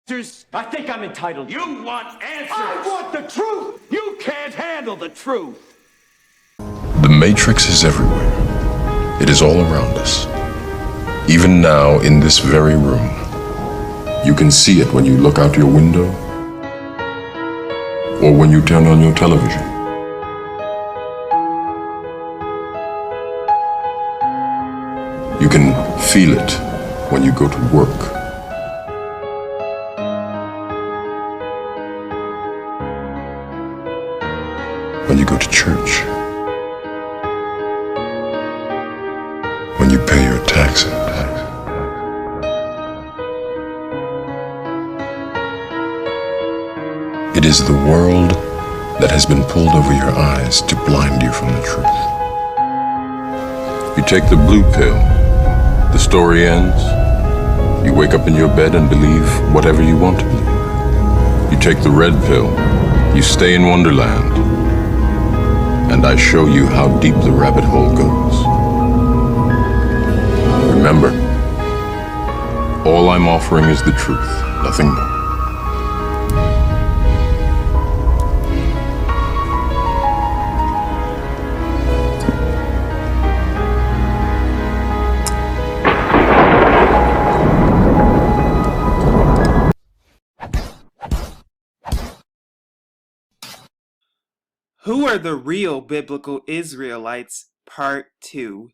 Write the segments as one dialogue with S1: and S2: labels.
S1: answers. I think I'm entitled.
S2: You want answers!
S1: I want the truth! You can't handle the truth!
S3: The Matrix is everywhere. It is all around us. Even now, in this very room. You can see it when you look out your window or when you turn on your television. You can feel it when you go to work. When you go to church. When you pay your taxes. It is the world that has been pulled over your eyes to blind you from the truth. You take the blue pill, the story ends. You wake up in your bed and believe whatever you want to believe. You take the red pill, you stay in Wonderland, and I show you how deep the rabbit hole goes. Remember, all I'm offering is the truth, nothing more.
S4: Who are the real biblical Israelites? Part 2.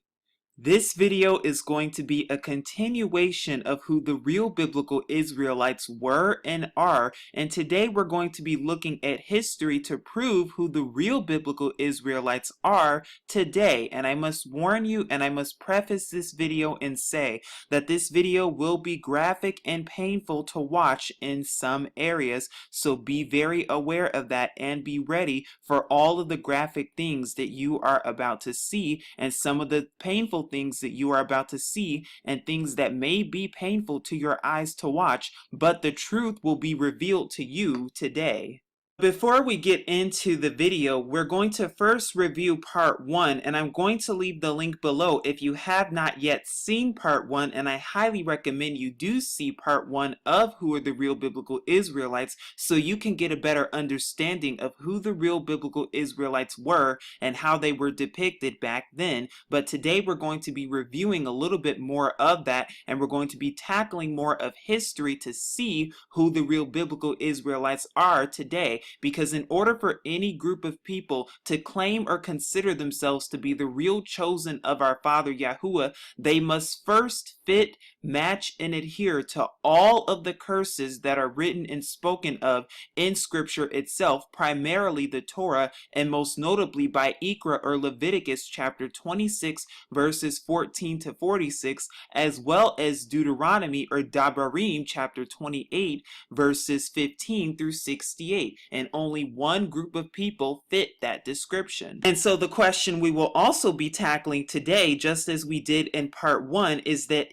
S4: This video is going to be a continuation of who the real biblical Israelites were and are, and today we're going to be looking at history to prove who the real biblical Israelites are today. And I must warn you, and I must preface this video and say that this video will be graphic and painful to watch in some areas, so be very aware of that and be ready for all of the graphic things that you are about to see and some of the painful things that you are about to see and things that may be painful to your eyes to watch, but the truth will be revealed to you today. Before we get into the video, we're going to first review part 1, and I'm going to leave the link below if you have not yet seen part 1, and I highly recommend you do see part 1 of Who Are the Real Biblical Israelites so you can get a better understanding of who the real biblical Israelites were and how they were depicted back then. But today we're going to be reviewing a little bit more of that, and we're going to be tackling more of history to see who the real biblical Israelites are today. Because in order for any group of people to claim or consider themselves to be the real chosen of our Father Yahuwah, they must first fit, match, and adhere to all of the curses that are written and spoken of in Scripture itself, primarily the Torah, and most notably by Ikra or Leviticus chapter 26 verses 14 to 46, as well as Deuteronomy or Dabarim chapter 28 verses 15 through 68. And only one group of people fit that description. And so the question we will also be tackling today, just as we did in part 1, is the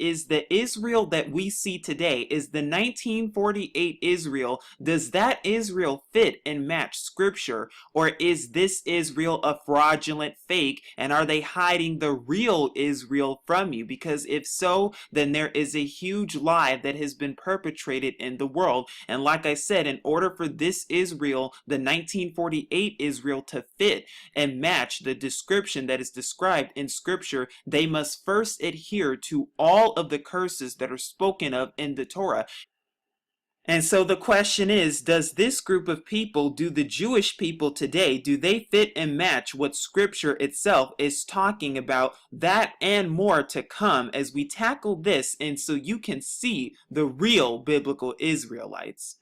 S4: Israel that we see today, is the 1948 Israel, does that Israel fit and match Scripture? Or is this Israel a fraudulent fake, and are they hiding the real Israel from you? Because if so, then there is a huge lie that has been perpetrated in the world. And like I said, in order for this Israel, the 1948 Israel, to fit and match the description that is described in Scripture, they must first adhere to all of the curses that are spoken of in the Torah. And so the question is, does this group of people, do the Jewish people today, do they fit and match what Scripture itself is talking about? That and more to come as we tackle this, and so you can see the real biblical Israelites.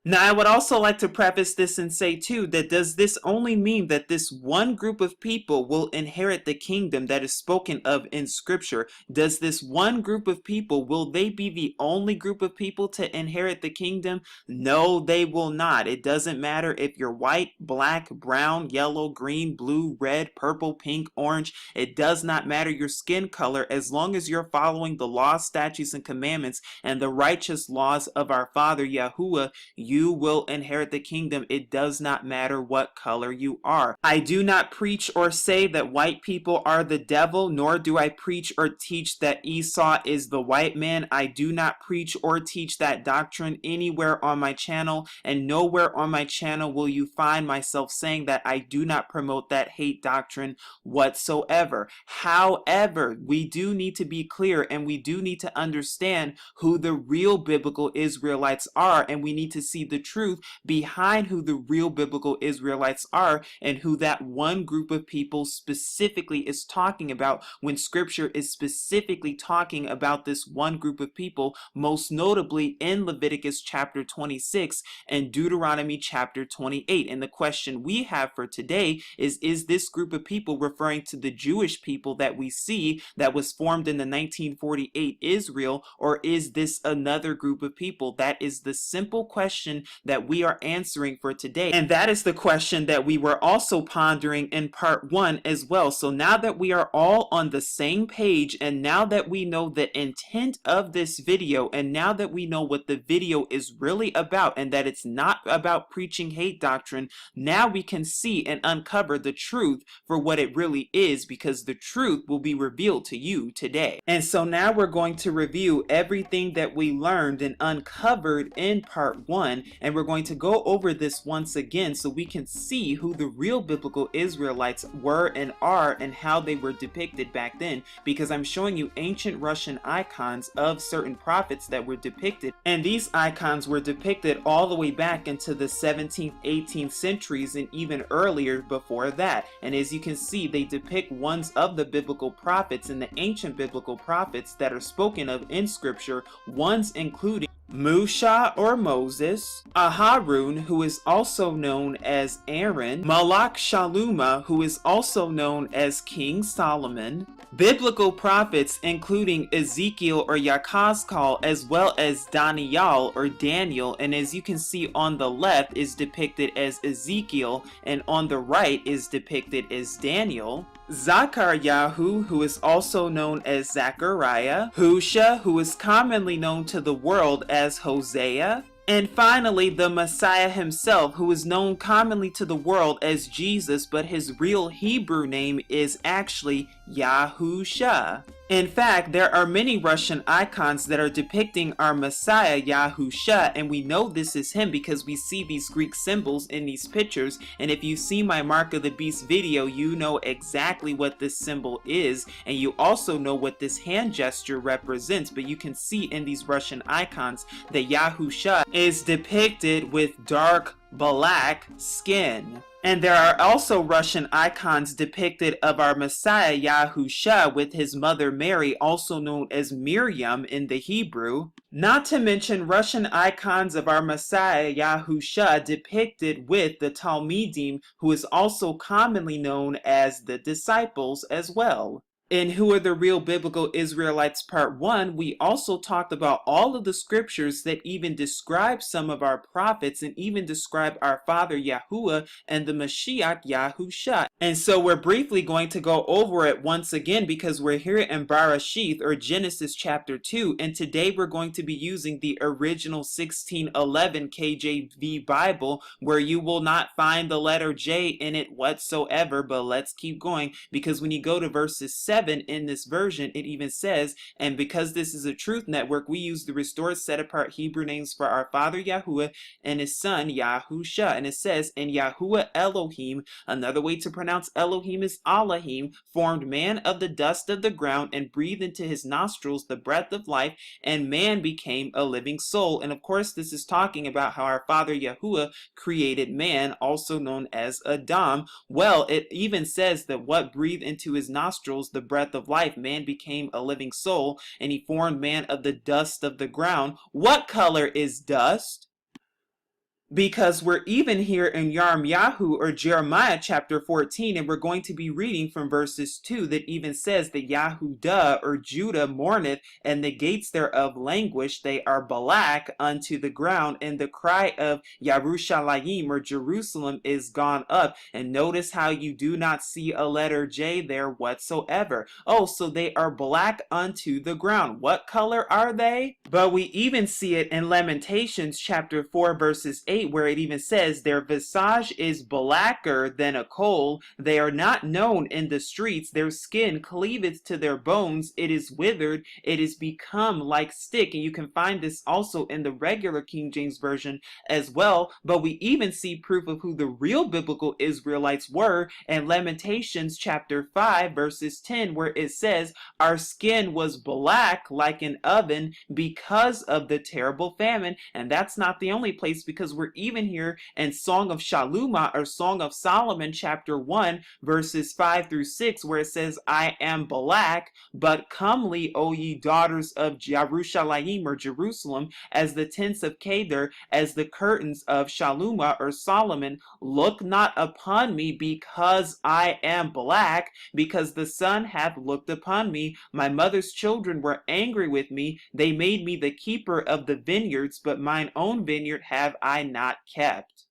S4: Now, I would also like to preface this and say, too, that does this only mean that this one group of people will inherit the kingdom that is spoken of in Scripture? Does this one group of people, will they be the only group of people to inherit the kingdom? No, they will not. It doesn't matter if you're white, black, brown, yellow, green, blue, red, purple, pink, orange. It does not matter your skin color as long as you're following the laws, statutes, and commandments and the righteous laws of our Father Yahuwah. you will inherit the kingdom. It does not matter what color you are. I do not preach or say that white people are the devil, nor do I preach or teach that Esau is the white man. I do not preach or teach that doctrine anywhere on my channel, and nowhere on my channel will you find myself saying that I do not promote that hate doctrine whatsoever. However, we do need to be clear, and we do need to understand who the real biblical Israelites are, and we need to see the truth behind who the real biblical Israelites are and who that one group of people specifically is talking about when scripture is specifically talking about this one group of people, most notably in Leviticus chapter 26 and Deuteronomy chapter 28. And the question we have for today is this group of people referring to the Jewish people that we see that was formed in the 1948 Israel, or is this another group of people? That is the simple question that we are answering for today. And that is the question that we were also pondering in part 1 as well. So now that we are all on the same page, and now that we know the intent of this video, and now that we know what the video is really about, and that it's not about preaching hate doctrine, now we can see and uncover the truth for what it really is, because the truth will be revealed to you today. And so now we're going to review everything that we learned and uncovered in part 1, and we're going to go over this once again so we can see who the real biblical Israelites were and are, and how they were depicted back then, because I'm showing you ancient Russian icons of certain prophets that were depicted, and these icons were depicted all the way back into the 17th, 18th centuries and even earlier before that. And as you can see, they depict ones of the biblical prophets and the ancient biblical prophets that are spoken of in scripture, ones including Musha or Moses, Aharun, who is also known as Aaron, Malak Shaluma, who is also known as King Solomon, biblical prophets including Ezekiel or Yakazkal, as well as Daniel or Daniel, and as you can see on the left is depicted as Ezekiel, and on the right is depicted as Daniel. Zachariahu, who is also known as Zechariah, Husha, who is commonly known to the world as Hosea, and finally the Messiah himself, who is known commonly to the world as Jesus, but his real Hebrew name is actually Yahusha. In fact, there are many Russian icons that are depicting our Messiah, Yahusha, and we know this is him because we see these Greek symbols in these pictures, and if you see my Mark of the Beast video, you know exactly what this symbol is, and you also know what this hand gesture represents, but you can see in these Russian icons that Yahusha is depicted with dark black skin. And there are also Russian icons depicted of our Messiah Yahusha with his mother Mary, also known as Miriam in the Hebrew. Not to mention Russian icons of our Messiah Yahusha depicted with the Talmidim, who is also commonly known as the disciples as well. In Who Are the Real Biblical Israelites Part 1, we also talked about all of the scriptures that even describe some of our prophets and even describe our father Yahuwah and the Mashiach Yahusha. And so we're briefly going to go over it once again because we're here in Barashith or Genesis chapter 2, and today we're going to be using the original 1611 KJV Bible, where you will not find the letter J in it whatsoever. But let's keep going, because when you go to verses 7 in this version, it even says, and because this is a truth network, we use the restored set apart Hebrew names for our father Yahuwah and his son Yahusha. And it says, and Yahuwah Elohim, another way to pronounce Elohim is Elohim, formed man of the dust of the ground and breathed into his nostrils the breath of life, and man became a living soul. And of course, this is talking about how our father Yahuwah created man, also known as Adam. Well, it even says that what breathed into his nostrils the breath of life, man became a living soul, and he formed man of the dust of the ground. What color is dust? Because we're even here in Yirmiyahu or Jeremiah chapter 14, and we're going to be reading from verses 2 that even says that Yahudah or Judah mourneth, and the gates thereof languish, they are black unto the ground, and the cry of Yerushalayim or Jerusalem is gone up. And notice how you do not see a letter J there whatsoever. Oh, so they are black unto the ground. What color are they? But we even see it in Lamentations chapter 4 verses 8, where it even says, their visage is blacker than a coal, they are not known in the streets, their skin cleaveth to their bones, it is withered, it is become like stick. And you can find this also in the regular King James Version as well. But we even see proof of who the real biblical Israelites were in Lamentations chapter 5 verses 10, where it says, our skin was black like an oven because of the terrible famine. And that's not the only place, because we're even here in Song of Shalomah or Song of Solomon chapter 1 verses 5 through 6, where it says, I am black, but comely, O ye daughters of Yerushalayim or Jerusalem, as the tents of Kedar, as the curtains of Shalomah or Solomon. Look not upon me, because I am black, because the sun hath looked upon me. My mother's children were angry with me. They made me the keeper of the vineyards, but mine own vineyard have I not kept.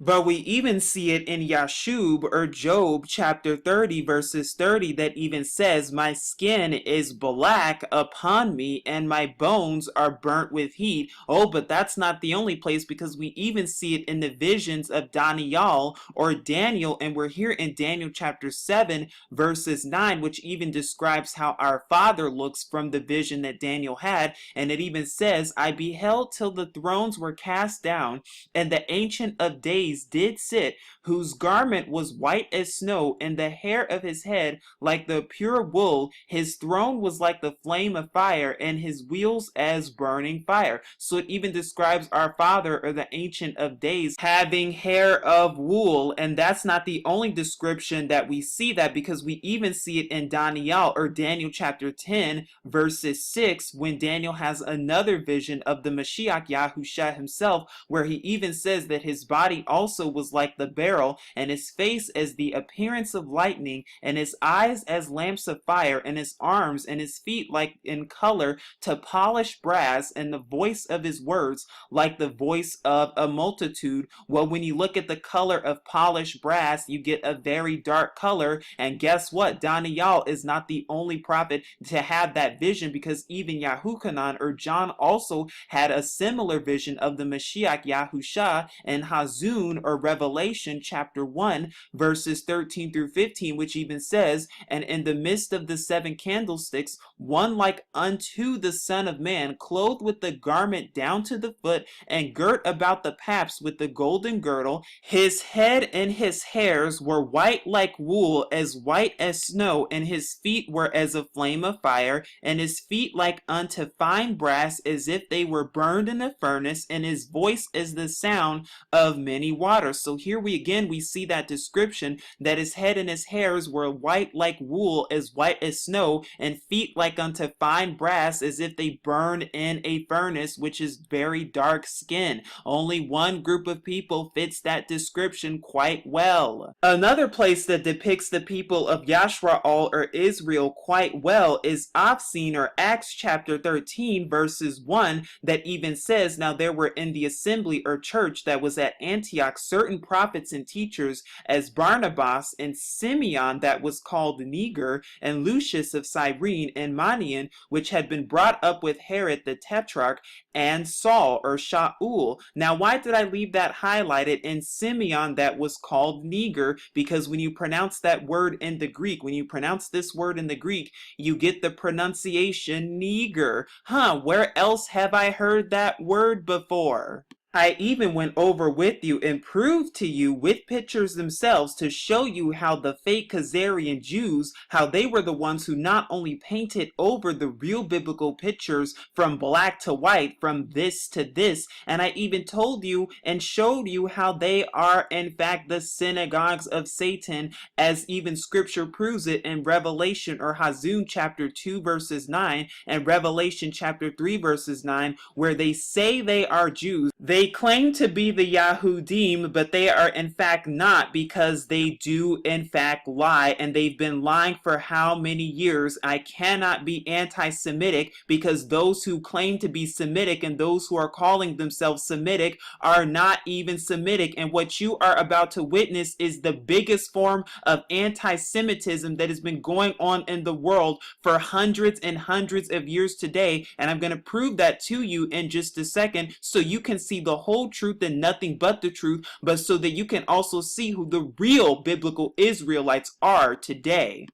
S4: But we even see it in Yashub or Job chapter 30 verses 30 that even says, my skin is black upon me and my bones are burnt with heat. Oh, but that's not the only place, because we even see it in the visions of Daniel or Daniel, and we're here in Daniel chapter 7 verses 9, which even describes how our Father looks from the vision that Daniel had. And it even says, I beheld till the thrones were cast down, and the Ancient of Days did sit, whose garment was white as snow, and the hair of his head like the pure wool. His throne was like the flame of fire, and his wheels as burning fire. So it even describes our Father or the Ancient of Days having hair of wool. And that's not the only description that we see that, because we even see it in Daniel or Daniel chapter 10 verses 6, when Daniel has another vision of the Mashiach Yahushua himself, where he even says that his body also was like the beryl, and his face as the appearance of lightning, and his eyes as lamps of fire, and his arms and his feet like in color to polished brass, and the voice of his words like the voice of a multitude. Well, when you look at the color of polished brass, you get a very dark color. And guess what? Daniel is not the only prophet to have that vision, because even Yahuchanan or John also had a similar vision of the Mashiach Yahushua in Hazun or Revelation chapter 1 verses 13 through 15, which even says, and in the midst of the seven candlesticks, one like unto the Son of Man, clothed with the garment down to the foot, and girt about the paps with the golden girdle. His head and his hairs were white like wool, as white as snow, and his feet were as a flame of fire, and his feet like unto fine brass, as if they were burned in a furnace, and his voice as the sound of many waters. So here we see that description, that his head and his hairs were white like wool, as white as snow, and feet like unto fine brass, as if they burn in a furnace, which is very dark skin. Only one group of people fits that description quite well. Another place that depicts the people of Yashrael or Israel quite well is Ofseen or Acts chapter 13 verses 1, that even says, now there were in the assembly or church that was at Antioch certain prophets and teachers, as Barnabas and Simeon that was called Niger, and Lucius of Cyrene, and Manaen, which had been brought up with Herod the Tetrarch, and Saul or Shaul. Now why did I leave that highlighted in Simeon that was called Niger? Because when you pronounce that word in the Greek, when you pronounce this word in the Greek, you get the pronunciation Niger. Where else have I heard that word before? I even went over with you and proved to you with pictures themselves to show you how the fake Khazarian Jews, how they were the ones who not only painted over the real biblical pictures from black to white, from this to this, and I even told you and showed you how they are in fact the synagogues of Satan, as even scripture proves it in Revelation or Hazun chapter 2 verses 9 and Revelation chapter 3 verses 9, where they say they are Jews. They They claim to be the Yahudim, but they are in fact not, because they do in fact lie, and they've been lying for how many years? I cannot be anti-Semitic, because those who claim to be Semitic and those who are calling themselves Semitic are not even Semitic, and what you are about to witness is the biggest form of anti-Semitism that has been going on in the world for hundreds and hundreds of years today, and I'm going to prove that to you in just a second, so you can see the whole truth and nothing but the truth, but so that you can also see who the real biblical Israelites are today.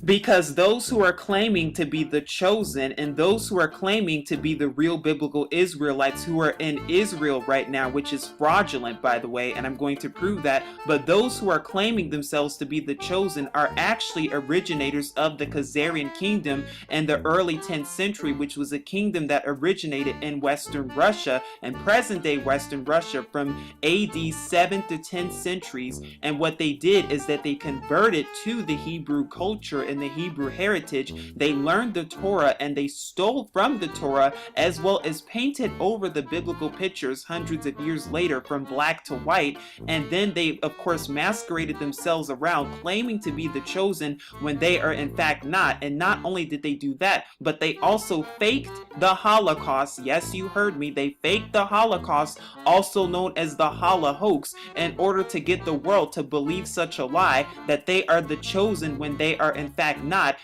S4: Because those who are claiming to be the chosen and those who are claiming to be the real biblical Israelites who are in Israel right now, which is fraudulent, by the way, and I'm going to prove that, but those who are claiming themselves to be the chosen are actually originators of the Khazarian kingdom in the early 10th century, which was a kingdom that originated in Western Russia and present-day Western Russia from AD 7th to 10th centuries. And what they did is that they converted to the Hebrew culture and the Hebrew heritage. They learned the Torah and they stole from the Torah, as well as painted over the biblical pictures hundreds of years later from black to white, and then they of course masqueraded themselves around claiming to be the chosen when they are in fact not. And not only did they do that, but they also faked the Holocaust. Yes, you heard me, they faked the Holocaust, also known as the Holocaust, in order to get the world to believe such a lie, that they are the chosen when they are in fact not.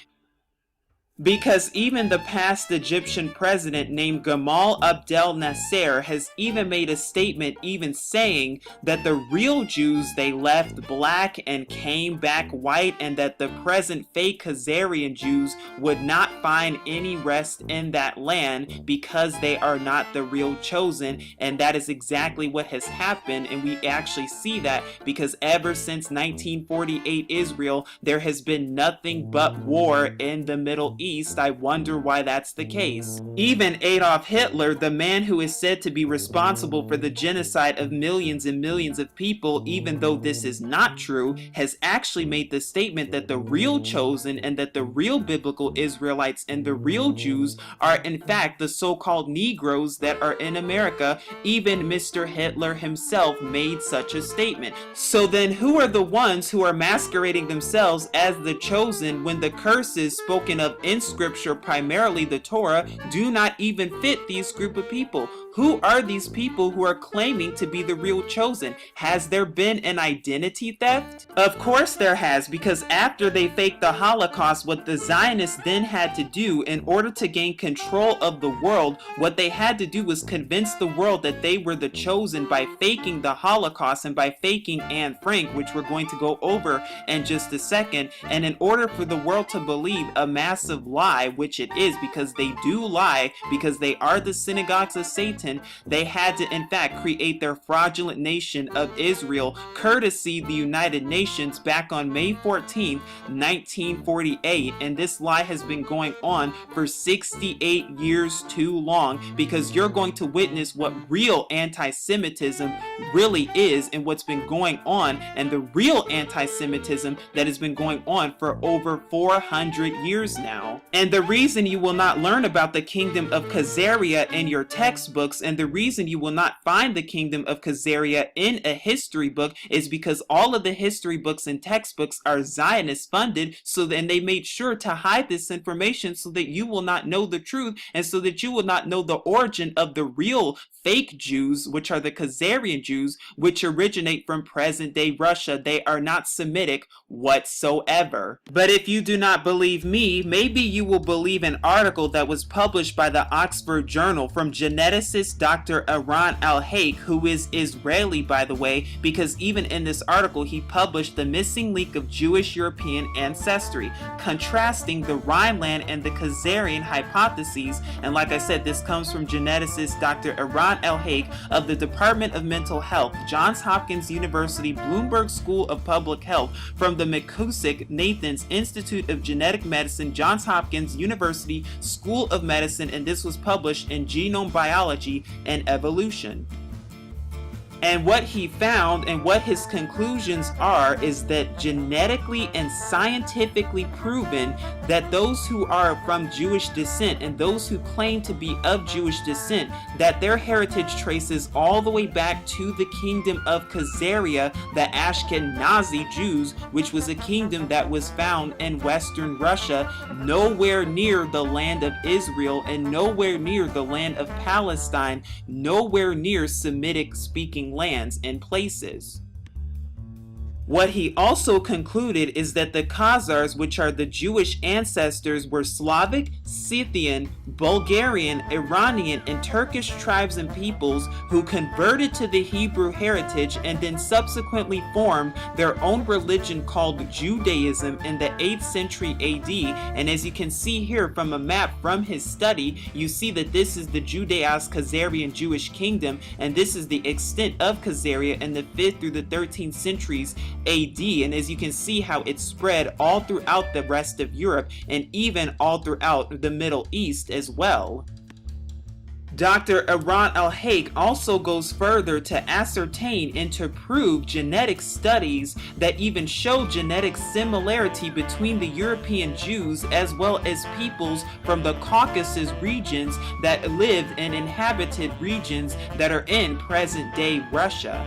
S4: Because even the past Egyptian president named Gamal Abdel Nasser has even made a statement even saying that the real Jews, they left black and came back white, and that the present fake Khazarian Jews would not find any rest in that land because they are not the real chosen. And that is exactly what has happened, and we actually see that because ever since 1948 Israel, there has been nothing but war in the Middle East. I wonder why that's the case. Even Adolf Hitler, the man who is said to be responsible for the genocide of millions and millions of people, even though this is not true, has actually made the statement that the real chosen and that the real biblical Israelites and the real Jews are in fact the so-called Negroes that are in America. Even Mr. Hitler himself made such a statement. So then who are the ones who are masquerading themselves as the chosen when the curses spoken of in Scripture, primarily the Torah, do not even fit these group of people? Who are these people who are claiming to be the real chosen? Has there been an identity theft? Of course there has, because after they faked the Holocaust, what the Zionists then had to do in order to gain control of the world, what they had to do was convince the world that they were the chosen by faking the Holocaust and by faking Anne Frank, which we're going to go over in just a second. And in order for the world to believe a massive lie, which it is, because they do lie, because they are the synagogues of Satan, they had to in fact create their fraudulent nation of Israel, courtesy the United Nations, back on May 14th, 1948. And this lie has been going on for 68 years too long, because you're going to witness what real anti-Semitism really is and what's been going on, and the real anti-Semitism that has been going on for over 400 years now. And the reason you will not learn about the kingdom of Khazaria in your textbooks, and the reason you will not find the kingdom of Khazaria in a history book, is because all of the history books and textbooks are Zionist funded, so then they made sure to hide this information so that you will not know the truth, and so that you will not know the origin of the real fake Jews, which are the Khazarian Jews, which originate from present-day Russia. They are not Semitic whatsoever. But if you do not believe me, maybe you will believe an article that was published by the Oxford Journal from geneticist Dr. Eran Al-Haik, who is Israeli, by the way, because even in this article he published the missing link of Jewish European ancestry, contrasting the Rhineland and the Khazarian hypotheses. And like I said, this comes from geneticist Dr. Eran Al-Haik of the Department of Mental Health, Johns Hopkins University Bloomberg School of Public Health, from the McCusick Nathans Institute of Genetic Medicine, Johns Hopkins University School of Medicine, and this was published in Genome Biology and Evolution. And what he found and what his conclusions are is that genetically and scientifically proven that those who are from Jewish descent and those who claim to be of Jewish descent, that their heritage traces all the way back to the kingdom of Khazaria, the Ashkenazi Jews, which was a kingdom that was found in Western Russia, nowhere near the land of Israel and nowhere near the land of Palestine, nowhere near Semitic speaking lands and places. What he also concluded is that the Khazars, which are the Jewish ancestors, were Slavic, Scythian, Bulgarian, Iranian, and Turkish tribes and peoples who converted to the Hebrew heritage and then subsequently formed their own religion called Judaism in the 8th century AD. And as you can see here from a map from his study, you see that this is the Judeo-Khazarian Jewish kingdom, and this is the extent of Khazaria in the 5th through the 13th centuries AD, and as you can see how it spread all throughout the rest of Europe and even all throughout the Middle East as well. Dr. Eran al-Haik also goes further to ascertain and to prove genetic studies that even show genetic similarity between the European Jews as well as peoples from the Caucasus regions that lived in inhabited regions that are in present-day Russia.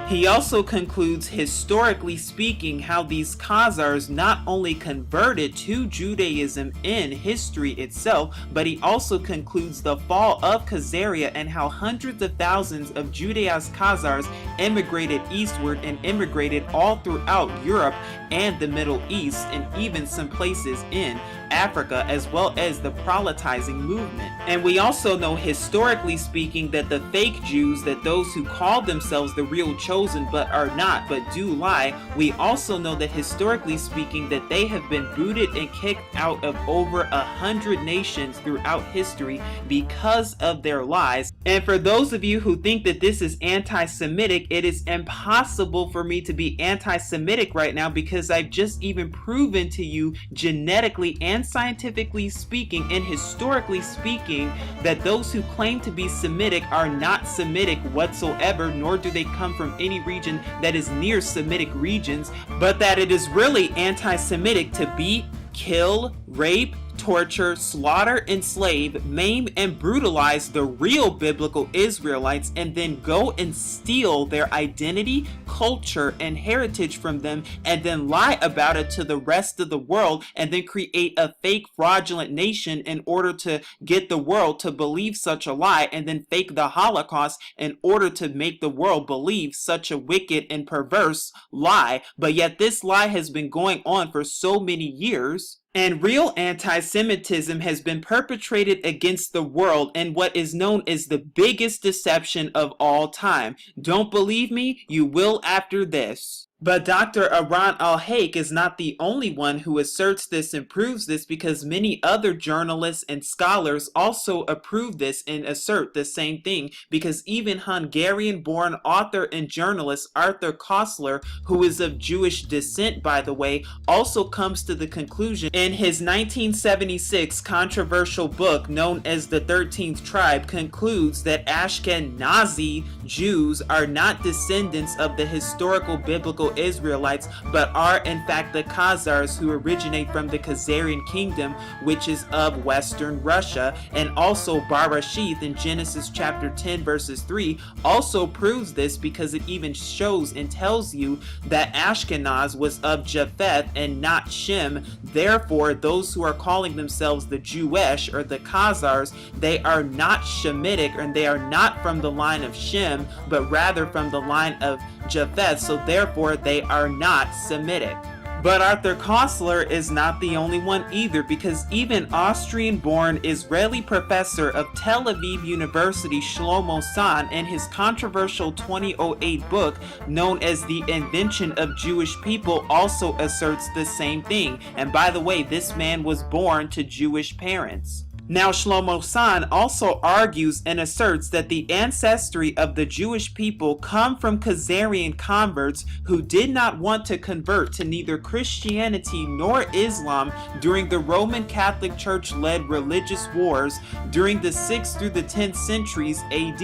S4: He also concludes, historically speaking, how these Khazars not only converted to Judaism in history itself, but he also concludes the fall of Khazaria and how hundreds of thousands of Judeo-Khazars immigrated eastward and immigrated all throughout Europe and the Middle East and even some places in Africa, as well as the proselytizing movement. And we also know, historically speaking, that the fake Jews, that those who call themselves the real chosen but are not, but do lie, we also know that historically speaking that they have been booted and kicked out of over 100 nations throughout history because of their lies. And for those of you who think that this is anti-Semitic, it is impossible for me to be anti-Semitic right now, because I've just even proven to you genetically and scientifically speaking and historically speaking that those who claim to be Semitic are not Semitic whatsoever, nor do they come from any region that is near Semitic regions, but that it is really anti-Semitic to beat, kill, rape, torture, slaughter, enslave, maim, and brutalize the real biblical Israelites, and then go and steal their identity, culture, and heritage from them, and then lie about it to the rest of the world, and then create a fake fraudulent nation in order to get the world to believe such a lie, and then fake the Holocaust in order to make the world believe such a wicked and perverse lie. But yet this lie has been going on for so many years. And real anti-Semitism has been perpetrated against the world in what is known as the biggest deception of all time. Don't believe me? You will after this. But Dr. Eran al-Haik is not the only one who asserts this and proves this, because many other journalists and scholars also approve this and assert the same thing, because even Hungarian-born author and journalist Arthur Koestler, who is of Jewish descent by the way, also comes to the conclusion in his 1976 controversial book known as The 13th Tribe, concludes that Ashkenazi Jews are not descendants of the historical biblical Israelites, but are in fact the Khazars, who originate from the Khazarian kingdom, which is of Western Russia. And also Barashith in Genesis chapter 10 verses 3 also proves this, because it even shows and tells you that Ashkenaz was of Japheth and not Shem. Therefore, those who are calling themselves the Jewish or the Khazars, they are not Shemitic, and they are not from the line of Shem, but rather from the line of Japheth, so therefore they are not Semitic. But Arthur Koestler is not the only one either, because even Austrian-born Israeli professor of Tel Aviv University Shlomo San, in his controversial 2008 book known as The Invention of Jewish People, also asserts the same thing. And by the way, this man was born to Jewish parents. Now, Shlomo San also argues and asserts that the ancestry of the Jewish people come from Khazarian converts who did not want to convert to neither Christianity nor Islam during the Roman Catholic Church-led religious wars during the 6th through the 10th centuries AD.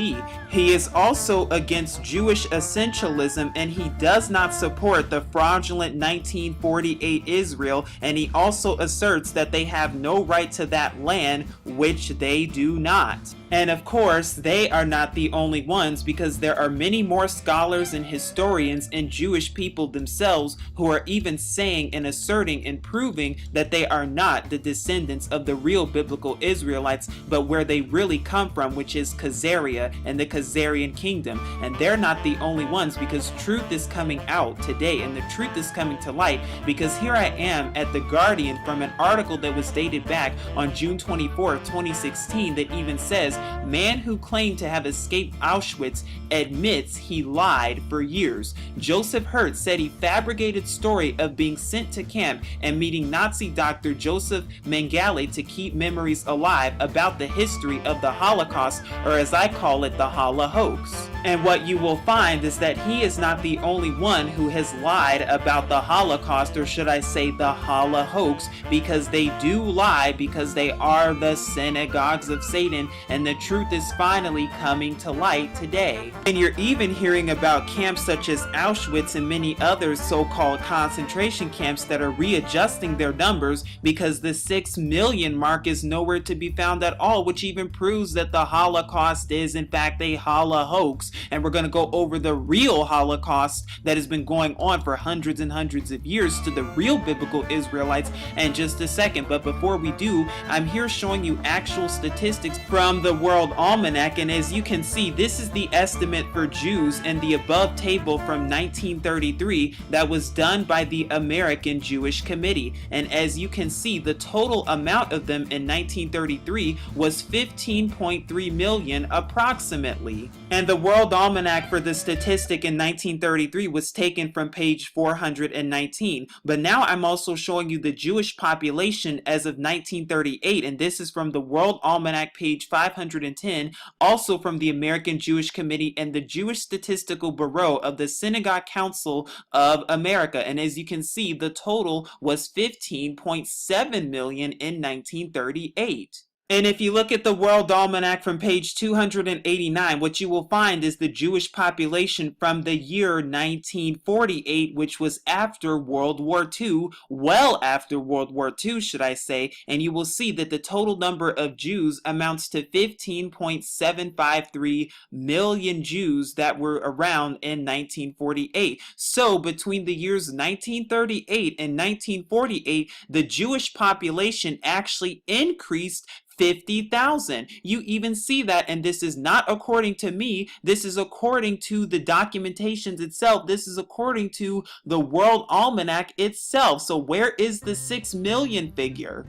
S4: He is also against Jewish essentialism, and he does not support the fraudulent 1948 Israel, and he also asserts that they have no right to that land, which they do not. And of course, they are not the only ones, because there are many more scholars and historians and Jewish people themselves who are even saying and asserting and proving that they are not the descendants of the real biblical Israelites, but where they really come from, which is Khazaria and the Khazarian kingdom. And they're not the only ones, because truth is coming out today, and the truth is coming to light, because here I am at The Guardian from an article that was dated back on June 24th, 2016, that even says, "Man who claimed to have escaped Auschwitz admits he lied for years." Joseph Hertz said he fabricated story of being sent to camp and meeting Nazi doctor Joseph Mengele to keep memories alive about the history of the Holocaust, or as I call it, the Holocaust. And what you will find is that he is not the only one who has lied about the Holocaust, or should I say the Holocaust, because they do lie, because they are the synagogues of Satan, and the truth is finally coming to light today. And you're even hearing about camps such as Auschwitz and many other so-called concentration camps that are readjusting their numbers, because the 6 million mark is nowhere to be found at all, which even proves that the Holocaust is in fact a Holocaust. And we're going to go over the real Holocaust that has been going on for hundreds and hundreds of years to the real biblical Israelites in just a second. But before we do, I'm here showing you actual statistics from the World Almanac, and as you can see, this is the estimate for Jews in the above table from 1933 that was done by the American Jewish Committee. And as you can see, the total amount of them in 1933 was 15.3 million approximately. And the World Almanac for the statistic in 1933 was taken from page 419. But now I'm also showing you the Jewish population as of 1938, and this is from the World Almanac page 510, also from the American Jewish Committee and the Jewish Statistical Bureau of the Synagogue Council of America. And as you can see, the total was 15.7 million in 1938. And if you look at the World Almanac from page 289, what you will find is the Jewish population from the year 1948, which was after World War II, well after World War II, should I say, and you will see that the total number of Jews amounts to 15.753 million Jews that were around in 1948. So between the years 1938 and 1948, the Jewish population actually increased 50,000. You even see that, and this is not according to me, this is according to the documentations itself, this is according to the World Almanac itself. So where is the 6 million figure?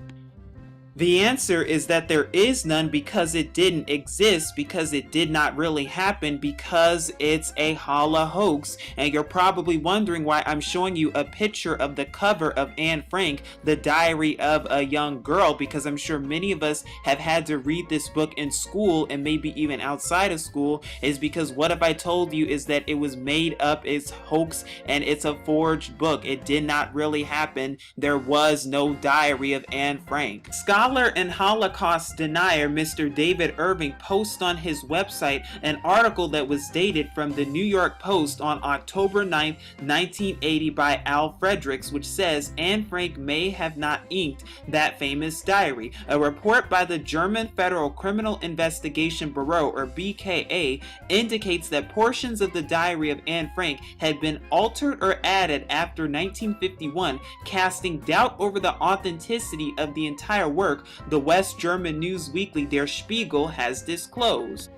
S4: The answer is that there is none, because it didn't exist, because it did not really happen, because it's a hoax. And you're probably wondering why I'm showing you a picture of the cover of Anne Frank, The Diary of a Young Girl, because I'm sure many of us have had to read this book in school and maybe even outside of school, is because what if I told you is that it was made up, it's hoax, and it's a forged book. It did not really happen. There was no Diary of Anne Frank. Scholar and Holocaust denier Mr. David Irving posts on his website an article that was dated from the New York Post on October 9, 1980 by Al Fredericks, which says Anne Frank may have not inked that famous diary. A report by the German Federal Criminal Investigation Bureau, or BKA, indicates that portions of the diary of Anne Frank had been altered or added after 1951, casting doubt over the authenticity of the entire work, the West German news weekly Der Spiegel has disclosed.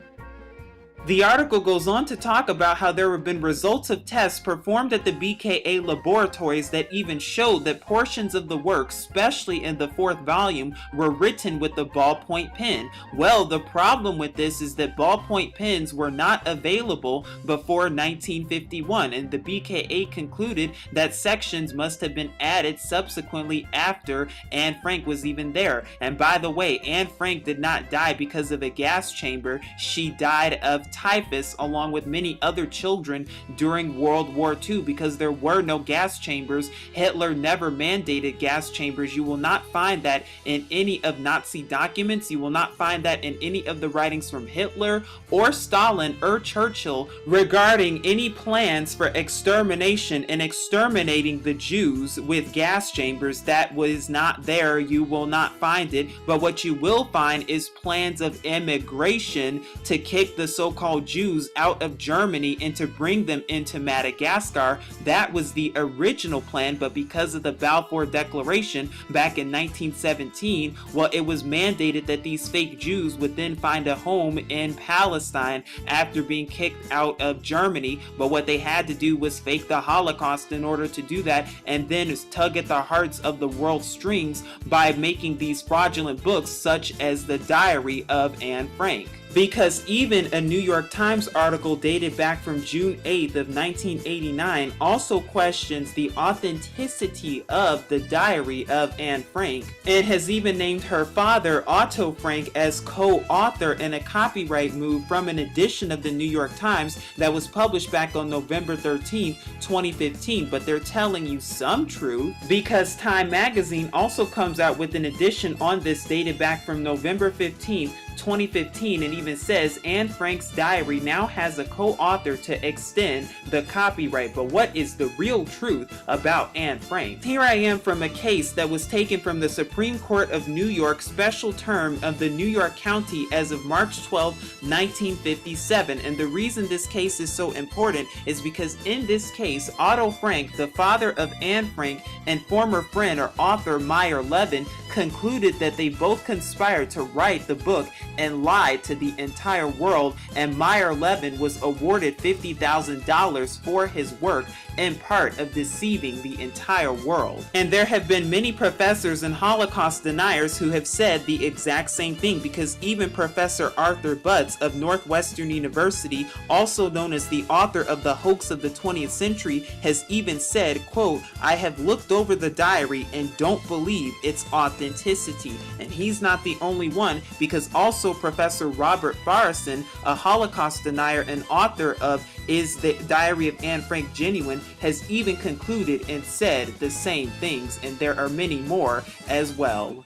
S4: The article goes on to talk about how there have been results of tests performed at the BKA laboratories that even showed that portions of the work, especially in the 4th volume, were written with the ballpoint pen. Well, the problem with this is that ballpoint pens were not available before 1951, and the BKA concluded that sections must have been added subsequently after Anne Frank was even there. And by the way, Anne Frank did not die because of a gas chamber. She died of typhus along with many other children during World War II because there were no gas chambers. Hitler never mandated gas chambers. You will not find that in any of Nazi documents. You will not find that in any of the writings from Hitler or Stalin or Churchill regarding any plans for extermination and exterminating the Jews with gas chambers. That was not there. You will not find it. But what you will find is plans of immigration to kick the so-called Jews out of Germany and to bring them into Madagascar. That was the original plan, but because of the Balfour Declaration back in 1917, well, it was mandated that these fake Jews would then find a home in Palestine after being kicked out of Germany. But what they had to do was fake the Holocaust in order to do that, and then tug at the hearts of the world strings by making these fraudulent books such as the Diary of Anne Frank. Because even a New York Times article dated back from June 8th of 1989 also questions the authenticity of the Diary of Anne Frank, and has even named her father, Otto Frank, as co-author in a copyright move from an edition of the New York Times that was published back on November 13th, 2015. But they're telling you some truth, because Time magazine also comes out with an edition on this dated back from November 15th, 2015, and even says Anne Frank's diary now has a co-author to extend the copyright. But what is the real truth about Anne Frank? Here I am from a case that was taken from the Supreme Court of New York special term of the New York County as of March 12, 1957. And the reason this case is so important is because in this case, Otto Frank, the father of Anne Frank, and former friend or author Meyer Levin concluded that they both conspired to write the book and lied to the entire world, and Meyer Levin was awarded $50,000 for his work in part of deceiving the entire world. And there have been many professors and Holocaust deniers who have said the exact same thing, because even Professor Arthur Butts of Northwestern University, also known as the author of The Hoax of the 20th Century, has even said, quote, "I have looked over the diary and don't believe its authenticity." And he's not the only one, because also Professor Robert Farrison, a Holocaust denier and author of Is the Diary of Anne Frank Genuine, has even concluded and said the same things, and there are many more as well.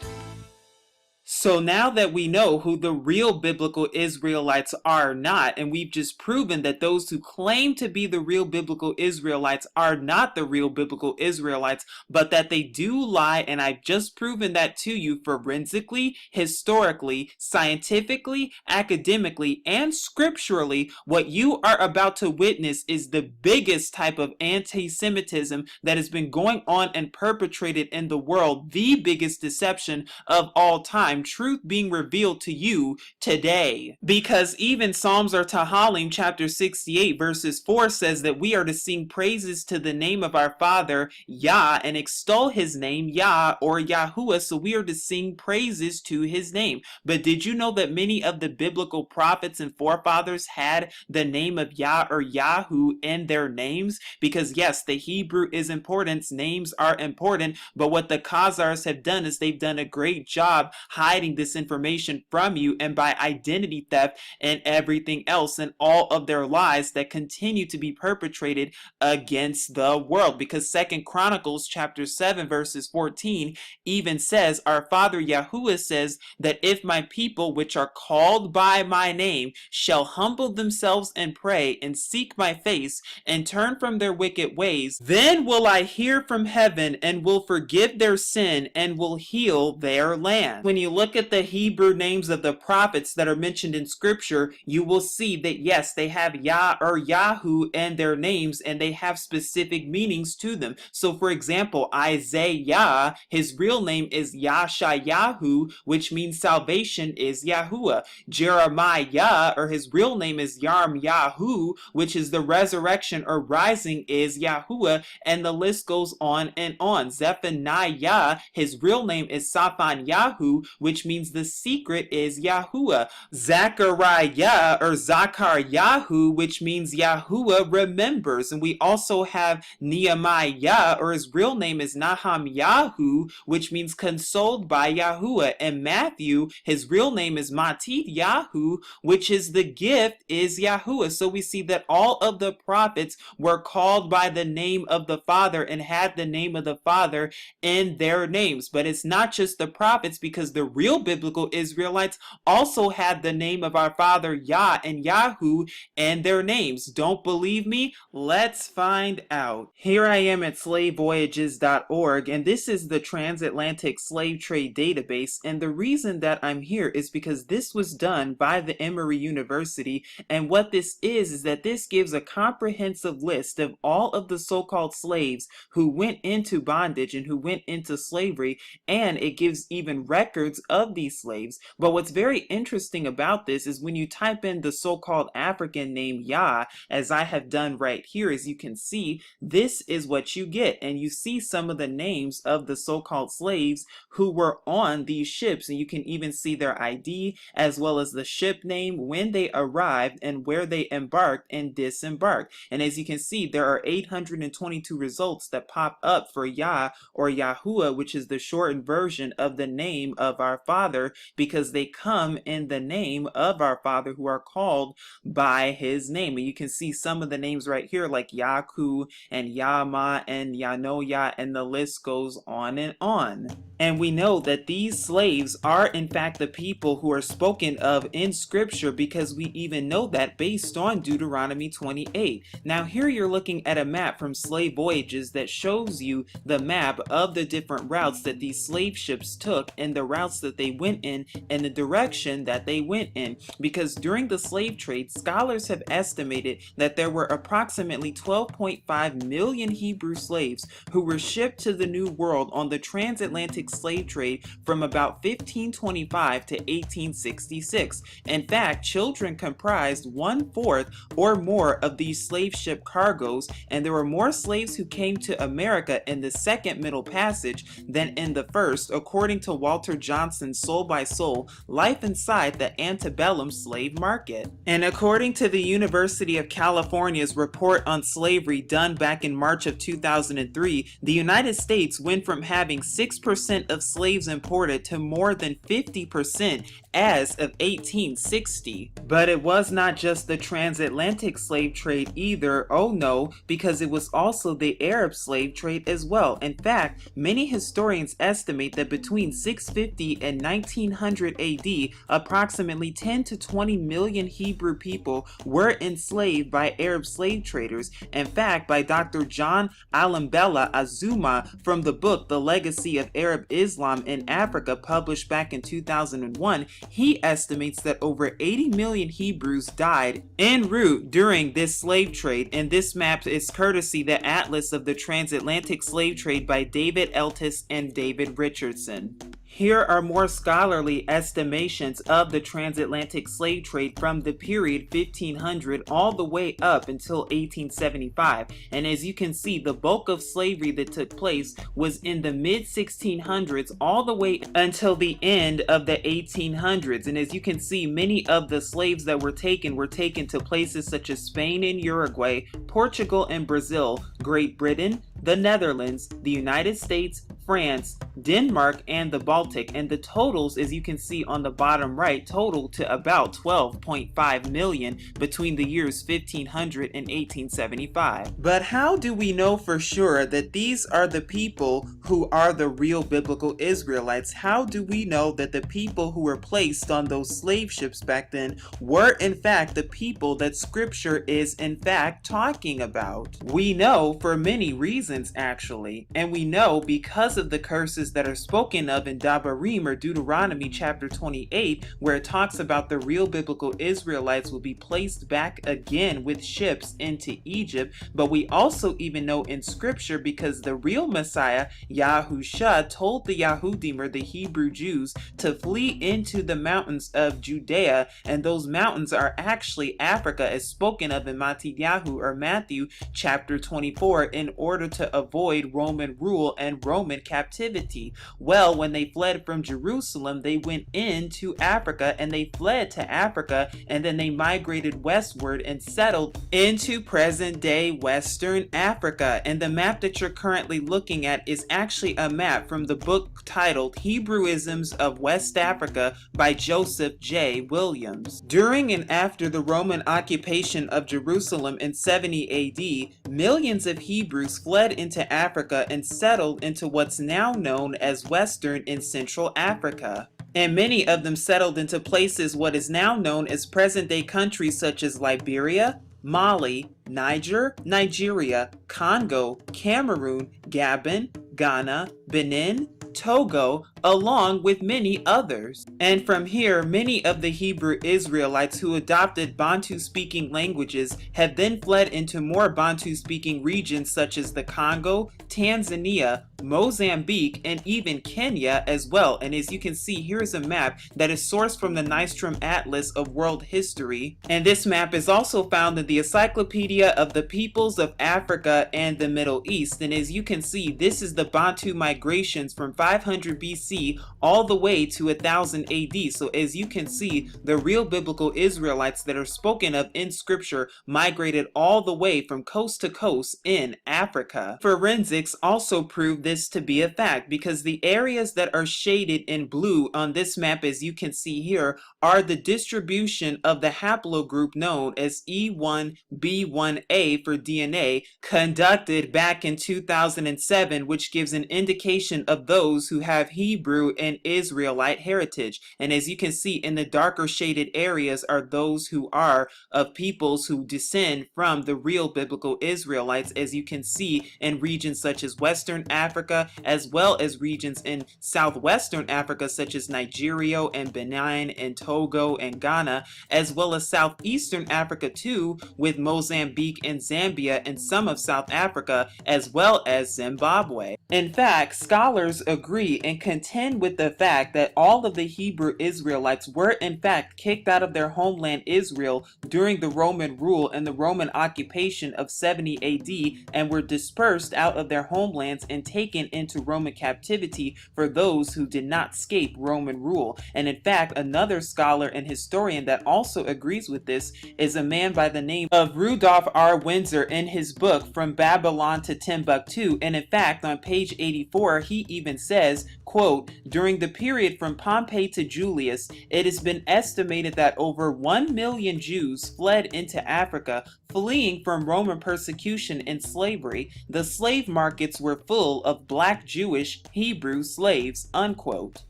S4: So now that we know who the real biblical Israelites are not, and we've just proven that those who claim to be the real biblical Israelites are not the real biblical Israelites, but that they do lie, and I've just proven that to you forensically, historically, scientifically, academically, and scripturally, what you are about to witness is the biggest type of anti-Semitism that has been going on and perpetrated in the world, the biggest deception of all time. Truth being revealed to you today. Because even Psalms or Tehillim chapter 68 verses 4 says that we are to sing praises to the name of our Father Yah and extol his name Yah or Yahuwah. So we are to sing praises to his name. But did you know that many of the biblical prophets and forefathers had the name of Yah or Yahu in their names? Because yes, the Hebrew is important, names are important, but what the Khazars have done is they've done a great job hiding this information from you, and by identity theft and everything else, and all of their lies that continue to be perpetrated against the world. Because 2 Chronicles chapter 7 verses 14 even says, our Father Yahuwah says that if my people which are called by my name shall humble themselves and pray and seek my face and turn from their wicked ways, then will I hear from heaven and will forgive their sin and will heal their land. When you look look at the Hebrew names of the prophets that are mentioned in scripture, you will see that yes, they have Yah or Yahoo in their names, and they have specific meanings to them. So for example, Isaiah, his real name is Yashayahu, which means salvation is Yahuwah. Jeremiah, or his real name is Yarm Yahu, which is the resurrection or rising is Yahuwah, and the list goes on and on. Zephaniah, his real name is Safan Yahu, which means the secret is Yahuwah. Zachariah, or Yahu, which means Yahuwah remembers. And we also have Nehemiah, or his real name is Naham Yahu, which means consoled by Yahuwah. And Matthew, his real name is Matith Yahu, which is the gift is Yahuwah. So we see that all of the prophets were called by the name of the Father and had the name of the Father in their names. But it's not just the prophets, because the real biblical Israelites also had the name of our Father Yah and Yahu in their names. Don't believe me? Let's find out. Here I am at slavevoyages.org, and this is the transatlantic slave trade database. And the reason that I'm here is because this was done by the Emory University, and what this is that this gives a comprehensive list of all of the so-called slaves who went into bondage and who went into slavery, and it gives even records of these slaves. But what's very interesting about this is when you type in the so-called African name Yah, as I have done right here, as you can see, this is what you get. And you see some of the names of the so-called slaves who were on these ships, and you can even see their ID as well as the ship name, when they arrived, and where they embarked and disembarked. And as you can see, there are 822 results that pop up for Yah or Yahuwah, which is the shortened version of the name of our Father, because they come in the name of our Father who are called by his name. And you can see some of the names right here, like Yaku and Yama and Yanoya, and the list goes on and on. And we know that these slaves are in fact the people who are spoken of in scripture, because we even know that based on Deuteronomy 28. Now here you're looking at a map from Slave Voyages that shows you the map of the different routes that these slave ships took, and the routes that they went in, and the direction that they went in. Because during the slave trade, scholars have estimated that there were approximately 12.5 million Hebrew slaves who were shipped to the New World on the transatlantic slave trade from about 1525 to 1866. In fact, children comprised 1/4 or more of these slave ship cargoes, and there were more slaves who came to America in the second Middle Passage than in the first, according to Walter Johnson's Soul by Soul, Life Inside the Antebellum Slave Market. And according to the University of California's report on slavery done back in March of 2003, the United States went from having 6% of slaves imported to more than 50% as of 1860. But it was not just the transatlantic slave trade either, oh no, because it was also the Arab slave trade as well. In fact, many historians estimate that between 650 and 1900 AD, approximately 10 to 20 million Hebrew people were enslaved by Arab slave traders. In fact, by Dr. John Alambella Azuma, from the book The Legacy of Arab Islam in Africa, published back in 2001, he estimates that over 80 million Hebrews died en route during this slave trade. And this map is courtesy the Atlas of the Transatlantic Slave Trade by David Eltis and David Richardson. Here are more scholarly estimations of the transatlantic slave trade from the period 1500 all the way up until 1875. And as you can see, the bulk of slavery that took place was in the mid-1600s all the way until the end of the 1800s. And as you can see, many of the slaves that were taken to places such as Spain and Uruguay, Portugal and Brazil, Great Britain, the Netherlands, the United States, France, Denmark, and the Baltic. And the totals, as you can see on the bottom right, total to about 12.5 million between the years 1500 and 1875. But how do we know for sure that these are the people who are the real biblical Israelites? How do we know that the people who were placed on those slave ships back then were in fact the people that scripture is in fact talking about? We know for many reasons actually, and we know because because of the curses that are spoken of in Devarim or Deuteronomy chapter 28, where it talks about the real biblical Israelites will be placed back again with ships into Egypt. But we also even know in scripture, because the real Messiah, Yahusha, told the Yahudim or the Hebrew Jews to flee into the mountains of Judea, and those mountains are actually Africa, as spoken of in Matthew or Matthew chapter 24, in order to avoid Roman rule and Roman captivity. Well, when they fled from Jerusalem, they went into Africa, and they fled to Africa, and then they migrated westward and settled into present-day Western Africa. And the map that you're currently looking at is actually a map from the book titled Hebrewisms of West Africa by Joseph J. Williams. During and after the Roman occupation of Jerusalem in 70 AD, millions of Hebrews fled into Africa and settled into what's now known as Western and Central Africa. And many of them settled into places what is now known as present-day countries such as Liberia, Mali, Niger, Nigeria, Congo, Cameroon, Gabon, Ghana, Benin, Togo, along with many others. And from here, many of the Hebrew Israelites who adopted Bantu-speaking languages have then fled into more Bantu-speaking regions such as the Congo, Tanzania, Mozambique, and even Kenya as well. And as you can see, here's a map that is sourced from the Nystrom Atlas of World History. And this map is also found in the Encyclopedia of the Peoples of Africa and the Middle East. And as you can see, this is the Bantu migrations from 500 BC all the way to 1000 AD. So as you can see, the real biblical Israelites that are spoken of in scripture migrated all the way from coast to coast in Africa. Forensics also prove this to be a fact, because the areas that are shaded in blue on this map, as you can see here, are the distribution of the haplogroup known as E1B1A for DNA, conducted back in 2007, which gives an indication of those who have Hebrew and Israelite heritage. And as you can see, in the darker shaded areas are those who are of peoples who descend from the real biblical Israelites, as you can see in regions such as Western Africa, as well as regions in southwestern Africa such as Nigeria and Benin and Togo and Ghana, as well as southeastern Africa too, with Mozambique and Zambia and some of South Africa, as well as Zimbabwe. In fact, scholars agree and contend with the fact that all of the Hebrew Israelites were in fact kicked out of their homeland Israel during the Roman rule and the Roman occupation of 70 AD, and were dispersed out of their homelands and taken into Roman captivity for those who did not escape Roman rule. And in fact, another scholar and historian that also agrees with this is a man by the name of Rudolph R. Windsor in his book From Babylon to Timbuktu. And in fact, on page 84, he even says, quote, "During the period from Pompey to Julius, it has been estimated that over 1 million Jews fled into Africa, fleeing from Roman persecution and slavery. The slave markets were full of black Jewish Hebrew slaves," unquote.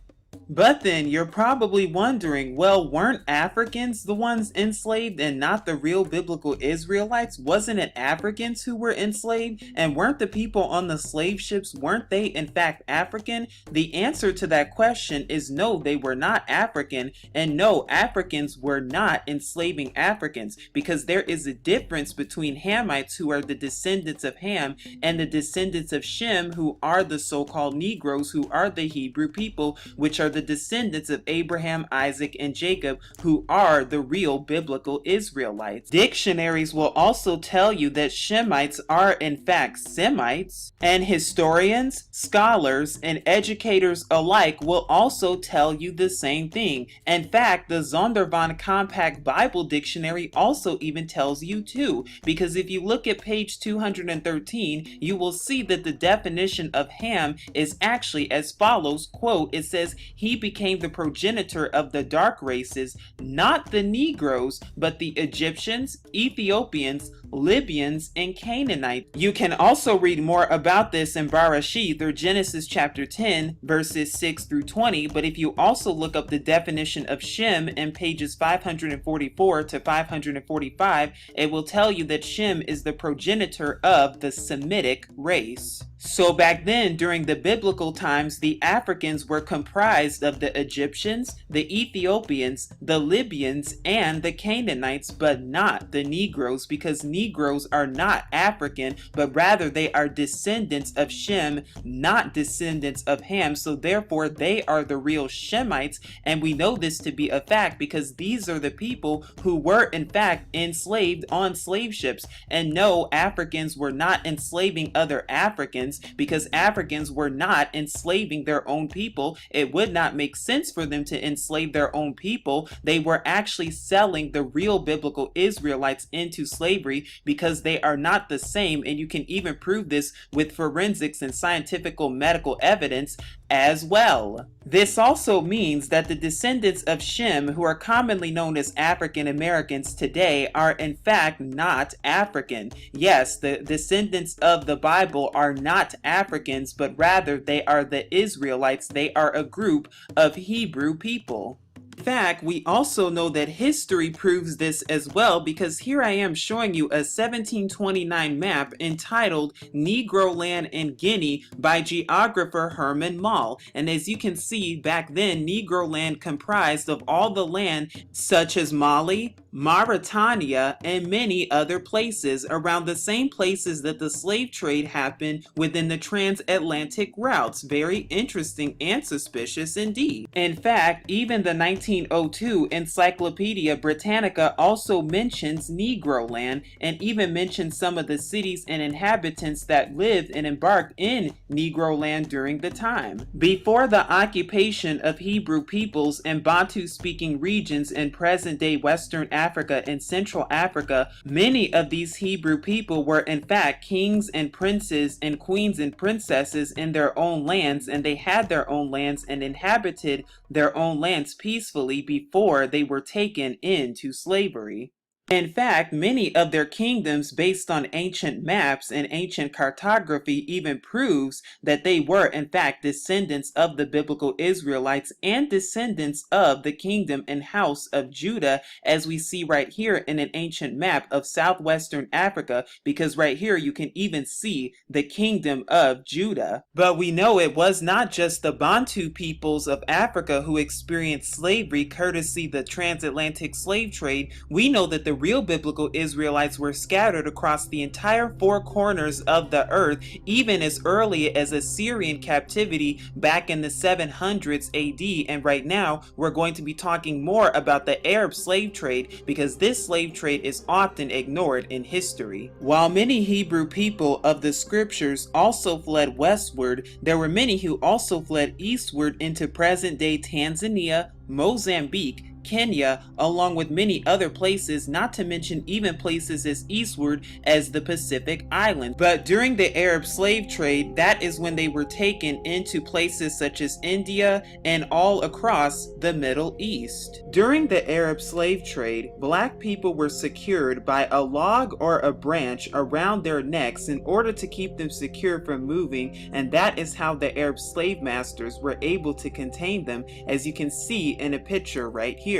S4: But then you're probably wondering, well, weren't Africans the ones enslaved and not the real biblical Israelites? Wasn't it Africans who were enslaved? And weren't the people on the slave ships, weren't they in fact African? The answer to that question is no, they were not African, and no, Africans were not enslaving Africans, because there is a difference between Hamites, who are the descendants of Ham, and the descendants of Shem, who are the so-called Negroes, who are the Hebrew people, which are the descendants of Abraham, Isaac, and Jacob, who are the real biblical Israelites. Dictionaries will also tell you that Shemites are in fact Semites, and historians, scholars, and educators alike will also tell you the same thing. In fact, the Zondervan Compact Bible Dictionary also even tells you too, because if you look at page 213, you will see that the definition of Ham is actually as follows, quote, it says, "He became the progenitor of the dark races, not the Negroes, but the Egyptians, Ethiopians, Libyans, and Canaanites. You can also read more about this in Bereshith or Genesis chapter 10 verses 6 through 20, but if you also look up the definition of Shem in pages 544 to 545, it will tell you that Shem is the progenitor of the Semitic race. So back then, during the biblical times, the Africans were comprised of the Egyptians, the Ethiopians, the Libyans, and the Canaanites, but not the Negroes, because Negroes are not African, but rather they are descendants of Shem, not descendants of Ham, so therefore they are the real Shemites, and we know this to be a fact because these are the people who were in fact enslaved on slave ships. And no, Africans were not enslaving other Africans, because Africans were not enslaving their own people. It would not make sense for them to enslave their own people. They were actually selling the real biblical Israelites into slavery because they are not the same, and you can even prove this with forensics and scientific medical evidence as well. This also means that the descendants of Shem, who are commonly known as African Americans today, are in fact not African. Yes, the descendants of the Bible are not Africans, but rather they are the Israelites. They are a group of Hebrew people. In fact, we also know that history proves this as well, because here I am showing you a 1729 map entitled Negro Land in Guinea by geographer Herman Mall. And as you can see, back then Negro land comprised of all the land such as Mali, Mauritania, and many other places, around the same places that the slave trade happened within the transatlantic routes. Very interesting and suspicious indeed. In fact, even the 1902 Encyclopedia Britannica also mentions Negro land, and even mentions some of the cities and inhabitants that lived and embarked in Negro land during the time. Before the occupation of Hebrew peoples and Bantu-speaking regions in present-day Western Africa and Central Africa, many of these Hebrew people were in fact kings and princes and queens and princesses in their own lands, and they had their own lands and inhabited their own lands peacefully before they were taken into slavery. In fact, many of their kingdoms, based on ancient maps and ancient cartography, even proves that they were in fact descendants of the biblical Israelites and descendants of the kingdom and house of Judah, as we see right here in an ancient map of southwestern Africa, because right here you can even see the kingdom of Judah. But we know it was not just the Bantu peoples of Africa who experienced slavery courtesy the transatlantic slave trade. We know that the real biblical Israelites were scattered across the entire four corners of the earth, even as early as Assyrian captivity back in the 700s AD. And right now we're going to be talking more about the Arab slave trade, because this slave trade is often ignored in history. While many Hebrew people of the scriptures also fled westward, there were many who also fled eastward into present-day Tanzania, Mozambique, Kenya, along with many other places, not to mention even places as eastward as the Pacific Islands. But during the Arab slave trade, that is when they were taken into places such as India and all across the Middle East. During the Arab slave trade, black people were secured by a log or a branch around their necks in order to keep them secure from moving, and that is how the Arab slave masters were able to contain them, as you can see in a picture right here.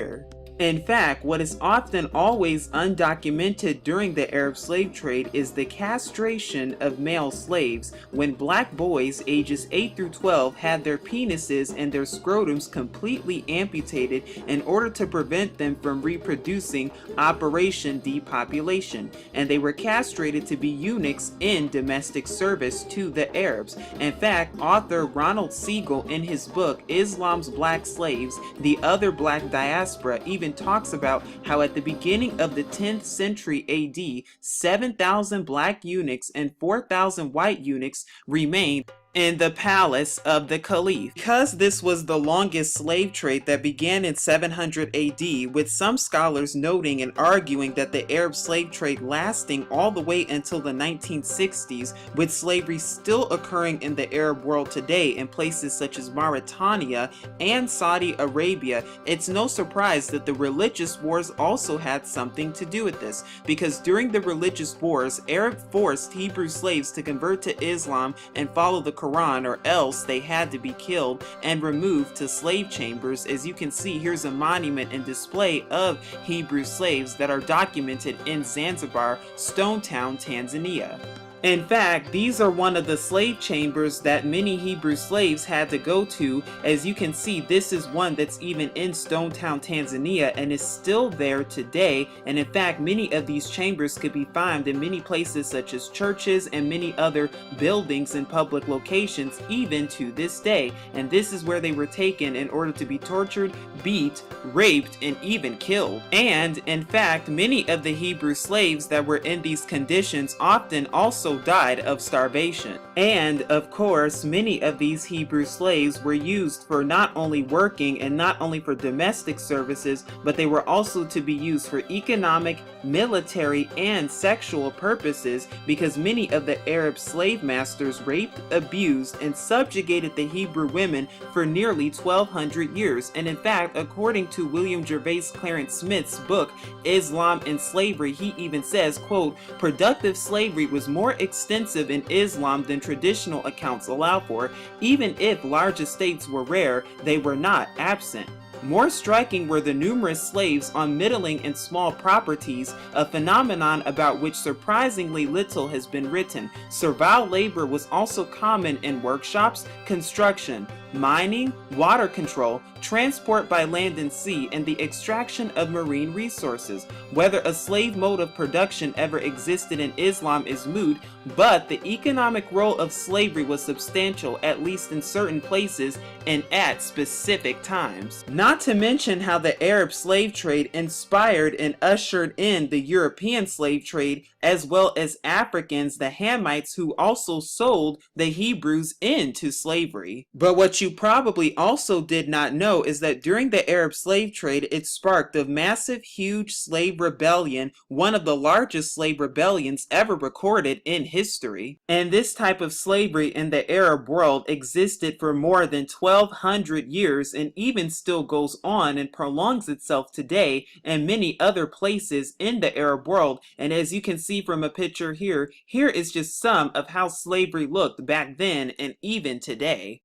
S4: In fact, what is often always undocumented during the Arab slave trade is the castration of male slaves, when black boys ages 8 through 12 had their penises and their scrotums completely amputated in order to prevent them from reproducing, Operation Depopulation, and they were castrated to be eunuchs in domestic service to the Arabs. In fact, author Ronald Siegel, in his book Islam's Black Slaves, the Other Black Diaspora, even talks about how at the beginning of the 10th century AD, 7,000 black eunuchs and 4,000 white eunuchs remained in the palace of the Caliph. Because this was the longest slave trade that began in 700 AD, with some scholars noting and arguing that the Arab slave trade lasting all the way until the 1960s, with slavery still occurring in the Arab world today in places such as Mauritania and Saudi Arabia, it's no surprise that the religious wars also had something to do with this, because during the religious wars, Arab forced Hebrew slaves to convert to Islam and follow the Quran, or else they had to be killed and removed to slave chambers. As you can see, here's a monument and display of Hebrew slaves that are documented in Zanzibar, Stone Town, Tanzania. In fact, these are one of the slave chambers that many Hebrew slaves had to go to. As you can see, this is one that's even in Stone Town, Tanzania, and is still there today. And in fact, many of these chambers could be found in many places such as churches and many other buildings and public locations even to this day. And this is where they were taken in order to be tortured, beat, raped, and even killed. And in fact, many of the Hebrew slaves that were in these conditions often also died of starvation. And of course, many of these Hebrew slaves were used for not only working and not only for domestic services, but they were also to be used for economic, military, and sexual purposes, because many of the Arab slave masters raped, abused, and subjugated the Hebrew women for nearly 1200 years. And in fact, according to William Gervais Clarence Smith's book, Islam and Slavery, he even says, quote, "Productive slavery was more extensive in Islam than traditional accounts allow for. Even if large estates were rare, they were not absent. More striking were the numerous slaves on middling and small properties, a phenomenon about which surprisingly little has been written. Servile labor was also common in workshops, construction, mining, water control, transport by land and sea, and the extraction of marine resources. Whether a slave mode of production ever existed in Islam is moot, but the economic role of slavery was substantial, at least in certain places and at specific times." Not to mention how the Arab slave trade inspired and ushered in the European slave trade, as well as Africans, the Hamites, who also sold the Hebrews into slavery. But what you probably also did not know is that during the Arab slave trade, it sparked a massive, huge slave rebellion, one of the largest slave rebellions ever recorded in history. And this type of slavery in the Arab world existed for more than 1200 years and even still goes on and prolongs itself today in many other places in the Arab world. And as you can see from a picture here, here is just some of how slavery looked back then and even today.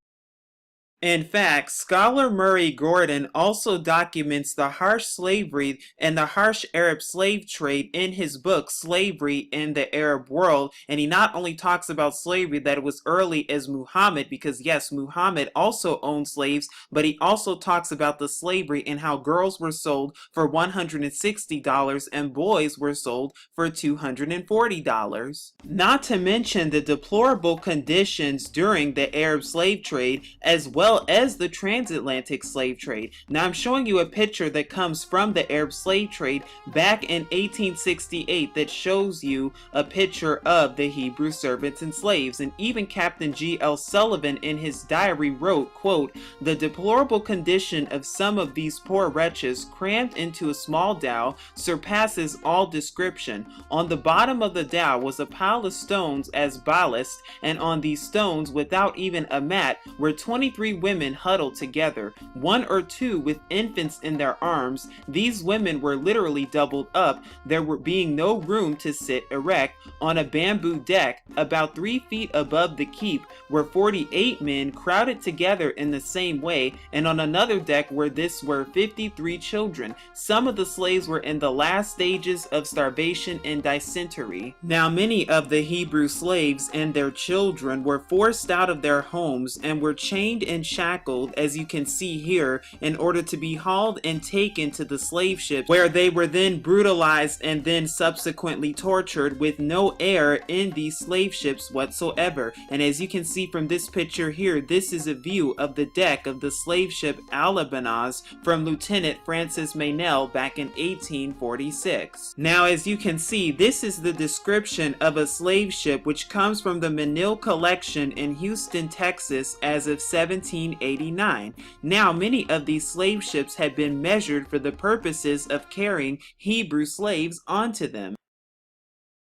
S4: In fact, scholar Murray Gordon also documents the harsh slavery and the harsh Arab slave trade in his book, Slavery in the Arab World. And he not only talks about slavery that it was early as Muhammad, because yes, Muhammad also owned slaves, but he also talks about the slavery and how girls were sold for $160 and boys were sold for $240. Not to mention the deplorable conditions during the Arab slave trade, as well as the transatlantic slave trade. Now I'm showing you a picture that comes from the Arab slave trade back in 1868 that shows you a picture of the Hebrew servants and slaves. And even Captain G.L. Sullivan in his diary wrote, quote, "The deplorable condition of some of these poor wretches crammed into a small dhow surpasses all description. On the bottom of the dhow was a pile of stones as ballast, and on these stones, without even a mat, were 23 women huddled together, one or two with infants in their arms. These women were literally doubled up, there being no room to sit erect. On a bamboo deck, about 3 feet above the keep, were 48 men crowded together in the same way, and on another deck were 53 children. Some of the slaves were in the last stages of starvation and dysentery." Now many of the Hebrew slaves and their children were forced out of their homes and were chained and shackled, as you can see here, in order to be hauled and taken to the slave ships, where they were then brutalized and then subsequently tortured with no air in these slave ships whatsoever. And as you can see from this picture here, this is a view of the deck of the slave ship Alabanoz from Lieutenant Francis Meynell back in 1846. Now, as you can see, this is the description of a slave ship which comes from the Menil collection in Houston, Texas as of 1789. Now, many of these slave ships had been measured for the purposes of carrying Hebrew slaves onto them.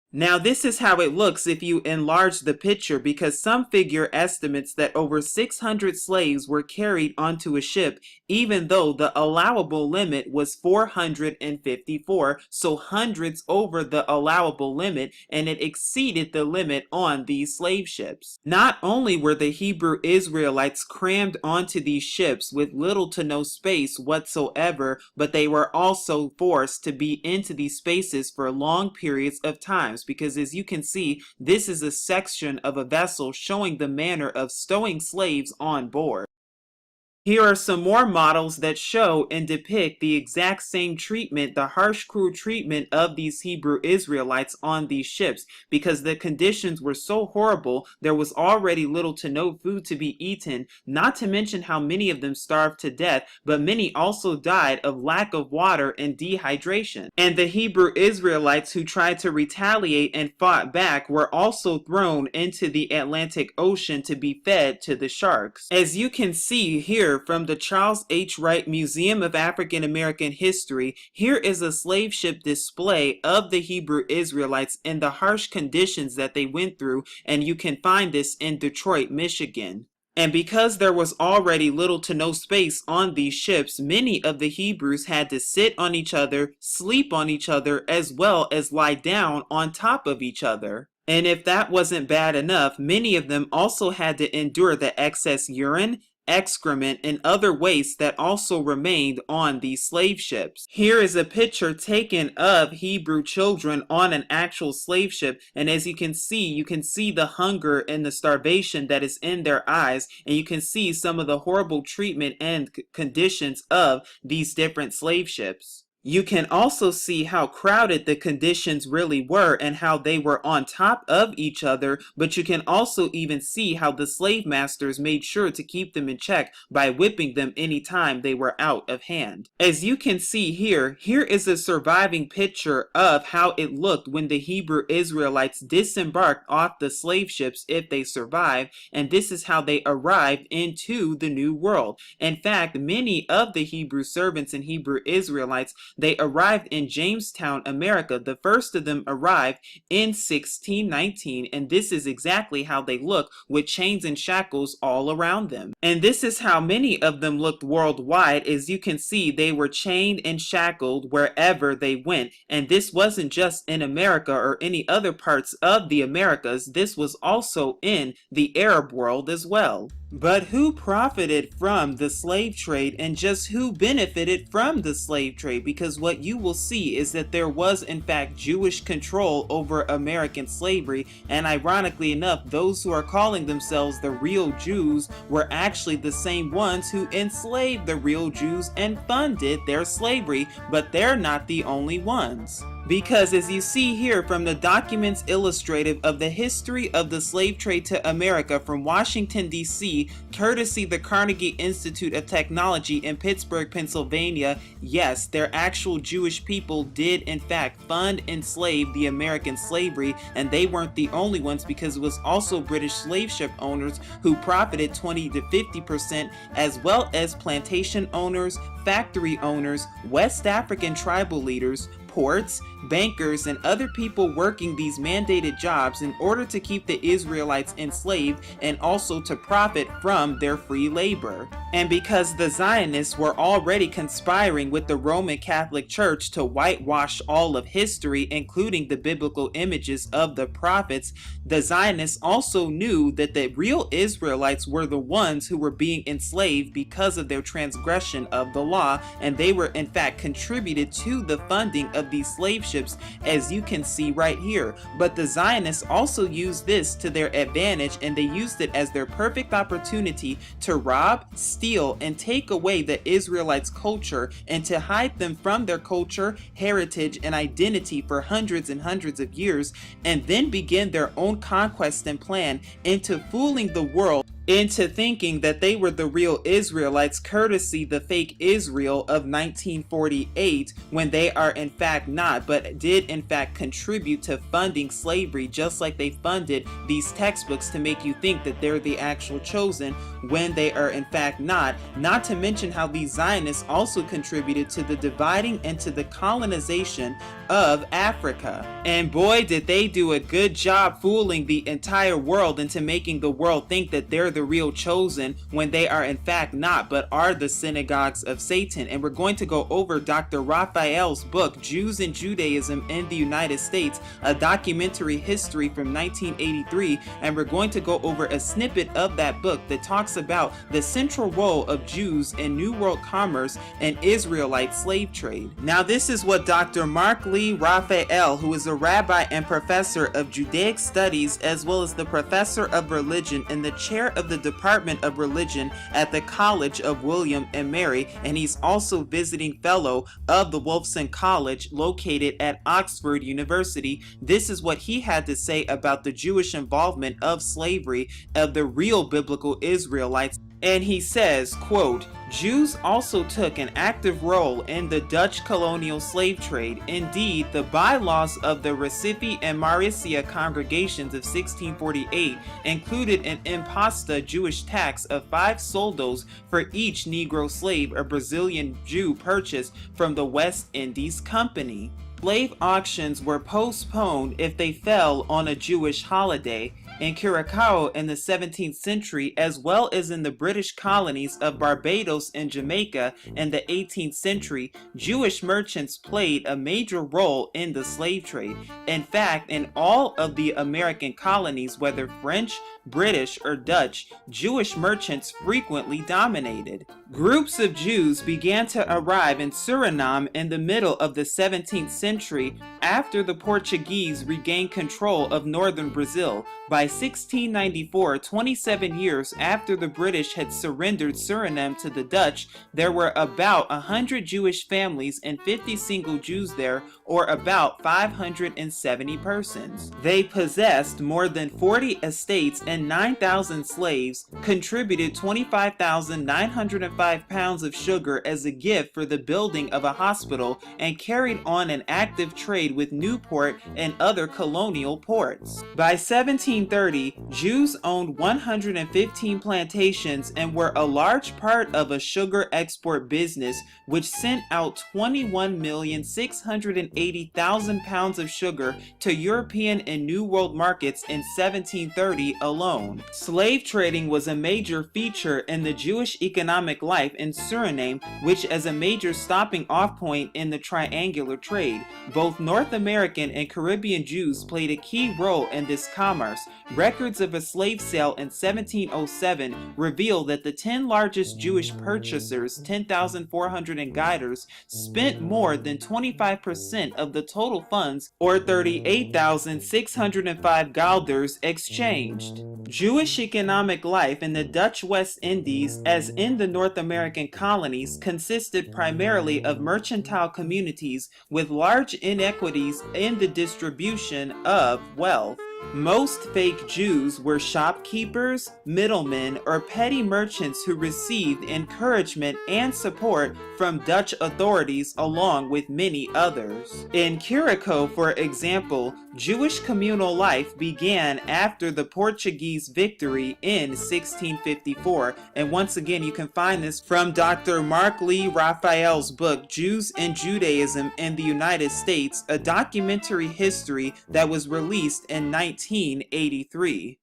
S4: Now, this is how it looks if you enlarge the picture, because some figure estimates that over 600 slaves were carried onto a ship, even though the allowable limit was 454, so hundreds over the allowable limit, and it exceeded the limit on these slave ships. Not only were the Hebrew Israelites crammed onto these ships with little to no space whatsoever, but they were also forced to be into these spaces for long periods of time. Because as you can see, this is a section of a vessel showing the manner of stowing slaves on board. Here are some more models that show and depict the exact same treatment, the harsh, cruel treatment of these Hebrew Israelites on these ships, because the conditions were so horrible. There was already little to no food to be eaten, not to mention how many of them starved to death, but many also died of lack of water and dehydration. And the Hebrew Israelites who tried to retaliate and fought back were also thrown into the Atlantic Ocean to be fed to the sharks. As you can see here, from the Charles H. Wright Museum of African American History, here is a slave ship display of the Hebrew Israelites and the harsh conditions that they went through, and you can find this in Detroit, Michigan. And because there was already little to no space on these ships, many of the Hebrews had to sit on each other, sleep on each other, as well as lie down on top of each other. And if that wasn't bad enough, many of them also had to endure the excess urine, excrement, and other waste that also remained on these slave ships. Here is a picture taken of Hebrew children on an actual slave ship, and as you can see the hunger and the starvation that is in their eyes, and you can see some of the horrible treatment and conditions of these different slave ships. You can also see how crowded the conditions really were and how they were on top of each other, but you can also even see how the slave masters made sure to keep them in check by whipping them anytime they were out of hand. As you can see here is a surviving picture of how it looked when the Hebrew Israelites disembarked off the slave ships, if they survived, and this is how they arrived into the New World. In fact, many of the Hebrew servants and Hebrew Israelites, they arrived in Jamestown, America. The first of them arrived in 1619, and this is exactly how they look, with chains and shackles all around them. And this is how many of them looked worldwide. As you can see, they were chained and shackled wherever they went. And this wasn't just in America or any other parts of the Americas. This was also in the Arab world as well. But who profited from the slave trade, and just who benefited from the slave trade? Because what you will see is that there was in fact Jewish control over American slavery, and ironically enough, those who are calling themselves the real Jews were actually the same ones who enslaved the real Jews and funded their slavery, but they're not the only ones. Because as you see here from the documents illustrative of the history of the slave trade to America from Washington, D.C., courtesy the Carnegie Institute of Technology in Pittsburgh, Pennsylvania, yes, their actual Jewish people did in fact fund and enslave the American slavery, and they weren't the only ones, because it was also British slave ship owners who profited 20 to 50%, as well as plantation owners, factory owners, West African tribal leaders, ports, bankers, and other people working these mandated jobs in order to keep the Israelites enslaved and also to profit from their free labor. And because the Zionists were already conspiring with the Roman Catholic Church to whitewash all of history, including the biblical images of the prophets, the Zionists also knew that the real Israelites were the ones who were being enslaved because of their transgression of the law, and they were in fact contributed to the funding of of these slave ships, as you can see right here. But the Zionists also used this to their advantage, and they used it as their perfect opportunity to rob, steal, and take away the Israelites' culture and to hide them from their culture, heritage, and identity for hundreds and hundreds of years, and then begin their own conquest and plan into fooling the world into thinking that they were the real Israelites, courtesy the fake Israel of 1948, when they are in fact not, but did in fact contribute to funding slavery, just like they funded these textbooks to make you think that they're the actual chosen when they are in fact not. Not to mention how these Zionists also contributed to the dividing and to the colonization of Africa. And boy, did they do a good job fooling the entire world into making the world think that they're the real chosen when they are in fact not, but are the synagogues of Satan. And we're going to go over Dr. Raphael's book, Jews and Judaism in the United States, a documentary history from 1983, and we're going to go over a snippet of that book that talks about the central role of Jews in New World commerce and Israelite slave trade. Now this is what Dr. Mark Lee Raphael, who is a rabbi and professor of Judaic studies as well as the professor of religion and the chair of the Department of Religion at the College of William and Mary, and he's also visiting fellow of the Wolfson College located at Oxford University. This is what he had to say about the Jewish involvement of slavery of the real biblical Israelites. And he says, quote, Jews also took an active role in the Dutch colonial slave trade. Indeed, the bylaws of the Recife and Mauricia congregations of 1648 included an imposta Jewish tax of 5 soldos for each Negro slave a Brazilian Jew purchased from the West Indies Company. Slave auctions were postponed if they fell on a Jewish holiday. In Curacao in the 17th century, as well as in the British colonies of Barbados and Jamaica in the 18th century, Jewish merchants played a major role in the slave trade. In fact, in all of the American colonies, whether French, British, or Dutch, Jewish merchants frequently dominated. Groups of Jews began to arrive in Suriname in the middle of the 17th century after the Portuguese regained control of northern Brazil. By 1694, 27 years after the British had surrendered Suriname to the Dutch, there were about 100 Jewish families and 50 single Jews there, or about 570 persons. They possessed more than 40 estates and 9,000 slaves, contributed 25,905 pounds of sugar as a gift for the building of a hospital, and carried on an active trade with Newport and other colonial ports. By 1730, Jews owned 115 plantations and were a large part of a sugar export business which sent out 21,680,000 pounds of sugar to European and New World markets in 1730 alone. Slave trading was a major feature in the Jewish economic life in Suriname, which as a major stopping off point in the triangular trade. Both North American and Caribbean Jews played a key role in this commerce. Records of a slave sale in 1707 reveal that the 10 largest Jewish purchasers, 10,400 guiders, spent more than 25% of the total funds, or 38,605 guilders, exchanged. Jewish economic life in the Dutch West Indies, as in the North American colonies, consisted primarily of mercantile communities with large inequities in the distribution of wealth. Most fake Jews were shopkeepers, middlemen, or petty merchants who received encouragement and support from Dutch authorities along with many others. In Curacao, for example, Jewish communal life began after the Portuguese victory in 1654, and once again you can find this from Dr. Mark Lee Raphael's book, Jews and Judaism in the United States, a documentary history that was released in 1983.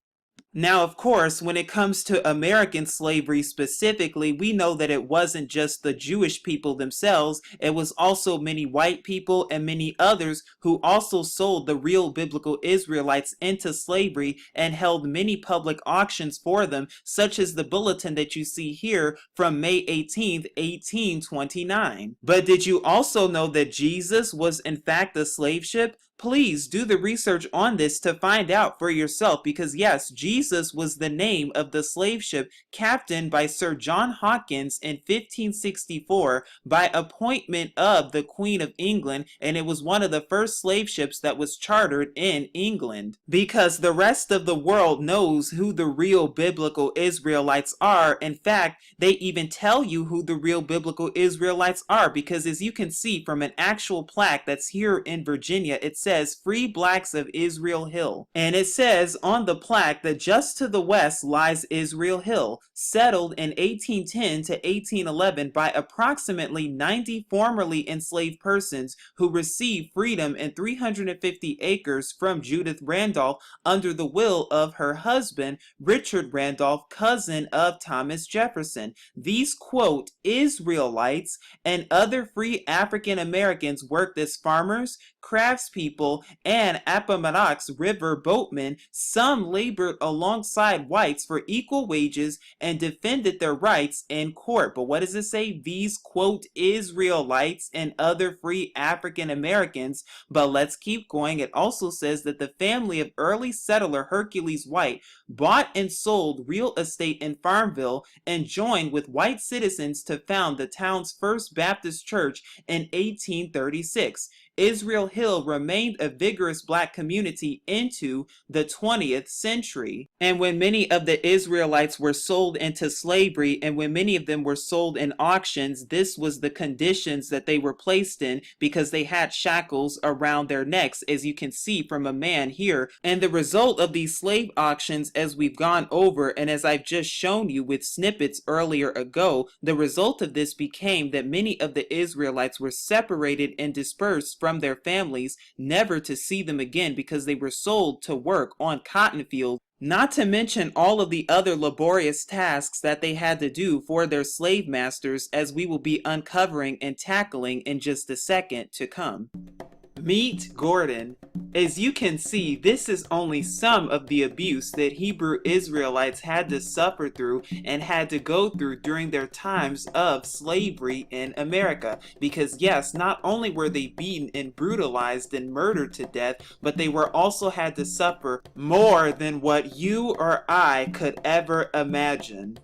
S4: Now, of course, when it comes to American slavery specifically, we know that it wasn't just the Jewish people themselves, it was also many white people and many others who also sold the real biblical Israelites into slavery and held many public auctions for them, such as the bulletin that you see here from May 18th, 1829. But did you also know that Jesus was in fact a slave ship? Please do the research on this to find out for yourself, because yes, Jesus was the name of the slave ship captained by Sir John Hawkins in 1564 by appointment of the Queen of England, and it was one of the first slave ships that was chartered in England. Because the rest of the world knows who the real biblical Israelites are. In fact, they even tell you who the real biblical Israelites are, because as you can see from an actual plaque that's here in Virginia, it says Free Blacks of Israel Hill. And it says on the plaque that just to the west lies Israel Hill, settled in 1810 to 1811 by approximately 90 formerly enslaved persons who received freedom and 350 acres from Judith Randolph under the will of her husband, Richard Randolph, cousin of Thomas Jefferson. These, quote, Israelites and other free African Americans worked as farmers, craftspeople, and Appomattox River boatmen. Some labored alongside whites for equal wages and defended their rights in court. But what does it say? These, quote, Israelites and other free African Americans. But let's keep going. It also says that the family of early settler Hercules White bought and sold real estate in Farmville and joined with white citizens to found the town's first Baptist church in 1836. Israel Hill remained a vigorous black community into the 20th century. And when many of the Israelites were sold into slavery, and when many of them were sold in auctions, this was the conditions that they were placed in, because they had shackles around their necks, as you can see from a man here. And the result of these slave auctions, as we've gone over and as I've just shown you with snippets earlier ago, the result of this became that many of the Israelites were separated and dispersed from their families, never to see them again, because they were sold to work on cotton fields, not to mention all of the other laborious tasks that they had to do for their slave masters, as we will be uncovering and tackling in just a second to come. Meet Gordon. As you can see, this is only some of the abuse that Hebrew Israelites had to suffer through and had to go through during their times of slavery in America. Because yes, not only were they beaten and brutalized and murdered to death, but they were also had to suffer more than what you or I could ever imagine.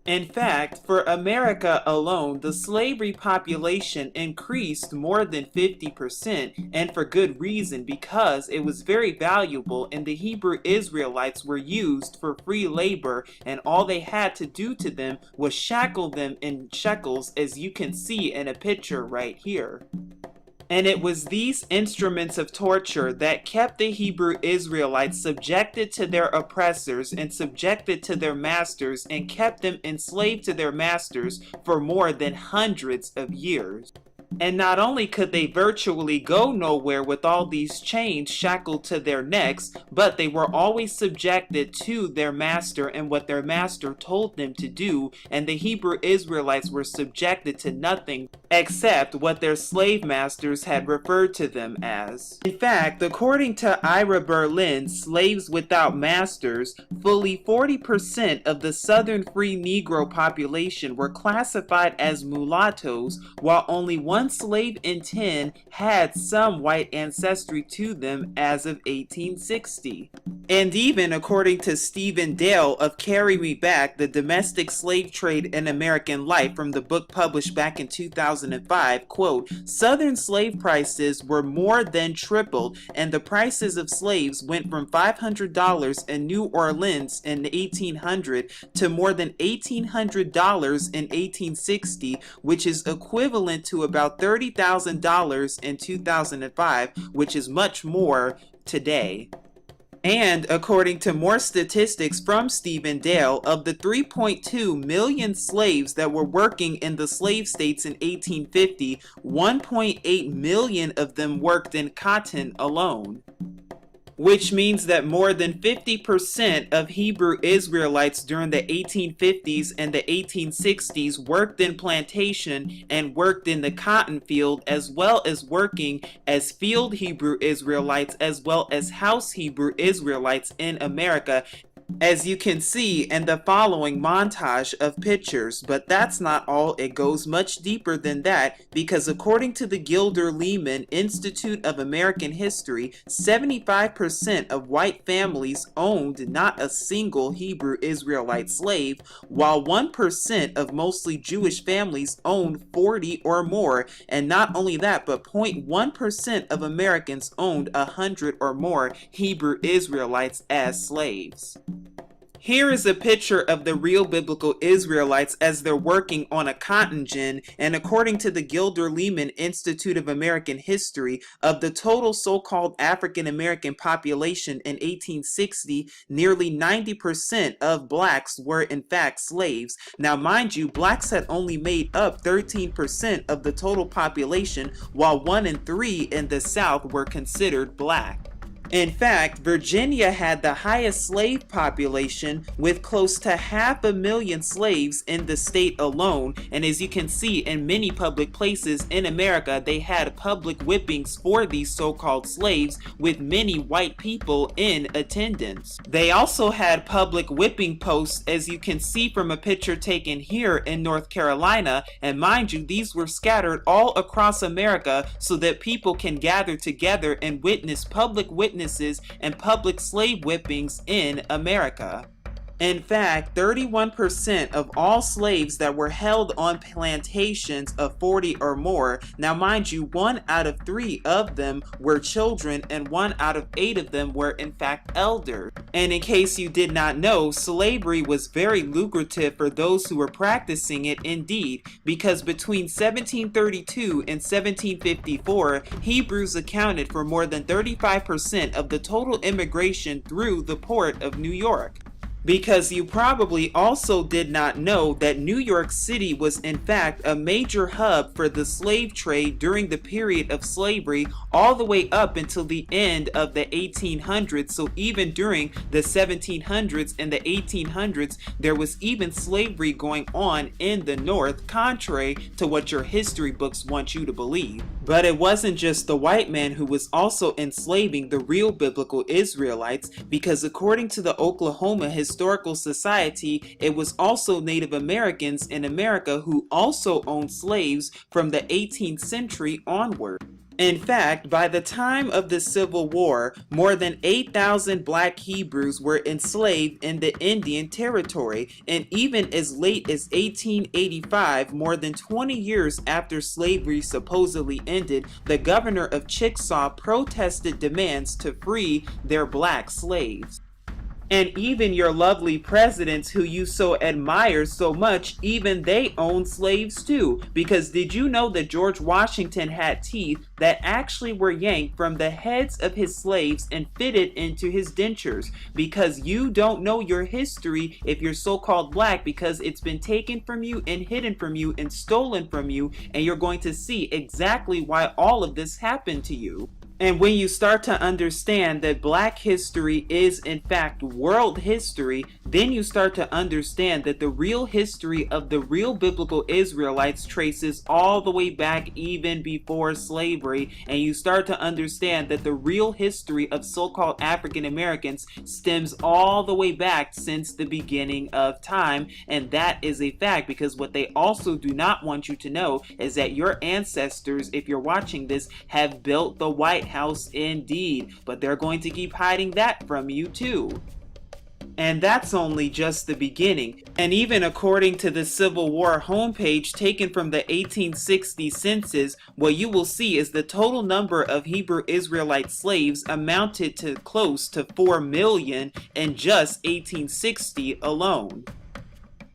S4: In fact, for America alone, the slavery population increased more than 50%, and for good reason, because it was very valuable and the Hebrew Israelites were used for free labor, and all they had to do to them was shackle them in shekels, as you can see in a picture right here. And it was these instruments of torture that kept the Hebrew Israelites subjected to their oppressors and subjected to their masters, and kept them enslaved to their masters for more than hundreds of years. And not only could they virtually go nowhere with all these chains shackled to their necks, but they were always subjected to their master and what their master told them to do, and the Hebrew Israelites were subjected to nothing except what their slave masters had referred to them as. In fact, according to Ira Berlin's Slaves Without Masters, fully 40% of the Southern free Negro population were classified as mulattoes, while only 1 slave in 10 had some white ancestry to them as of 1860. And even according to Stephen Dale of Carry Me Back, The Domestic Slave Trade in American Life, from the book published back in 2005, quote, Southern slave prices were more than tripled, and the prices of slaves went from $500 in New Orleans in 1800 to more than $1,800 in 1860, which is equivalent to about $30,000 in 2005, which is much more today. And according to more statistics from Stephen Dale, of the 3.2 million slaves that were working in the slave states in 1850, 1.8 million of them worked in cotton alone. which means that more than 50% of Hebrew Israelites during the 1850s and the 1860s worked in plantation and worked in the cotton field, as well as working as field Hebrew Israelites as well as house Hebrew Israelites in America, as you can see in the following montage of pictures. But that's not all. It goes much deeper than that, because according to the Gilder Leman Institute of American History, 75% of white families owned not a single Hebrew Israelite slave, while 1% of mostly Jewish families owned 40 or more. And not only that, but 0.1% of Americans owned 100 or more Hebrew Israelites as slaves. Here is a picture of the real biblical Israelites as they're working on a cotton gin, and according to the Gilder Leman Institute of American History, of the total so-called African American population in 1860, nearly 90% of blacks were in fact slaves. Now mind you, blacks had only made up 13% of the total population, while 1 in 3 in the South were considered black. In fact, Virginia had the highest slave population, with close to 500,000 slaves in the state alone. And as you can see, in many public places in America, they had public whippings for these so-called slaves, with many white people in attendance. They also had public whipping posts, as you can see from a picture taken here in North Carolina. And mind you, these were scattered all across America so that people can gather together and witness public witnesses and public slave whippings in America. In fact, 31% of all slaves that were held on plantations of 40 or more, now mind you, 1 out of 3 of them were children and 1 out of 8 of them were in fact elders. And in case you did not know, slavery was very lucrative for those who were practicing it indeed, because between 1732 and 1754, Hebrews accounted for more than 35% of the total immigration through the port of New York. Because you probably also did not know that New York City was in fact a major hub for the slave trade during the period of slavery, all the way up until the end of the 1800s. So even during the 1700s and the 1800s, there was even slavery going on in the North, contrary to what your history books want you to believe. But it wasn't just the white man who was also enslaving the real biblical Israelites, because according to the Oklahoma Historical Society, it was also Native Americans in America who also owned slaves from the 18th century onward. In fact, by the time of the Civil War, more than 8,000 black Hebrews were enslaved in the Indian Territory, and even as late as 1885, more than 20 years after slavery supposedly ended, the governor of Chickasaw protested demands to free their black slaves. And even your lovely presidents who you so admire so much, even they own slaves too. Because did you know that George Washington had teeth that actually were yanked from the heads of his slaves and fitted into his dentures? Because you don't know your history if you're so-called black, because it's been taken from you and hidden from you and stolen from you, and you're going to see exactly why all of this happened to you. And when you start to understand that black history is in fact world history, then you start to understand that the real history of the real biblical Israelites traces all the way back even before slavery. And you start to understand that the real history of so-called African Americans stems all the way back since the beginning of time. And that is a fact, because what they also do not want you to know is that your ancestors, if you're watching this, have built the White House indeed, but they're going to keep hiding that from you too. And that's only just the beginning. And even according to the Civil War homepage taken from the 1860 census, what you will see is the total number of Hebrew Israelite slaves amounted to close to 4 million in just 1860 alone.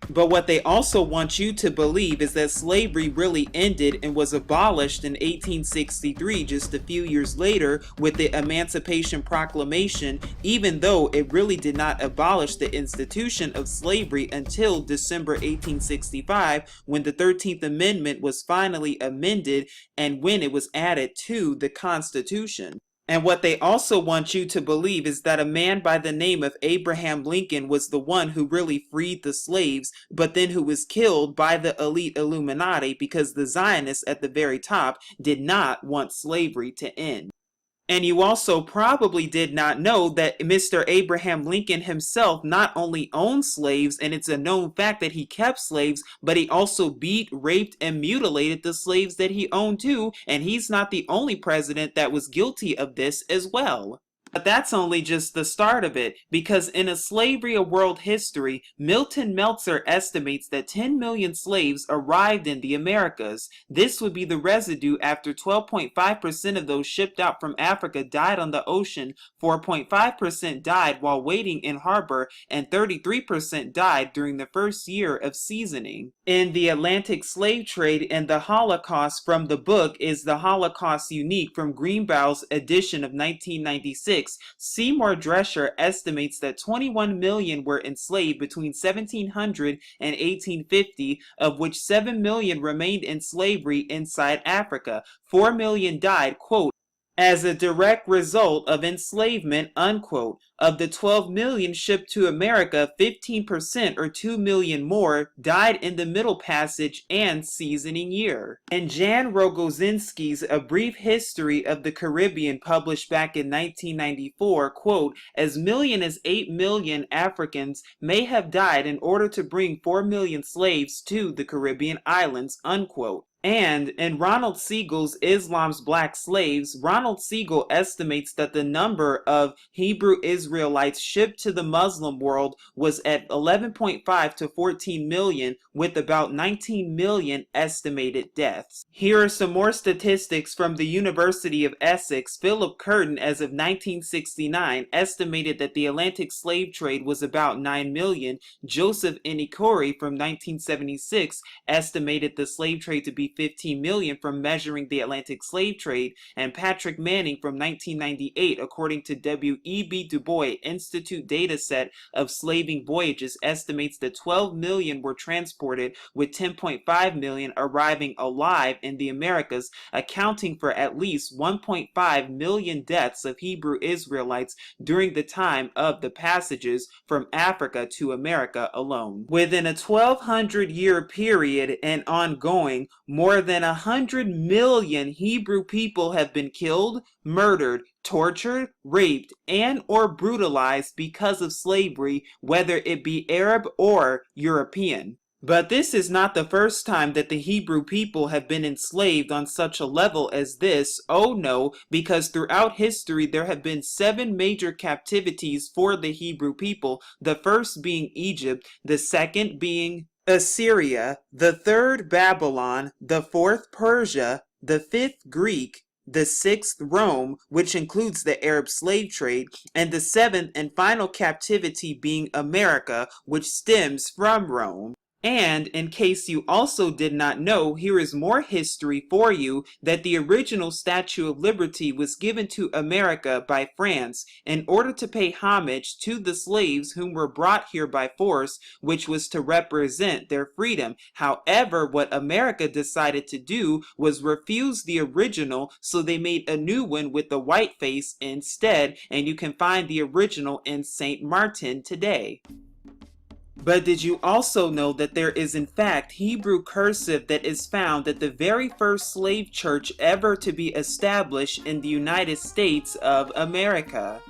S4: But what they also want you to believe is that slavery really ended and was abolished in 1863, just a few years later with the Emancipation Proclamation, even though it really did not abolish the institution of slavery until December 1865, when the 13th Amendment was finally amended and when it was added to the Constitution. And what they also want you to believe is that a man by the name of Abraham Lincoln was the one who really freed the slaves, but then who was killed by the elite Illuminati because the Zionists at the very top did not want slavery to end. And you also probably did not know that Mr. Abraham Lincoln himself not only owned slaves, and it's a known fact that he kept slaves, but he also beat, raped, and mutilated the slaves that he owned too, and he's not the only president that was guilty of this as well. But that's only just the start of it, because in A Slavery of World History, Milton Meltzer estimates that 10 million slaves arrived in the Americas. This would be the residue after 12.5% of those shipped out from Africa died on the ocean, 4.5% died while waiting in harbor, and 33% died during the first year of seasoning. In The Atlantic Slave Trade and the Holocaust from the book Is the Holocaust Unique from Greenbaugh's edition of 1996, Seymour Drescher estimates that 21 million were enslaved between 1700 and 1850, of which 7 million remained in slavery inside Africa. 4 million died, quote, as a direct result of enslavement, unquote. Of the 12 million shipped to America, 15% or 2 million more died in the Middle Passage and seasoning year. In Jan Rogozinski's A Brief History of the Caribbean, published back in 1994, quote, as million as 8 million Africans may have died in order to bring 4 million slaves to the Caribbean islands, unquote. And in Ronald Siegel's Islam's Black Slaves, Ronald Siegel estimates that the number of Hebrew Israelites shipped to the Muslim world was at 11.5 to 14 million, with about 19 million estimated deaths. Here are some more statistics from the University of Essex. Philip Curtin, as of 1969, estimated that the Atlantic slave trade was about 9 million. Joseph Inikori from 1976 estimated the slave trade to be 15 million from measuring the Atlantic slave trade, and Patrick Manning from 1998, according to W.E.B. Du Bois Institute dataset of slaving voyages, estimates that 12 million were transported, with 10.5 million arriving alive in the Americas, accounting for at least 1.5 million deaths of Hebrew Israelites during the time of the passages from Africa to America alone. Within a 1200-year period and ongoing, more than 100 million Hebrew people have been killed, murdered, tortured, raped, and or brutalized because of slavery, whether it be Arab or European. But this is not the first time that the Hebrew people have been enslaved on such a level as this. Oh no, because throughout history there have been 7 major captivities for the Hebrew people, the first being Egypt, the second being Assyria, the third Babylon, the fourth Persia, the fifth Greek, the sixth Rome, which includes the Arab slave trade, and the seventh and final captivity being America, which stems from Rome. And in case you also did not know, here is more history for you, that the original Statue of Liberty was given to America by France in order to pay homage to the slaves whom were brought here by force, which was to represent their freedom. However, what America decided to do was refuse the original, so they made a new one with the white face instead, and you can find the original in St. Martin today. But did you also know that there is in fact Hebrew cursive that is found at the very first slave church ever to be established in the United States of America?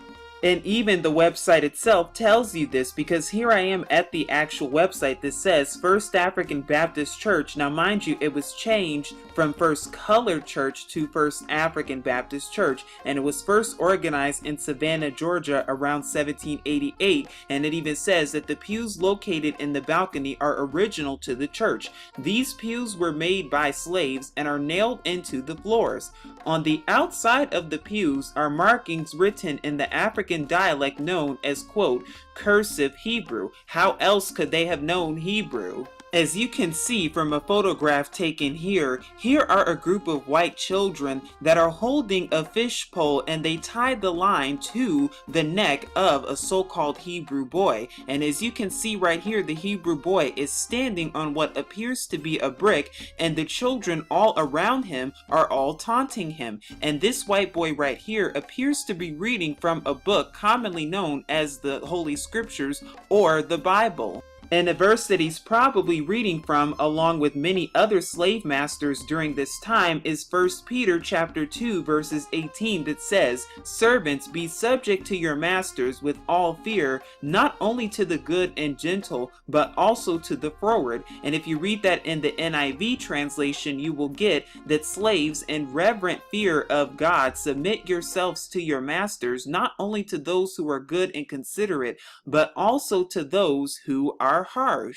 S4: And even the website itself tells you this, because here I am at the actual website that says First African Baptist Church. Now mind you, it was changed from First Colored Church to First African Baptist Church, and it was first organized in Savannah, Georgia around 1788, and it even says that the pews located in the balcony are original to the church. These pews were made by slaves and are nailed into the floors. On the outside of the pews are markings written in the African dialect known as, quote, cursive Hebrew. How else could they have known Hebrew? As you can see from a photograph taken here are a group of white children that are holding a fish pole, and they tied the line to the neck of a so-called Hebrew boy. And as you can see right here, the Hebrew boy is standing on what appears to be a brick, and the children all around him are all taunting him. And this white boy right here appears to be reading from a book commonly known as the Holy Scriptures or the Bible. And a verse that he's probably reading from, along with many other slave masters during this time, is 1 Peter chapter 2 verses 18, that says, "Servants, be subject to your masters with all fear, not only to the good and gentle, but also to the froward." And if you read that in the NIV translation, you will get that slaves, in reverent fear of God, submit yourselves to your masters, not only to those who are good and considerate, but also to those who are harsh.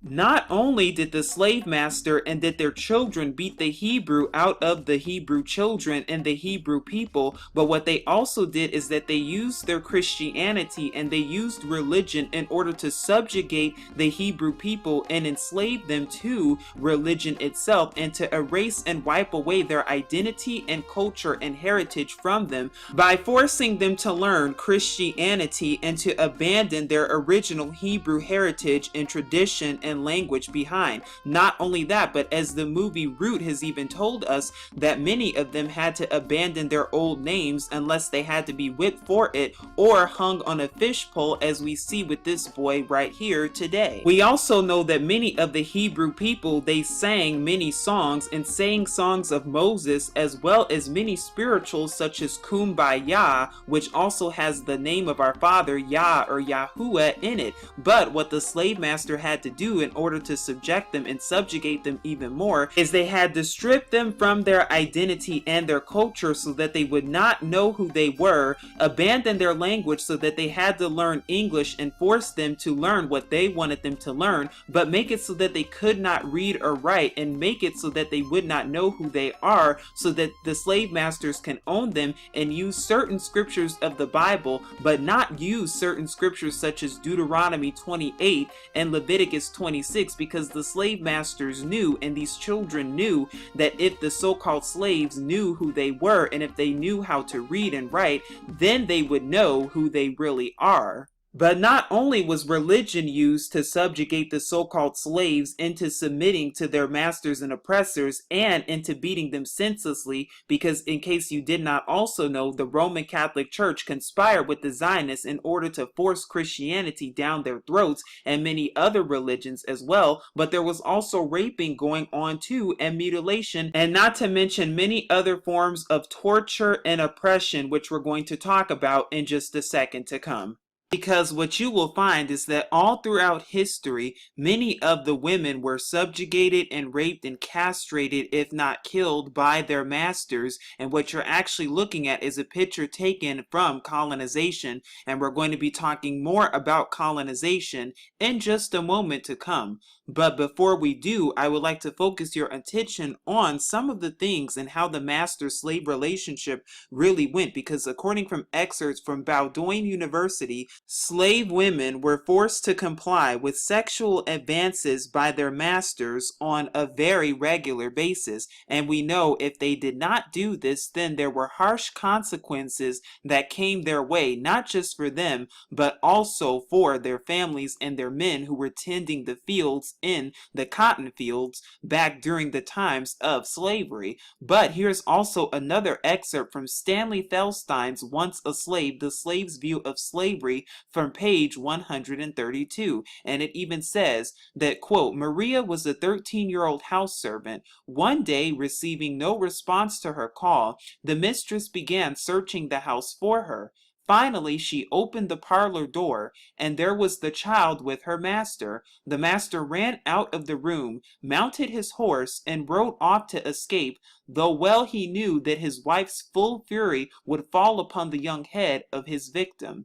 S4: Not only did the slave master and did their children beat the Hebrew out of the Hebrew children and the Hebrew people, but what they also did is that they used their Christianity and they used religion in order to subjugate the Hebrew people and enslave them to religion itself, and to erase and wipe away their identity and culture and heritage from them by forcing them to learn Christianity and to abandon their original Hebrew heritage and tradition and language behind. Not only that, but as the movie Root has even told us, that many of them had to abandon their old names unless they had to be whipped for it or hung on a fish pole, as we see with this boy right here today. We also know that many of the Hebrew people, they sang many songs and sang songs of Moses, as well as many spirituals such as Kumbaya, which also has the name of our father Yah or Yahuwah in it. But what the slave master had to do in order to subject them and subjugate them even more is they had to strip them from their identity and their culture so that they would not know who they were, abandon their language so that they had to learn English, and force them to learn what they wanted them to learn, but make it so that they could not read or write, and make it so that they would not know who they are, so that the slave masters can own them and use certain scriptures of the Bible, but not use certain scriptures such as Deuteronomy 28 and Leviticus 26, because the slave masters knew, and these children knew, that if the so-called slaves knew who they were, and if they knew how to read and write, then they would know who they really are. But not only was religion used to subjugate the so-called slaves into submitting to their masters and oppressors, and into beating them senselessly, because in case you did not also know, the Roman Catholic Church conspired with the Zionists in order to force Christianity down their throats, and many other religions as well, but there was also raping going on too, and mutilation, and not to mention many other forms of torture and oppression, which we're going to talk about in just a second to come. Because what you will find is that all throughout history, many of the women were subjugated and raped and castrated, if not killed, by their masters. And what you're actually looking at is a picture taken from colonization. And we're going to be talking more about colonization in just a moment to come. But before we do, I would like to focus your attention on some of the things and how the master-slave relationship really went. Because according from excerpts from Bowdoin University, slave women were forced to comply with sexual advances by their masters on a very regular basis. And we know if they did not do this, then there were harsh consequences that came their way, not just for them, but also for their families and their men who were tending the fields in the cotton fields back during the times of slavery. But here's also another excerpt from Stanley Felstein's Once a Slave, The Slave's View of Slavery, from page 132. And it even says that, quote, "Maria was a 13-year-old house servant. One day, receiving no response to her call, the mistress began searching the house for her. Finally, she opened the parlor door, and there was the child with her master. The master ran out of the room, mounted his horse, and rode off to escape, though well he knew that his wife's full fury would fall upon the young head of his victim."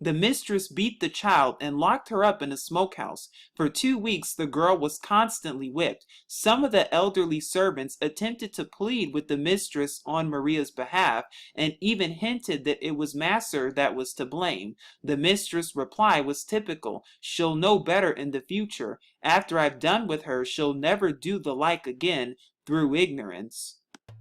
S4: The mistress beat the child and locked her up in a smokehouse. For 2 weeks, the girl was constantly whipped. Some of the elderly servants attempted to plead with the mistress on Maria's behalf and even hinted that it was Master that was to blame. The mistress' reply was typical. She'll know better in the future. After I've done with her, she'll never do the like again through ignorance.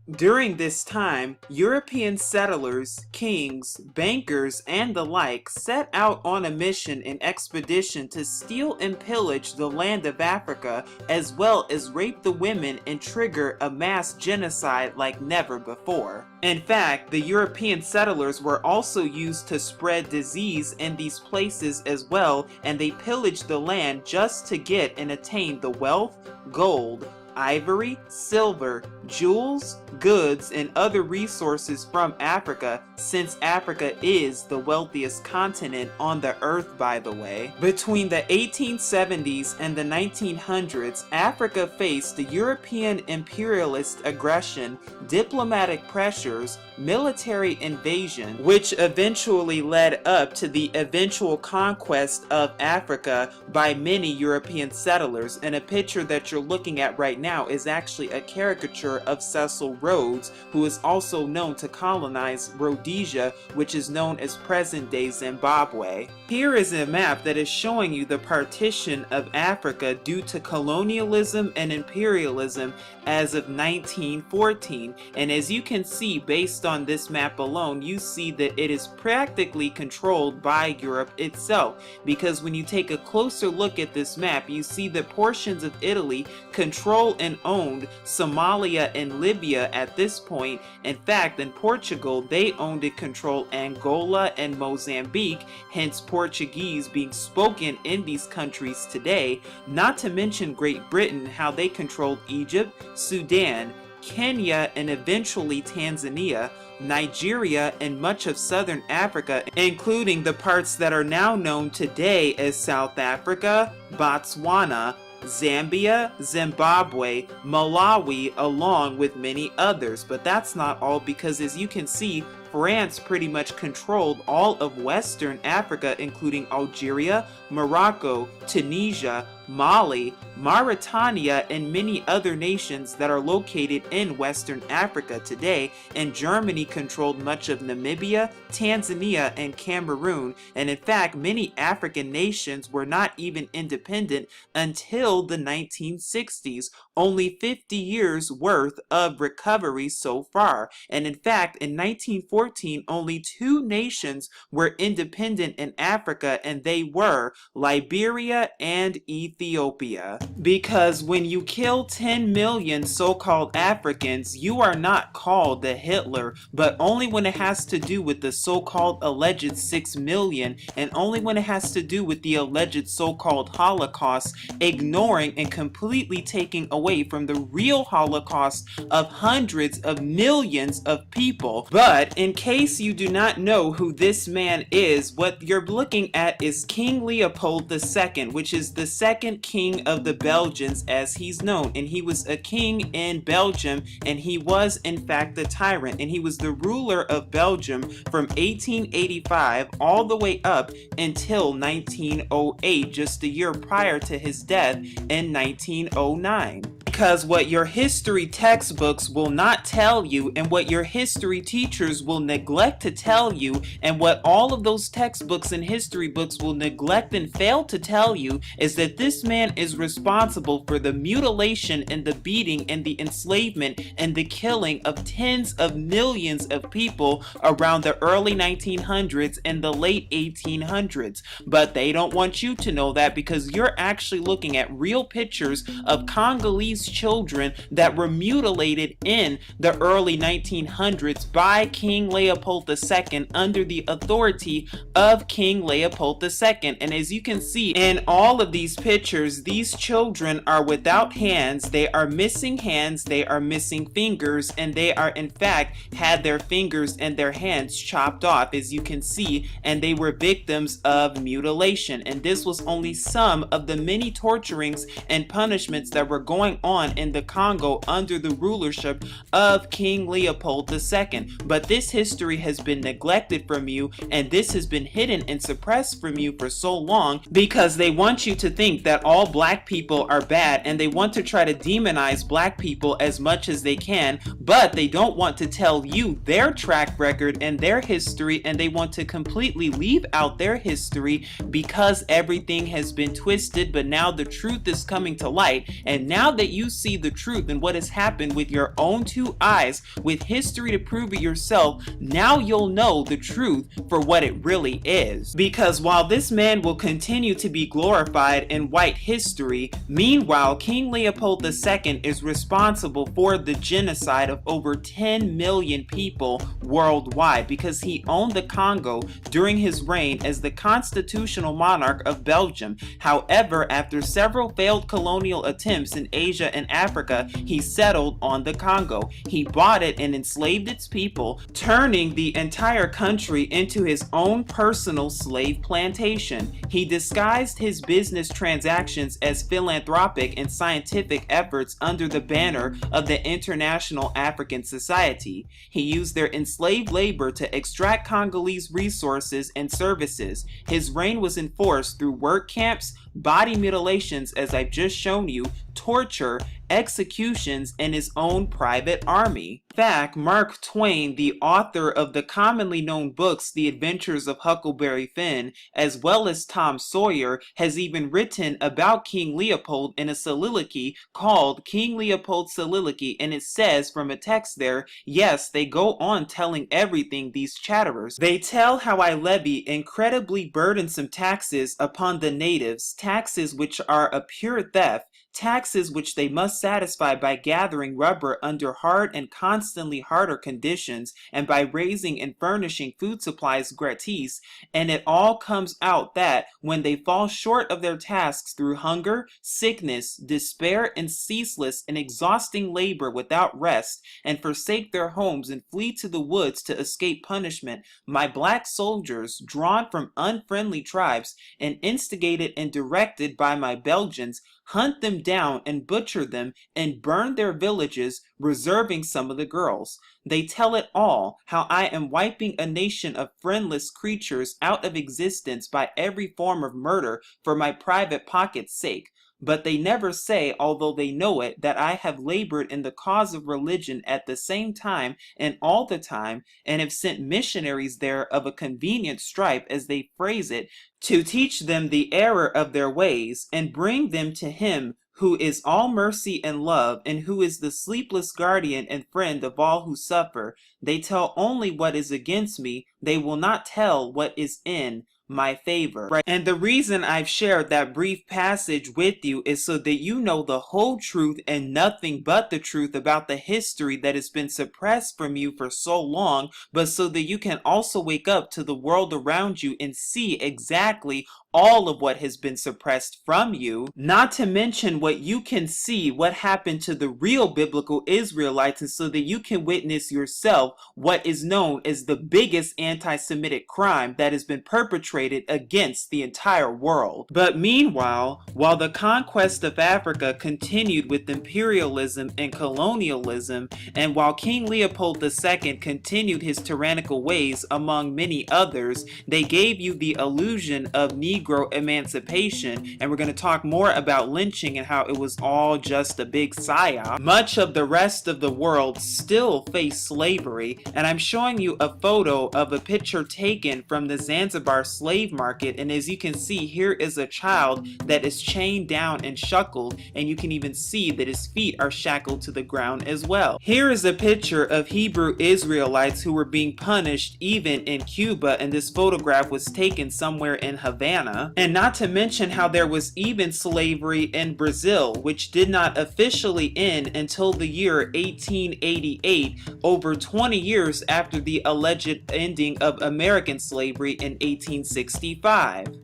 S4: During this time, European settlers, kings, bankers, and the like set out on a mission and expedition to steal and pillage the land of Africa, as well as rape the women and trigger a mass genocide like never before. In fact, the European settlers were also used to spread disease in these places as well, and they pillaged the land just to get and attain the wealth, gold, ivory, silver, jewels, goods, and other resources from Africa, since Africa is the wealthiest continent on the earth, by the way. Between the 1870s and the 1900s, Africa faced the European imperialist aggression, diplomatic pressures, military invasion, which eventually led up to the eventual conquest of Africa by many European settlers. And a picture that you're looking at right now is actually a caricature of Cecil Rhodes, who is also known to colonize Rhodesia, which is known as present-day Zimbabwe. Here is a map that is showing you the partition of Africa due to colonialism and imperialism as of 1914. And as you can see, based on this map alone, you see that it is practically controlled by Europe itself, because when you take a closer look at this map, you see that portions of Italy control and owned Somalia and Libya at this point. In fact, in Portugal, they owned and controlled Angola and Mozambique, hence Portuguese being spoken in these countries today, not to mention Great Britain, how they controlled Egypt, Sudan, Kenya, and eventually Tanzania, Nigeria, and much of southern Africa, including the parts that are now known today as South Africa, Botswana, Zambia, Zimbabwe, Malawi, along with many others. But that's not all, because as you can see, France pretty much controlled all of Western Africa, including Algeria, Morocco, Tunisia, Mali, Mauritania, and many other nations that are located in Western Africa today. And Germany controlled much of Namibia, Tanzania, and Cameroon. And in fact, many African nations were not even independent until the 1960s. Only 50 years worth of recovery so far. And in fact, in 1914, only 2 nations were independent in Africa, and they were Liberia and Ethiopia. Because when you kill 10 million so-called Africans, you are not called the Hitler, but only when it has to do with the so-called alleged 6 million, and only when it has to do with the alleged so-called Holocaust, ignoring and completely taking away from the real Holocaust of hundreds of millions of people. But in case you do not know who this man is, what you're looking at is King Leopold II, which is the second king of the Belgians, as he's known. And he was a king in Belgium, and he was in fact a tyrant, and he was the ruler of Belgium from 1885 all the way up until 1908, just a year prior to his death in 1909. Because what your history textbooks will not tell you, and what your history teachers will neglect to tell you, and what all of those textbooks and history books will neglect and fail to tell you, is that this man is responsible for the mutilation and the beating and the enslavement and the killing of tens of millions of people around the early 1900s and the late 1800s. But they don't want you to know that, because you're actually looking at real pictures of Congolese children that were mutilated in the early 1900s by King Leopold II under the authority of King Leopold II. And as you can see in all of these pictures, these children are without hands, they are missing hands, they are missing fingers, and they are in fact had their fingers and their hands chopped off, as you can see, and they were victims of mutilation. And this was only some of the many torturings and punishments that were going on on in the Congo under the rulership of King Leopold II. But this history has been neglected from you, and this has been hidden and suppressed from you for so long because they want you to think that all black people are bad, and they want to try to demonize black people as much as they can, but they don't want to tell you their track record and their history, and they want to completely leave out their history because everything has been twisted. But now the truth is coming to light, and now that you see the truth and what has happened with your own two eyes, with history to prove it yourself, now you'll know the truth for what it really is. Because while this man will continue to be glorified in white history, meanwhile King Leopold II is responsible for the genocide of over 10 million people worldwide, because he owned the Congo during his reign as the constitutional monarch of Belgium. However, after several failed colonial attempts in Asia and Africa, he settled on the Congo. He bought it and enslaved its people, turning the entire country into his own personal slave plantation. He disguised his business transactions as philanthropic and scientific efforts under the banner of the International African Society. He used their enslaved labor to extract Congolese resources and services. His reign was enforced through work camps, body mutilations, as I've just shown you, torture, executions, and his own private army. In fact, Mark Twain, the author of the commonly known books The Adventures of Huckleberry Finn, as well as Tom Sawyer, has even written about King Leopold in a soliloquy called King Leopold's Soliloquy, and it says from a text there, yes, they go on telling everything, these chatterers. They tell how I levy incredibly burdensome taxes upon the natives, taxes which are a pure theft, taxes which they must satisfy by gathering rubber under hard and constantly harder conditions, and by raising and furnishing food supplies gratis, and it all comes out that, when they fall short of their tasks through hunger, sickness, despair, and ceaseless and exhausting labor without rest, and forsake their homes and flee to the woods to escape punishment, my black soldiers, drawn from unfriendly tribes, and instigated and directed by my Belgians, hunt them down and butcher them and burn their villages, reserving some of the girls. They tell it all, how I am wiping a nation of friendless creatures out of existence by every form of murder for my private pocket's sake. But they never say, although they know it, that I have labored in the cause of religion at the same time and all the time, and have sent missionaries there of a convenient stripe, as they phrase it, to teach them the error of their ways, and bring them to him who is all mercy and love, and who is the sleepless guardian and friend of all who suffer. They tell only what is against me, they will not tell what is in my favor. Right? And the reason I've shared that brief passage with you is so that you know the whole truth and nothing but the truth about the history that has been suppressed from you for so long, but so that you can also wake up to the world around you and see exactly all of what has been suppressed from you, not to mention what you can see, what happened to the real biblical Israelites, and so that you can witness yourself what is known as the biggest anti-Semitic crime that has been perpetrated against the entire world. But meanwhile, while the conquest of Africa continued with imperialism and colonialism, and while King Leopold II continued his tyrannical ways among many others, they gave you the illusion of Negro emancipation, and we're going to talk more about lynching and how it was all just a big psyop. Much of the rest of the world still face slavery, and I'm showing you a photo of a picture taken from the Zanzibar slave market, and as you can see, here is a child that is chained down and shackled, and you can even see that his feet are shackled to the ground as well. Here is a picture of Hebrew Israelites who were being punished even in Cuba, and this photograph was taken somewhere in Havana. And not to mention how there was even slavery in Brazil, which did not officially end until the year 1888, over 20 years after the alleged ending of American slavery in 1865.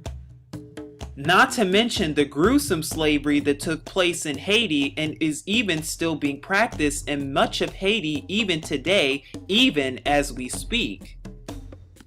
S4: Not to mention the gruesome slavery that took place in Haiti and is even still being practiced in much of Haiti even today, even as we speak.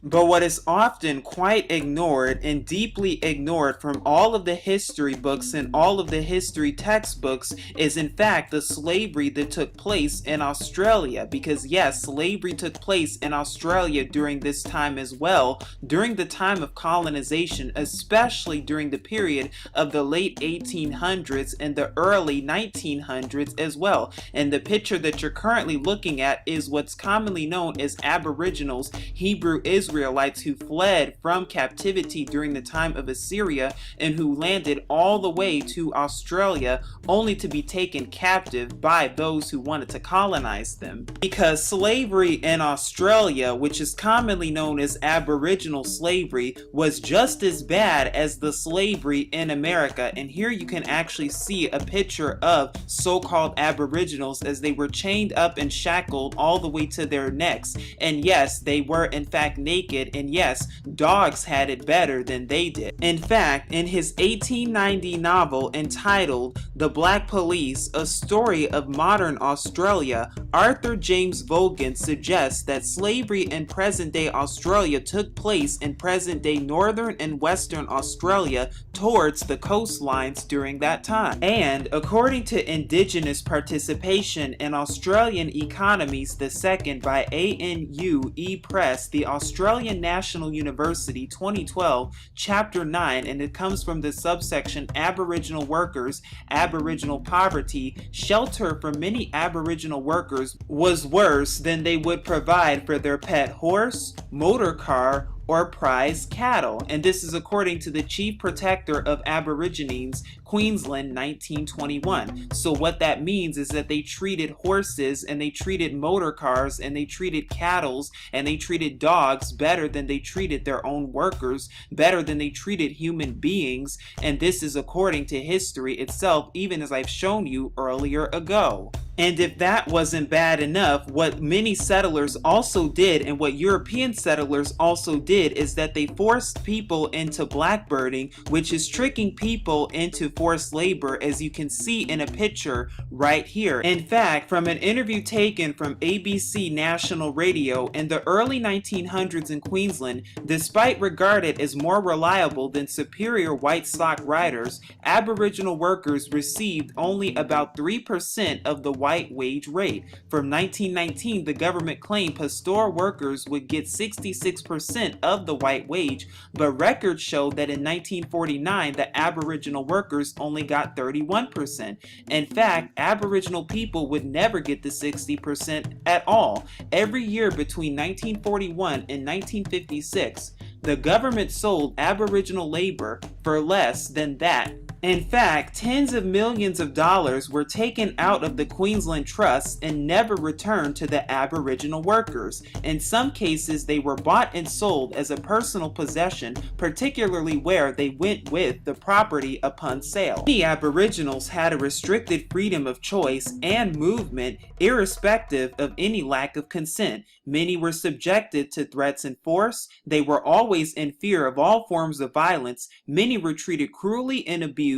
S4: But what is often quite ignored and deeply ignored from all of the history books and all of the history textbooks is in fact the slavery that took place in Australia. Because yes, slavery took place in Australia during this time as well, during the time of colonization, especially during the period of the late 1800s and the early 1900s as well. And the picture that you're currently looking at is what's commonly known as Aboriginals, Hebrew Israelites who fled from captivity during the time of Assyria and who landed all the way to Australia only to be taken captive by those who wanted to colonize them. Because slavery in Australia, which is commonly known as Aboriginal slavery, was just as bad as the slavery in America. And here you can actually see a picture of so-called Aboriginals as they were chained up and shackled all the way to their necks. And yes, they were in fact naked, and yes, dogs had it better than they did. In fact, in his 1890 novel entitled The Black Police, A Story of Modern Australia, Arthur James Vaughan suggests that slavery in present-day Australia took place in present-day northern and western Australia towards the coastlines during that time. And according to Indigenous Participation in Australian Economies II by ANU E-Press, the Australian National University 2012, Chapter 9, and it comes from the subsection Aboriginal Workers, Aboriginal Poverty, shelter for many Aboriginal workers was worse than they would provide for their pet horse, motor car, or prize cattle. And this is according to the Chief Protector of Aborigines, Queensland, 1921. So what that means is that they treated horses and they treated motor cars and they treated cattle and they treated dogs better than they treated their own workers, better than they treated human beings. And this is according to history itself, even as I've shown you earlier ago. And if that wasn't bad enough, what many settlers also did and what European settlers also did is that they forced people into blackbirding, which is tricking people into forced labor, as you can see in a picture right here. In fact, from an interview taken from ABC National Radio in the early 1900s in Queensland, despite regarded as more reliable than superior white stock riders, Aboriginal workers received only about 3% of the white wage rate. From 1919, the government claimed pastoral workers would get 66% of the white wage, but records show that in 1949, the Aboriginal workers only got 31%. In fact, Aboriginal people would never get the 60% at all. Every year between 1941 and 1956, the government sold Aboriginal labor for less than that. In fact, tens of millions of dollars were taken out of the Queensland Trust and never returned to the Aboriginal workers. In some cases, they were bought and sold as a personal possession, particularly where they went with the property upon sale. Many Aboriginals had a restricted freedom of choice and movement, irrespective of any lack of consent. Many were subjected to threats and force. They were always in fear of all forms of violence. Many were treated cruelly and abused.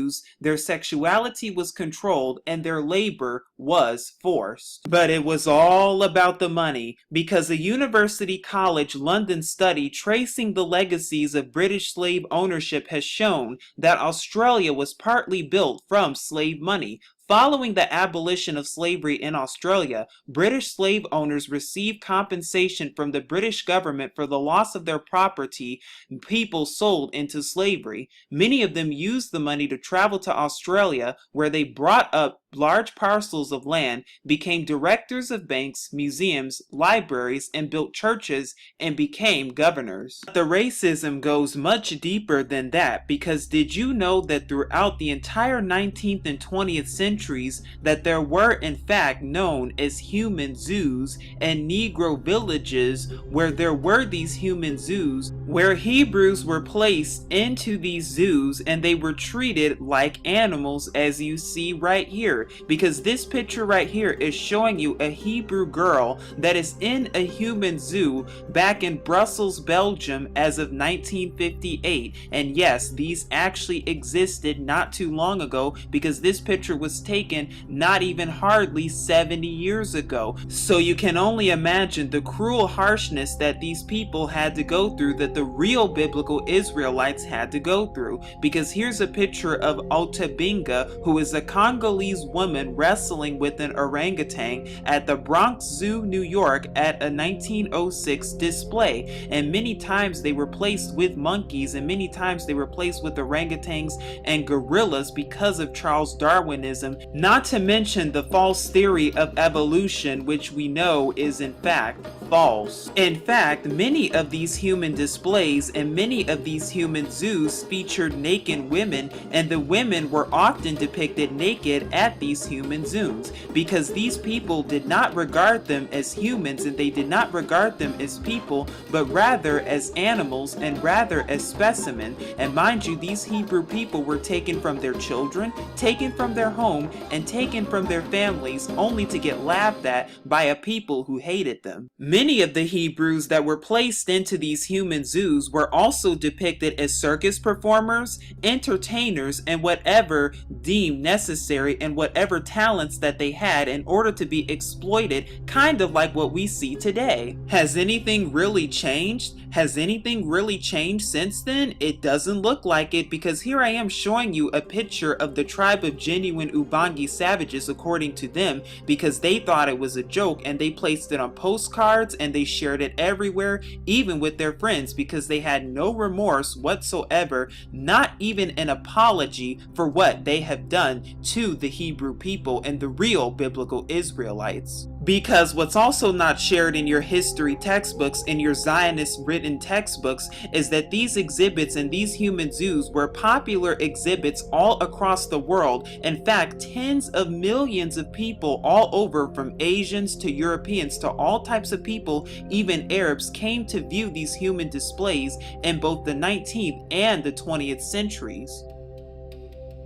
S4: Their sexuality was controlled and their labor was forced. But it was all about the money, because a University College London study tracing the legacies of British slave ownership has shown that Australia was partly built from slave money. Following the abolition of slavery in Australia, British slave owners received compensation from the British government for the loss of their property people sold into slavery. Many of them used the money to travel to Australia, where they brought up large parcels of land, became directors of banks, museums, libraries, and built churches, and became governors. But the racism goes much deeper than that, because did you know that throughout the entire 19th and 20th centuries that there were in fact known as human zoos and Negro villages, where there were these human zoos where Hebrews were placed into these zoos and they were treated like animals, as you see right here, because this picture right here is showing you a Hebrew girl that is in a human zoo back in Brussels, Belgium as of 1958. And yes, these actually existed not too long ago, because this picture was taken not even hardly 70 years ago. So you can only imagine the cruel harshness that these people had to go through, that the real biblical Israelites had to go through. Because here's a picture of Otabinga, who is a Congolese woman wrestling with an orangutan at the Bronx Zoo, New York at a 1906 display. And many times they were placed with monkeys, and many times they were placed with orangutans and gorillas because of Charles Darwinism, not to mention the false theory of evolution, which we know is in fact false. In fact, many of these human displays and many of these human zoos featured naked women, and the women were often depicted naked at these human zoos because these people did not regard them as humans, and they did not regard them as people, but rather as animals and rather as specimen. And mind you, these Hebrew people were taken from their children, taken from their home, and taken from their families, only to get laughed at by a people who hated them. Many of the Hebrews that were placed into these human zoos were also depicted as circus performers, entertainers, and whatever deemed necessary, and whatever talents that they had in order to be exploited, kind of like what we see today. Has anything really changed? Has anything really changed since then? It doesn't look like it, because here I am showing you a picture of the tribe of genuine Ubangi savages according to them, because they thought it was a joke and they placed it on postcards and they shared it everywhere, even with their friends, because they had no remorse whatsoever, not even an apology for what they have done to the Hebrew people and the real biblical Israelites. Because what's also not shared in your history textbooks, in your Zionist written textbooks, is that these exhibits and these human zoos were popular exhibits all across the world. In fact, tens of millions of people all over, from Asians to Europeans to all types of people, even Arabs, came to view these human displays in both the 19th and the 20th centuries.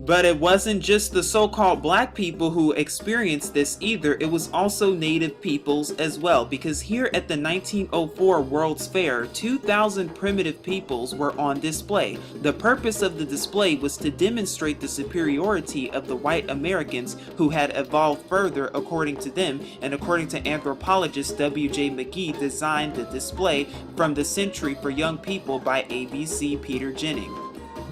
S4: But it wasn't just the so-called black people who experienced this either, it was also native peoples as well, because here at the 1904 World's Fair, 2,000 primitive peoples were on display. The purpose of the display was to demonstrate the superiority of the white Americans who had evolved further according to them, and according to anthropologist W.J. McGee designed the display from the Century for Young People by ABC Peter Jennings.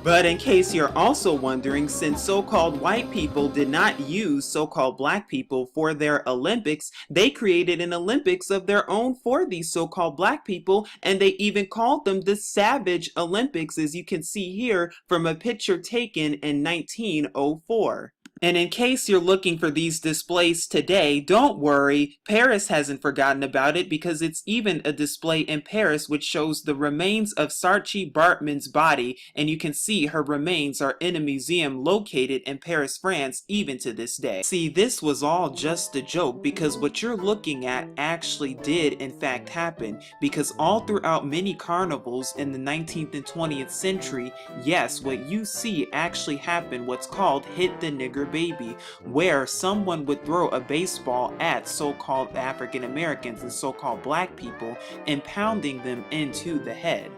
S4: But in case you're also wondering, since so-called white people did not use so-called black people for their Olympics, they created an Olympics of their own for these so-called black people, and they even called them the Savage Olympics, as you can see here from a picture taken in 1904. And in case you're looking for these displays today, don't worry, Paris hasn't forgotten about it, because it's even a display in Paris which shows the remains of Saartjie Baartman's body, and you can see her remains are in a museum located in Paris, France, even to this day. See, this was all just a joke, because what you're looking at actually did in fact happen, because all throughout many carnivals in the 19th and 20th century, yes, what you see actually happened, what's called hit the nigger baby, where someone would throw a baseball at so-called African Americans and so-called black people, and pounding them into the head.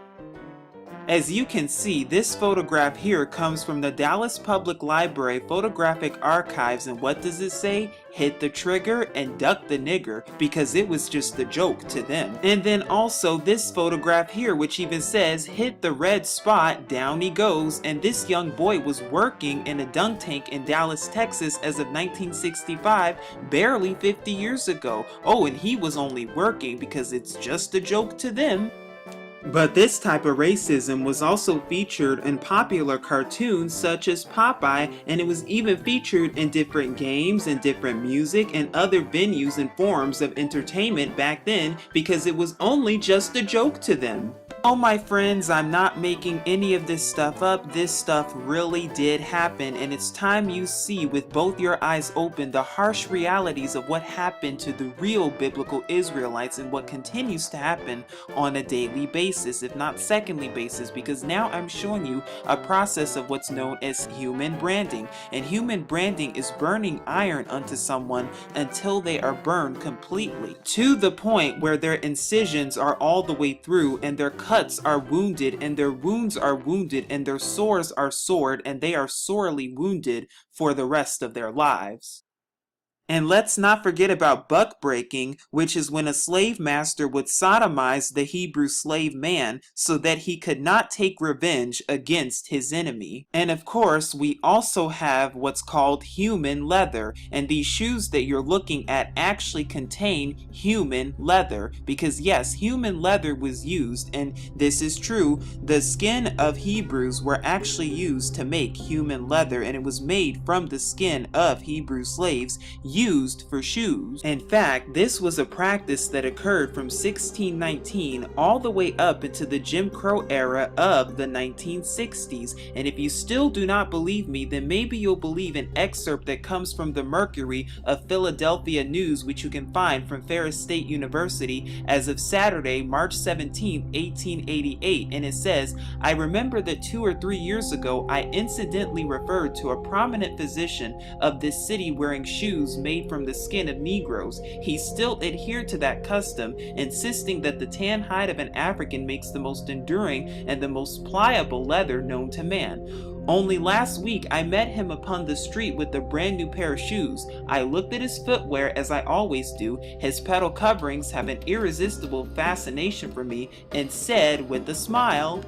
S4: As you can see, this photograph here comes from the Dallas Public Library Photographic Archives, and what does it say? Hit the trigger and duck the nigger, because it was just a joke to them. And then also this photograph here, which even says hit the red spot, down he goes, and this young boy was working in a dunk tank in Dallas, Texas as of 1965, barely 50 years ago. Oh, and he was only working because it's just a joke to them. But this type of racism was also featured in popular cartoons such as Popeye, and it was even featured in different games and different music and other venues and forms of entertainment back then, because it was only just a joke to them. Oh my friends, I'm not making any of this stuff up. This stuff really did happen, and it's time you see with both your eyes open the harsh realities of what happened to the real biblical Israelites and what continues to happen on a daily basis, if not secondly basis, because now I'm showing you a process of what's known as human branding. And human branding is burning iron onto someone until they are burned completely, to the point where their incisions are all the way through and their cut cuts are wounded, and their wounds are wounded, and their sores are sored, and they are sorely wounded for the rest of their lives. And let's not forget about buck breaking, which is when a slave master would sodomize the Hebrew slave man so that he could not take revenge against his enemy. And of course, we also have what's called human leather, and these shoes that you're looking at actually contain human leather, because yes, human leather was used, and this is true. The skin of Hebrews were actually used to make human leather, and it was made from the skin of Hebrew slaves used for shoes. In fact, this was a practice that occurred from 1619 all the way up into the Jim Crow era of the 1960s. And if you still do not believe me, then maybe you'll believe an excerpt that comes from the Mercury of Philadelphia News, which you can find from Ferris State University as of Saturday, March 17, 1888. And it says, "I remember that 2 or 3 years ago, I incidentally referred to a prominent physician of this city wearing shoes made from the skin of Negroes. He still adhered to that custom, insisting that the tan hide of an African makes the most enduring and the most pliable leather known to man. Only last week I met him upon the street with a brand new pair of shoes. I looked at his footwear as I always do. His pedal coverings have an irresistible fascination for me, and said with a smile,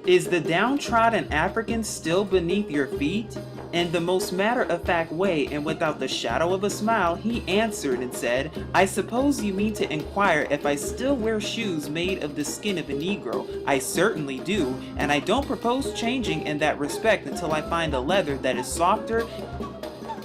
S4: 'Is the downtrodden African still beneath your feet?' In the most matter-of-fact way, and without the shadow of a smile, he answered and said, 'I suppose you mean to inquire if I still wear shoes made of the skin of a Negro. I certainly do, and I don't propose changing in that respect until I find a leather that is softer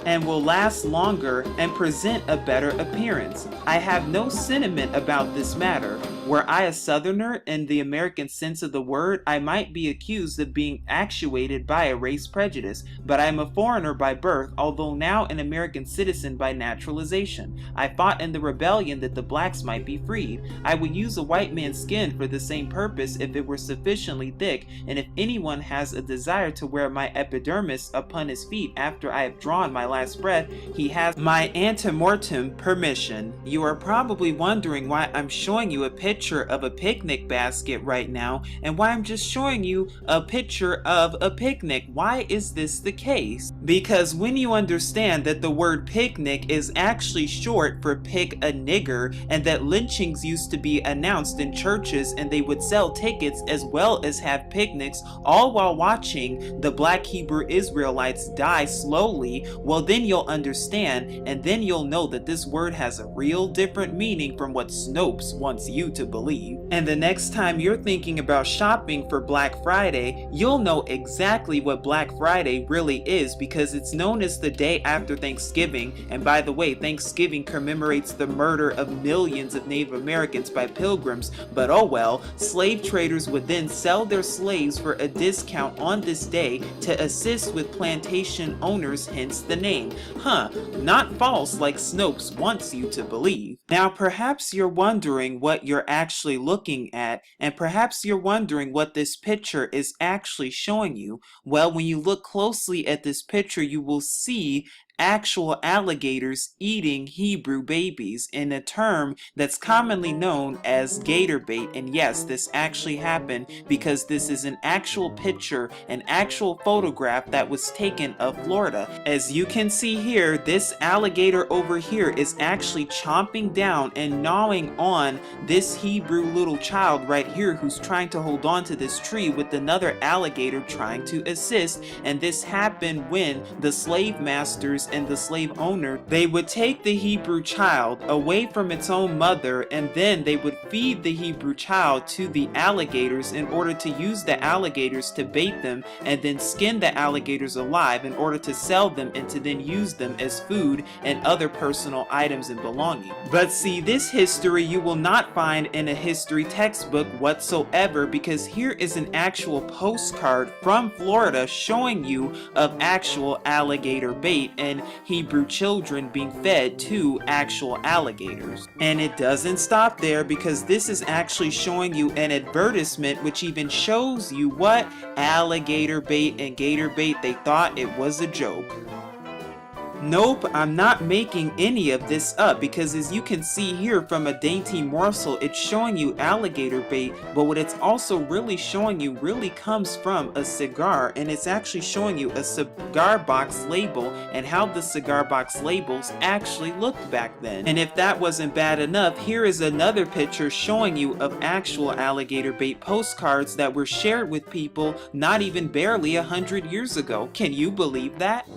S4: and will last longer and present a better appearance. I have no sentiment about this matter. Were I a Southerner in the American sense of the word, I might be accused of being actuated by a race prejudice, but I am a foreigner by birth, although now an American citizen by naturalization. I fought in the rebellion that the blacks might be freed. I would use a white man's skin for the same purpose if it were sufficiently thick, and if anyone has a desire to wear my epidermis upon his feet after I have drawn my last breath, he has my antemortem permission.' You are probably wondering why I'm showing you a picture of a picnic basket right now, and why I'm just showing you a picture of a picnic. Why is this the case? Because when you understand that the word picnic is actually short for pick a nigger, and that lynchings used to be announced in churches and they would sell tickets as well as have picnics, all while watching the black Hebrew Israelites die slowly, well then you'll understand, and then you'll know that this word has a real different meaning from what Snopes wants you to believe. And the next time you're thinking about shopping for Black Friday, you'll know exactly what Black Friday really is, because it's known as the day after Thanksgiving. And by the way, Thanksgiving commemorates the murder of millions of Native Americans by pilgrims, but oh well, slave traders would then sell their slaves for a discount on this day to assist with plantation owners, hence the name. Not false like Snopes wants you to believe. Now perhaps you're wondering what you're actually looking at, and perhaps you're wondering what this picture is actually showing you. Well, when you look closely at this picture, you will see actual alligators eating Hebrew babies, in a term that's commonly known as gator bait. And yes, this actually happened because this is an actual picture, an actual photograph that was taken of Florida. As you can see here, this alligator over here is actually chomping down and gnawing on this Hebrew little child right here, who's trying to hold on to this tree with another alligator trying to assist. And this happened when the slave masters and the slave owner, they would take the Hebrew child away from its own mother, and then they would feed the Hebrew child to the alligators in order to use the alligators to bait them, and then skin the alligators alive in order to sell them and to then use them as food and other personal items and belongings. But see, this history you will not find in a history textbook whatsoever, because here is an actual postcard from Florida showing you of actual alligator bait and Hebrew children being fed to actual alligators. And it doesn't stop there, because this is actually showing you an advertisement which even shows you what alligator bait and gator bait, they thought it was a joke. Nope, I'm not making any of this up because as you can see here from a dainty morsel, it's showing you alligator bait, but what it's also really showing you really comes from a cigar, and it's actually showing you a cigar box label and how the cigar box labels actually looked back then. And if that wasn't bad enough, here is another picture showing you of actual alligator bait postcards that were shared with people not even barely 100 years ago. Can you believe that?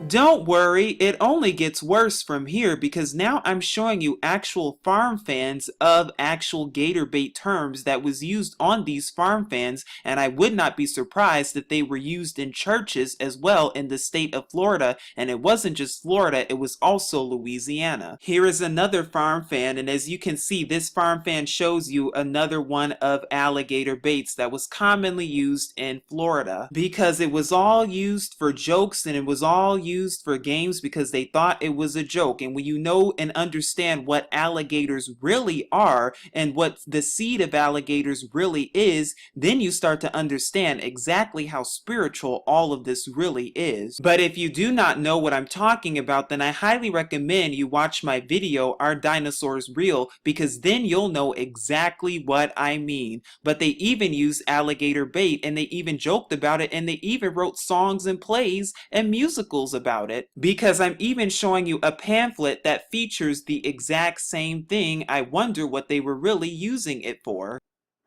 S4: Don't worry, it only gets worse from here because now I'm showing you actual farm fans of actual gator bait terms that was used on these farm fans, and I would not be surprised if they were used in churches as well in the state of Florida, and it wasn't just Florida, it was also Louisiana. Here is another farm fan, and as you can see, this farm fan shows you another one of alligator baits that was commonly used in Florida because it was all used for jokes and it was all used for games because they thought it was a joke. And when you know and understand what alligators really are and what the seed of alligators really is, then you start to understand exactly how spiritual all of this really is. But if you do not know what I'm talking about, then I highly recommend you watch my video, Are Dinosaurs Real? Because then you'll know exactly what I mean. But they even use alligator bait and they even joked about it and they even wrote songs and plays and musicals about it, because I'm even showing you a pamphlet that features the exact same thing. I wonder what they were really using it for.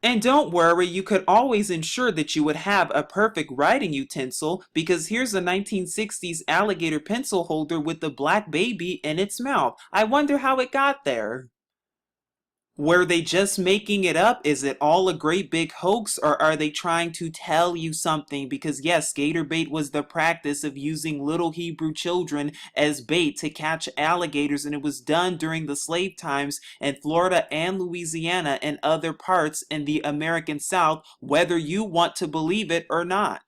S4: And don't worry, you could always ensure that you would have a perfect writing utensil because here's a 1960s alligator pencil holder with the black baby in its mouth. I wonder how it got there. Were they just making it up? Is it all a great big hoax, or are they trying to tell you something? Because yes, gator bait was the practice of using little Hebrew children as bait to catch alligators, and it was done during the slave times in Florida and Louisiana and other parts in the American South, whether you want to believe it or not.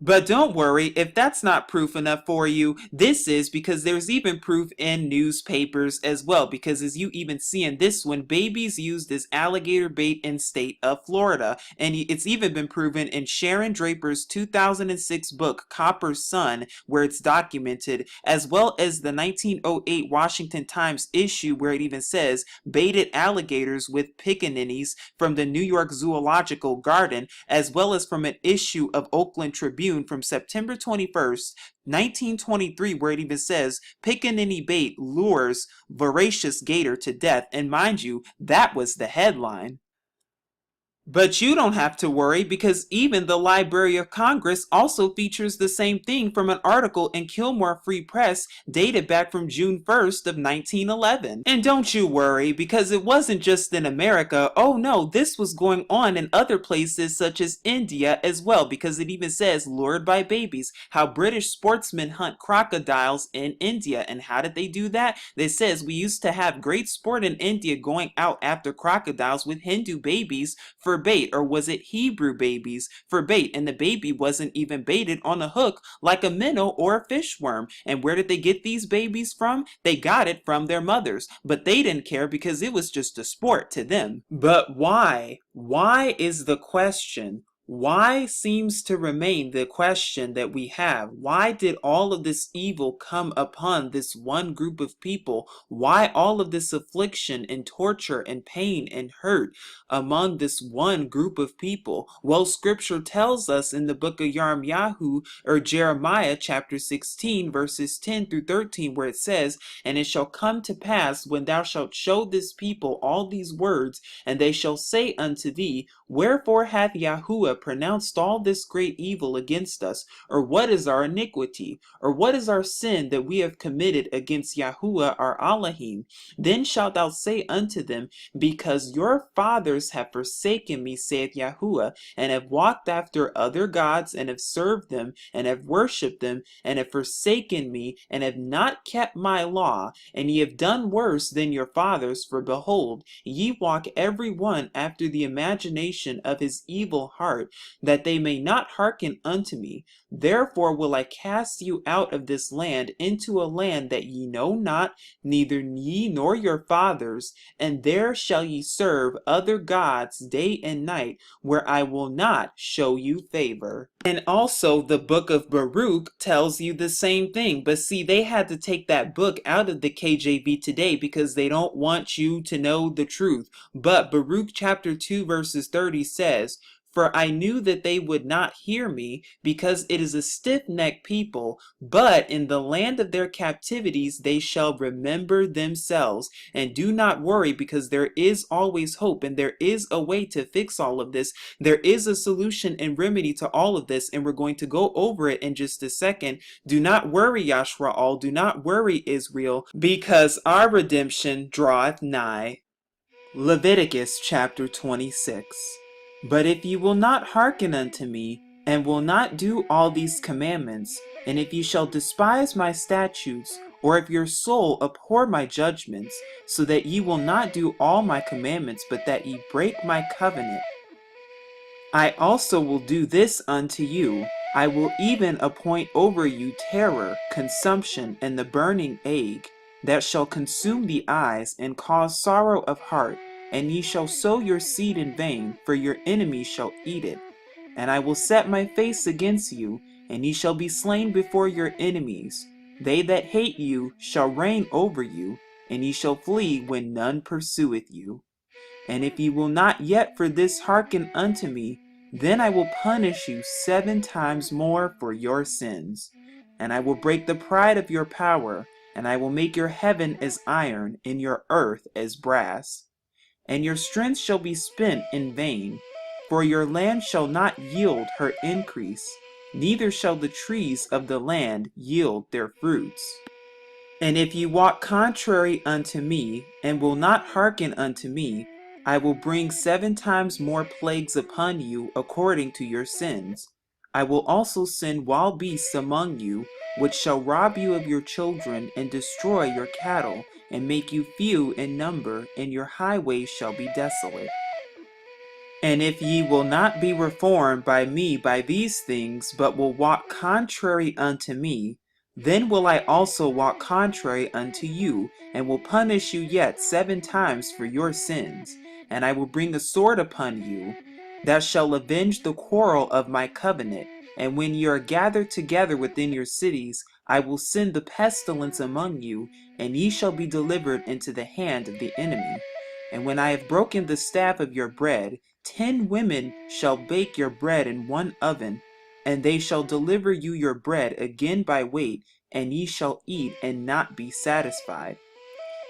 S4: But don't worry, if that's not proof enough for you, this is, because there's even proof in newspapers as well, because as you even see in this one, babies used as alligator bait in state of Florida, and it's even been proven in Sharon Draper's 2006 book, Copper's Son, where it's documented, as well as the 1908 Washington Times issue where it even says, baited alligators with pickaninnies from the New York Zoological Garden, as well as from an issue of Oakland Tribune from September 21st, 1923, where it even says, Pickaninny bait lures voracious gator to death. And mind you, that was the headline. But you don't have to worry because even the Library of Congress also features the same thing from an article in Kilmore Free Press dated back from June 1st of 1911. And don't you worry because it wasn't just in America. Oh no, this was going on in other places such as India as well, because it even says lured by babies, how British sportsmen hunt crocodiles in India. And how did they do that? It says we used to have great sport in India going out after crocodiles with Hindu babies for bait, or was it Hebrew babies for bait, and the baby wasn't even baited on a hook like a minnow or a fish worm. And where did they get these babies from? They got it from their mothers, but they didn't care because it was just a sport to them. But why? Why is the question. Why seems to remain the question that we have. Why did all of this evil come upon this one group of people? Why all of this affliction and torture and pain and hurt among this one group of people? Well, scripture tells us in the book of Yirmiyahu, or Jeremiah chapter 16 verses 10 through 13, where it says, and it shall come to pass when thou shalt show this people all these words, and they shall say unto thee, wherefore hath Yahuwah pronounced all this great evil against us? Or what is our iniquity? Or what is our sin that we have committed against Yahuwah our Elohim? Then shalt thou say unto them, because your fathers have forsaken me, saith Yahuwah, and have walked after other gods, and have served them, and have worshipped them, and have forsaken me, and have not kept my law, and ye have done worse than your fathers, for behold, ye walk every one after the imagination of his evil heart, that they may not hearken unto me. Therefore will I cast you out of this land into a land that ye know not, neither ye nor your fathers, and there shall ye serve other gods day and night, where I will not show you favor. And also the book of Baruch tells you the same thing. But see, they had to take that book out of the KJV today because they don't want you to know the truth. But Baruch chapter 2 verses 30 says, "For I knew that they would not hear me, because it is a stiff-necked people, but in the land of their captivities they shall remember themselves." And do not worry, because there is always hope, and there is a way to fix all of this. There is a solution and remedy to all of this, and we're going to go over it in just a second. Do not worry, Yashraal, do not worry, Israel, because our redemption draweth nigh. Leviticus chapter 26. But if ye will not hearken unto me, and will not do all these commandments, and if ye shall despise my statutes, or if your soul abhor my judgments, so that ye will not do all my commandments, but that ye break my covenant, I also will do this unto you. I will even appoint over you terror, consumption, and the burning ague, that shall consume the eyes, and cause sorrow of heart. And ye shall sow your seed in vain, for your enemies shall eat it. And I will set my face against you, and ye shall be slain before your enemies. They that hate you shall reign over you, and ye shall flee when none pursueth you. And if ye will not yet for this hearken unto me, then I will punish you 7 times more for your sins. And I will break the pride of your power, and I will make your heaven as iron, and your earth as brass. And your strength shall be spent in vain, for your land shall not yield her increase, neither shall the trees of the land yield their fruits. And if ye walk contrary unto me, and will not hearken unto me, I will bring 7 times more plagues upon you according to your sins. I will also send wild beasts among you, which shall rob you of your children, and destroy your cattle, and make you few in number, and your highways shall be desolate. And if ye will not be reformed by me by these things, but will walk contrary unto me, then will I also walk contrary unto you, and will punish you yet 7 times for your sins. And I will bring a sword upon you, that shall avenge the quarrel of my covenant. And when ye are gathered together within your cities, I will send the pestilence among you, and ye shall be delivered into the hand of the enemy. And when I have broken the staff of your bread, 10 women shall bake your bread in one oven, and they shall deliver you your bread again by weight, and ye shall eat and not be satisfied.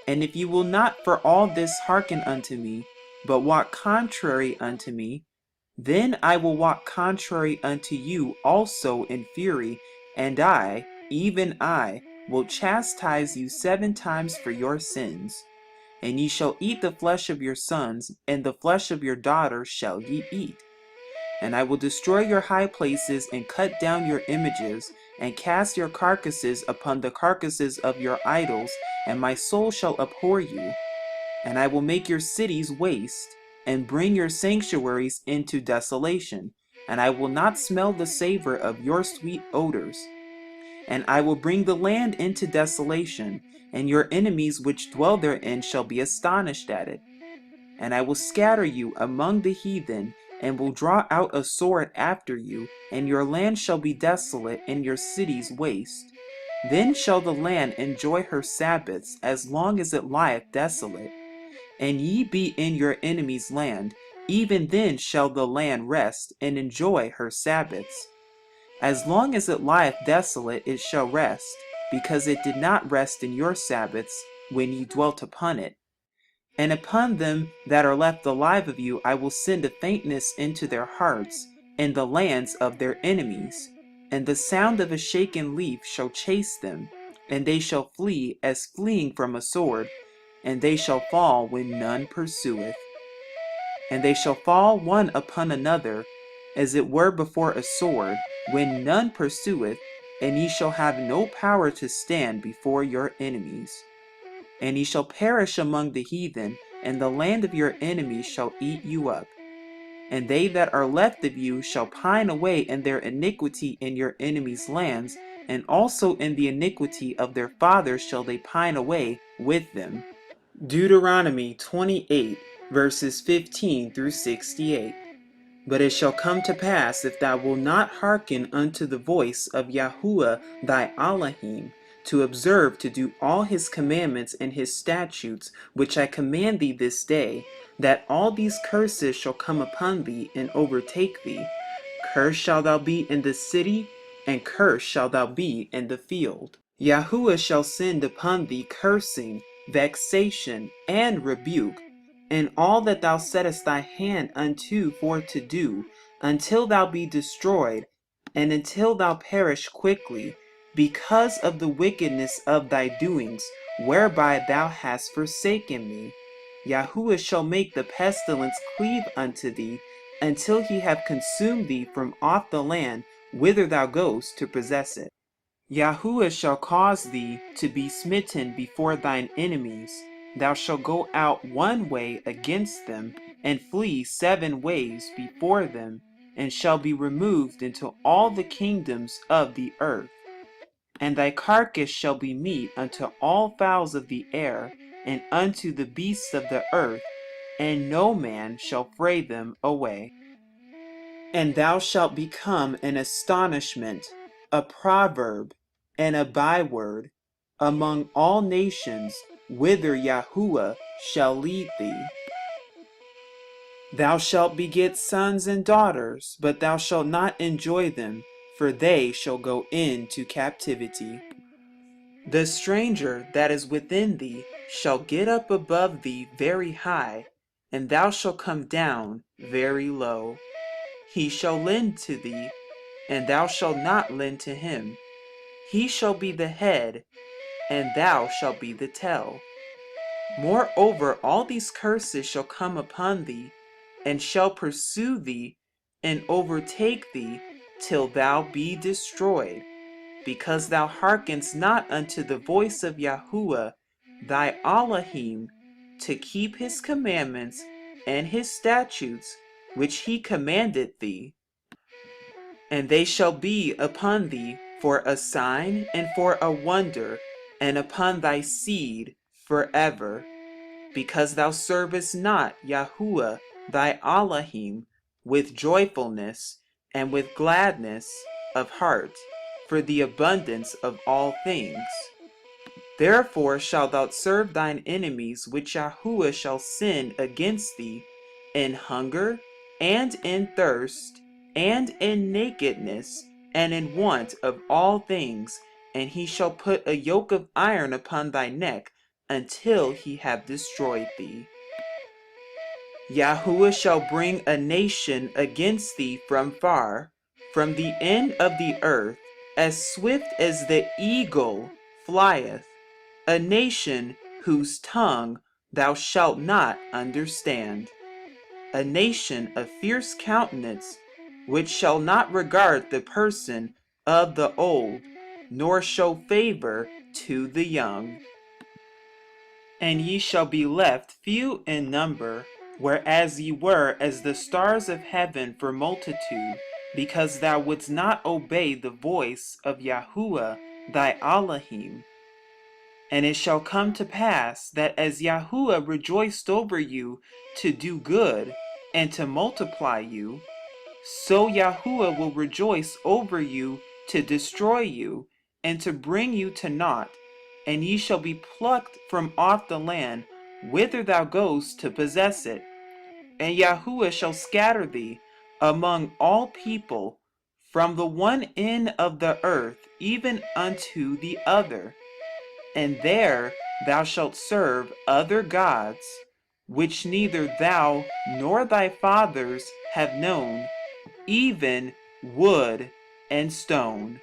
S4: And if ye will not for all this hearken unto me, but walk contrary unto me, then I will walk contrary unto you also in fury, and I, even I, will chastise you 7 times for your sins. And ye shall eat the flesh of your sons, and the flesh of your daughters shall ye eat. And I will destroy your high places, and cut down your images, and cast your carcasses upon the carcasses of your idols, and my soul shall abhor you. And I will make your cities waste, and bring your sanctuaries into desolation, and I will not smell the savor of your sweet odors. And I will bring the land into desolation, and your enemies which dwell therein shall be astonished at it. And I will scatter you among the heathen, and will draw out a sword after you, and your land shall be desolate, and your cities waste. Then shall the land enjoy her Sabbaths as long as it lieth desolate. And ye be in your enemy's land, even then shall the land rest, and enjoy her Sabbaths. As long as it lieth desolate it shall rest, because it did not rest in your Sabbaths, when ye dwelt upon it. And upon them that are left alive of you I will send a faintness into their hearts, in the lands of their enemies. And the sound of a shaken leaf shall chase them, and they shall flee as fleeing from a sword, and they shall fall when none pursueth. And they shall fall one upon another, as it were before a sword, when none pursueth, and ye shall have no power to stand before your enemies. And ye shall perish among the heathen, and the land of your enemies shall eat you up. And they that are left of you shall pine away in their iniquity in your enemies' lands, and also in the iniquity of their fathers shall they pine away with them. Deuteronomy 28, verses 15 through 68. But it shall come to pass, if thou wilt not hearken unto the voice of Yahuwah thy Elohim, to observe to do all his commandments and his statutes, which I command thee this day, that all these curses shall come upon thee and overtake thee. Cursed shalt thou be in the city, and cursed shalt thou be in the field. Yahuwah shall send upon thee cursing, vexation, and rebuke, and all that thou settest thy hand unto for to do, until thou be destroyed, and until thou perish quickly, because of the wickedness of thy doings, whereby thou hast forsaken me. Yahuwah shall make the pestilence cleave unto thee, until he have consumed thee from off the land whither thou goest to possess it. Yahuwah shall cause thee to be smitten before thine enemies. Thou shalt go out one way against them, and flee 7 ways before them, and shall be removed into all the kingdoms of the earth. And thy carcass shall be meat unto all fowls of the air, and unto the beasts of the earth, and no man shall fray them away. And thou shalt become an astonishment, a proverb, and a byword among all nations, whither Yahuwah shall lead thee. Thou shalt beget sons and daughters, but thou shalt not enjoy them, for they shall go into captivity. The stranger that is within thee shall get up above thee very high, and thou shalt come down very low. He shall lend to thee, and thou shalt not lend to him. He shall be the head, and thou shalt be the tail. Moreover, all these curses shall come upon thee, and shall pursue thee, and overtake thee, till thou be destroyed, because thou hearkenest not unto the voice of Yahuwah thy Elohim, to keep his commandments and his statutes, which he commanded thee. And they shall be upon thee for a sign and for a wonder, and upon thy seed forever, because thou servest not Yahuwah thy Elohim with joyfulness and with gladness of heart, for the abundance of all things. Therefore shalt thou serve thine enemies which Yahuwah shall send against thee, in hunger, and in thirst, and in nakedness, and in want of all things, and he shall put a yoke of iron upon thy neck, until he have destroyed thee. Yahuwah shall bring a nation against thee from far, from the end of the earth, as swift as the eagle flieth, a nation whose tongue thou shalt not understand, a nation of fierce countenance, which shall not regard the person of the old, nor show favor to the young. And ye shall be left few in number, whereas ye were as the stars of heaven for multitude, because thou wouldst not obey the voice of Yahuwah thy Elohim. And it shall come to pass that as Yahuwah rejoiced over you to do good and to multiply you, so Yahuwah will rejoice over you to destroy you and to bring you to naught, and ye shall be plucked from off the land whither thou goest to possess it. And Yahuwah shall scatter thee among all people, from the one end of the earth even unto the other. And there thou shalt serve other gods, which neither thou nor thy fathers have known, even wood and stone.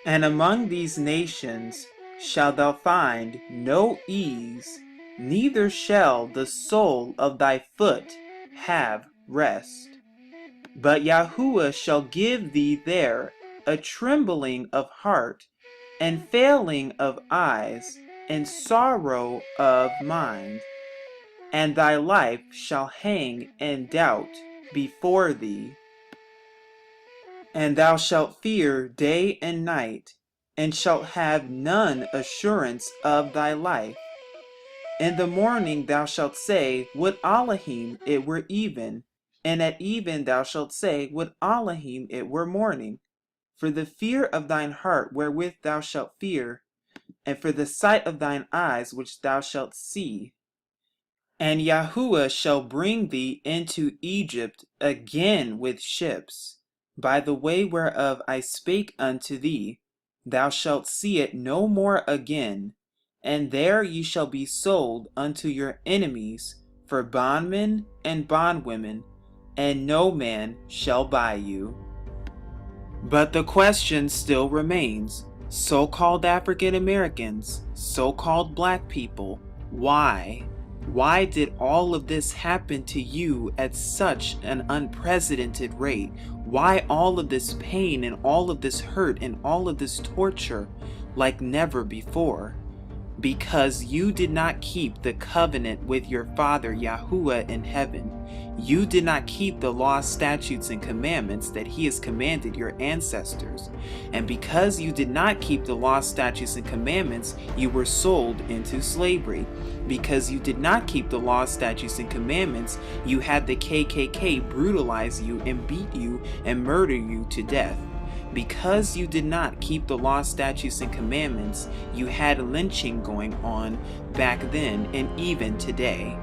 S4: And among these nations shalt thou find no ease, neither shall the sole of thy foot have rest. But Yahuwah shall give thee there a trembling of heart, and failing of eyes, and sorrow of mind. and thy life shall hang in doubt before thee. And thou shalt fear day and night, and shalt have none assurance of thy life. In the morning thou shalt say, Would Elohim it were even, and at even thou shalt say, Would Elohim it were morning. For the fear of thine heart wherewith thou shalt fear, and for the sight of thine eyes which thou shalt see. And Yahuwah shall bring thee into Egypt again with ships, by the way whereof I spake unto thee. Thou shalt see it no more again, and there ye shall be sold unto your enemies for bondmen and bondwomen, and no man shall buy you. But the question still remains, so-called African Americans, so-called black people, why? Why did all of this happen to you at such an unprecedented rate? Why all of this pain and all of this hurt and all of this torture like never before? Because you did not keep the covenant with your Father Yahuwah in heaven. You did not keep the laws, statutes, and commandments that he has commanded your ancestors. And because you did not keep the laws, statutes, and commandments, you were sold into slavery. Because you did not keep the laws, statutes, and commandments, you had the KKK brutalize you and beat you and murder you to death. Because you did not keep the law, statutes, and commandments, you had lynching going on back then and even today.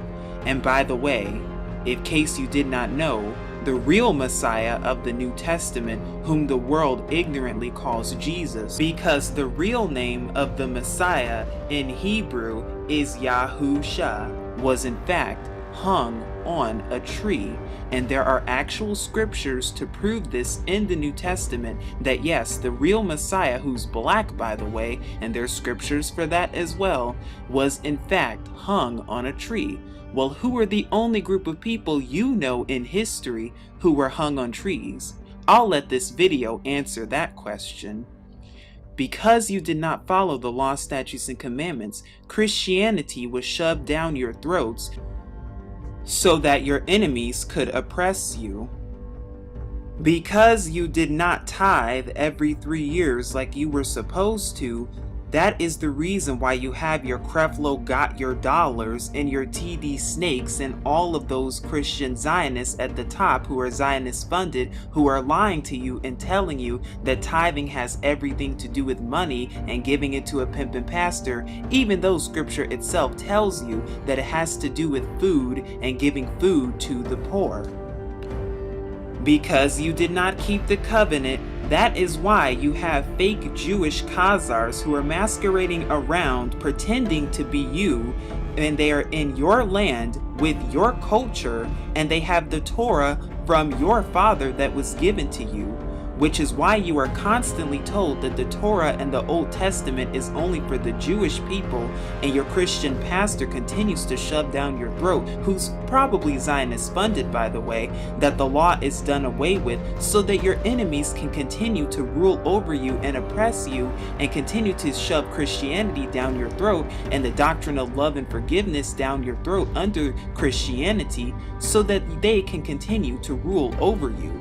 S4: And by the way, in case you did not know, the real Messiah of the New Testament, whom the world ignorantly calls Jesus, because the real name of the Messiah in Hebrew is Yahusha, was in fact hung on a tree. And there are actual scriptures to prove this in the New Testament, that yes, the real Messiah, who's black by the way, and there's scriptures for that as well, was in fact hung on a tree. Well, who are the only group of people you know in history who were hung on trees? I'll let this video answer that question. Because you did not follow the law, statutes, and commandments, Christianity was shoved down your throats so that your enemies could oppress you. Because you did not tithe every 3 years like you were supposed to, that is the reason why you have your Creflo got your dollars and your TD Snakes and all of those Christian Zionists at the top who are Zionist funded, who are lying to you and telling you that tithing has everything to do with money and giving it to a pimpin' pastor, even though scripture itself tells you that it has to do with food and giving food to the poor. Because you did not keep the covenant, that is why you have fake Jewish Khazars who are masquerading around pretending to be you, and they are in your land with your culture, and they have the Torah from your father that was given to you, which is why you are constantly told that the Torah and the Old Testament is only for the Jewish people, and your Christian pastor continues to shove down your throat, who's probably Zionist funded by the way, that the law is done away with so that your enemies can continue to rule over you and oppress you and continue to shove Christianity down your throat and the doctrine of love and forgiveness down your throat under Christianity so that they can continue to rule over you.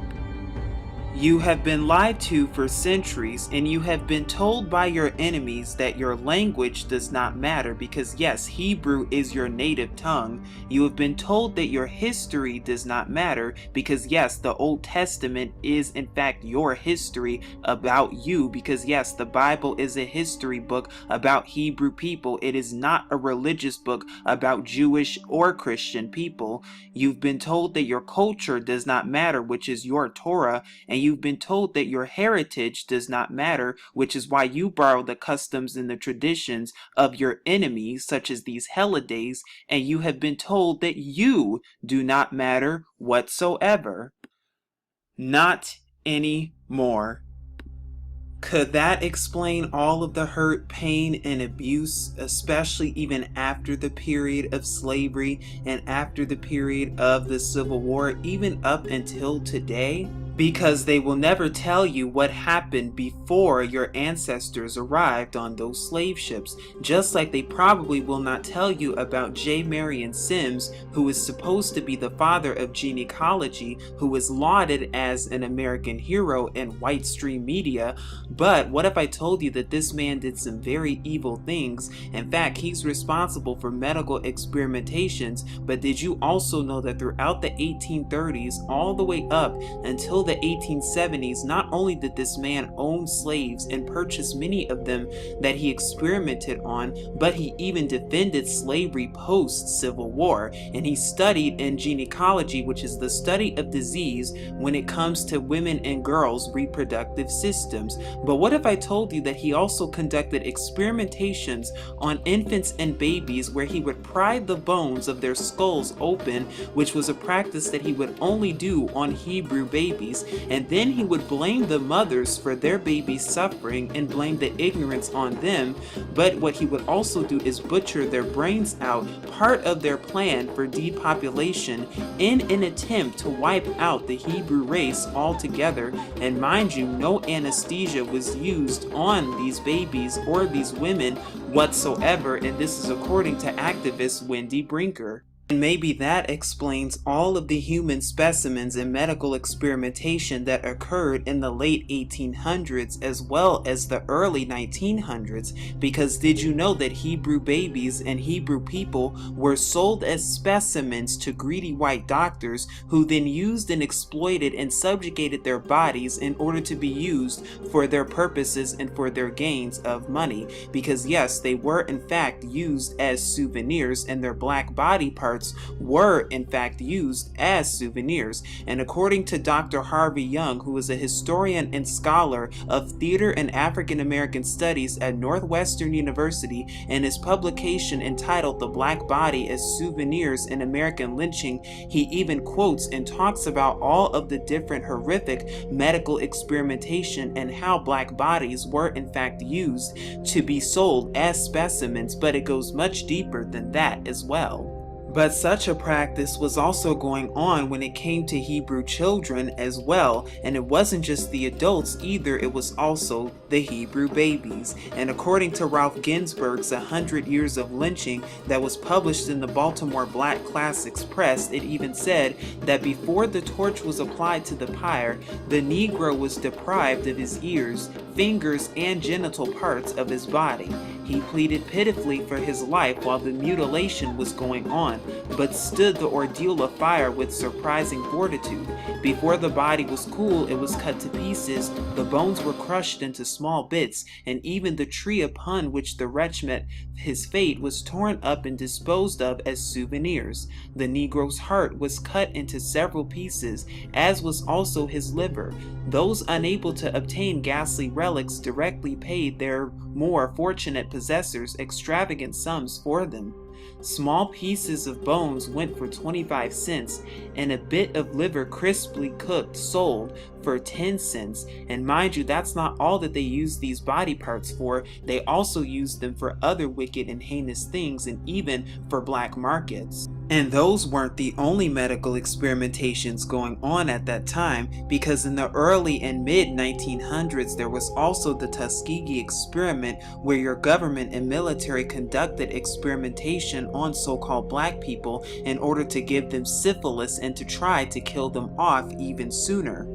S4: You have been lied to for centuries, and you have been told by your enemies that your language does not matter because yes, Hebrew is your native tongue. You have been told that your history does not matter because yes, the Old Testament is in fact your history about you because yes, the Bible is a history book about Hebrew people. It is not a religious book about Jewish or Christian people. You've been told that your culture does not matter, which is your Torah, and you've been told that your heritage does not matter, which is why you borrow the customs and the traditions of your enemies, such as these holidays, and you have been told that you do not matter whatsoever. Not anymore. Could that explain all of the hurt, pain, and abuse, especially even after the period of slavery and after the period of the Civil War, even up until today? because they will never tell you what happened before your ancestors arrived on those slave ships, just like they probably will not tell you about J. Marion Sims, who is supposed to be the father of gynecology, who is lauded as an American hero in white stream media. But what if I told you that this man did some very evil things? In fact, he's responsible for medical experimentations. But did you also know that throughout the 1830s all the way up until the 1870s, not only did this man own slaves and purchase many of them that he experimented on, but he even defended slavery post-Civil War, and he studied in gynecology, which is the study of disease when it comes to women and girls' reproductive systems. But what if I told you that he also conducted experimentations on infants and babies where he would pry the bones of their skulls open, which was a practice that he would only do on Hebrew babies, and then he would blame the mothers for their babies suffering and blame the ignorance on them. But what he would also do is butcher their brains out, part of their plan for depopulation, in an attempt to wipe out the Hebrew race altogether. And mind you, no anesthesia was used on these babies or these women whatsoever, and this is according to activist Wendy Brinker. And maybe that explains all of the human specimens and medical experimentation that occurred in the late 1800s as well as the early 1900s, because did you know that Hebrew babies and Hebrew people were sold as specimens to greedy white doctors who then used and exploited and subjugated their bodies in order to be used for their purposes and for their gains of money? Because yes, they were in fact used as souvenirs, and their black body parts were in fact used as souvenirs. And according to Dr. Harvey Young, who is a historian and scholar of theater and African American studies at Northwestern University, in his publication entitled The Black Body as Souvenirs in American Lynching, he even quotes and talks about all of the different horrific medical experimentation and how black bodies were in fact used to be sold as specimens. But it goes much deeper than that as well. But such a practice was also going on when it came to Hebrew children as well, and it wasn't just the adults either, it was also the Hebrew babies. And according to Ralph Ginsberg's 100 Years of Lynching that was published in the Baltimore Black Classics Press, it even said that before the torch was applied to the pyre, the Negro was deprived of his ears, fingers, and genital parts of his body. He pleaded pitifully for his life while the mutilation was going on, but stood the ordeal of fire with surprising fortitude. Before the body was cool, it was cut to pieces, the bones were crushed into small bits, and even the tree upon which the wretch met his fate was torn up and disposed of as souvenirs. The Negro's heart was cut into several pieces, as was also his liver. Those unable to obtain ghastly relics directly paid their more fortunate possessors extravagant sums for them. Small pieces of bones went for 25 cents, and a bit of liver crisply cooked sold for 10 cents. And mind you, that's not all that they used these body parts for. They also used them for other wicked and heinous things, and even for black markets. And those weren't the only medical experimentations going on at that time, because in the early and mid 1900s there was also the Tuskegee experiment, where your government and military conducted experimentation on so-called black people in order to give them syphilis and to try to kill them off even sooner.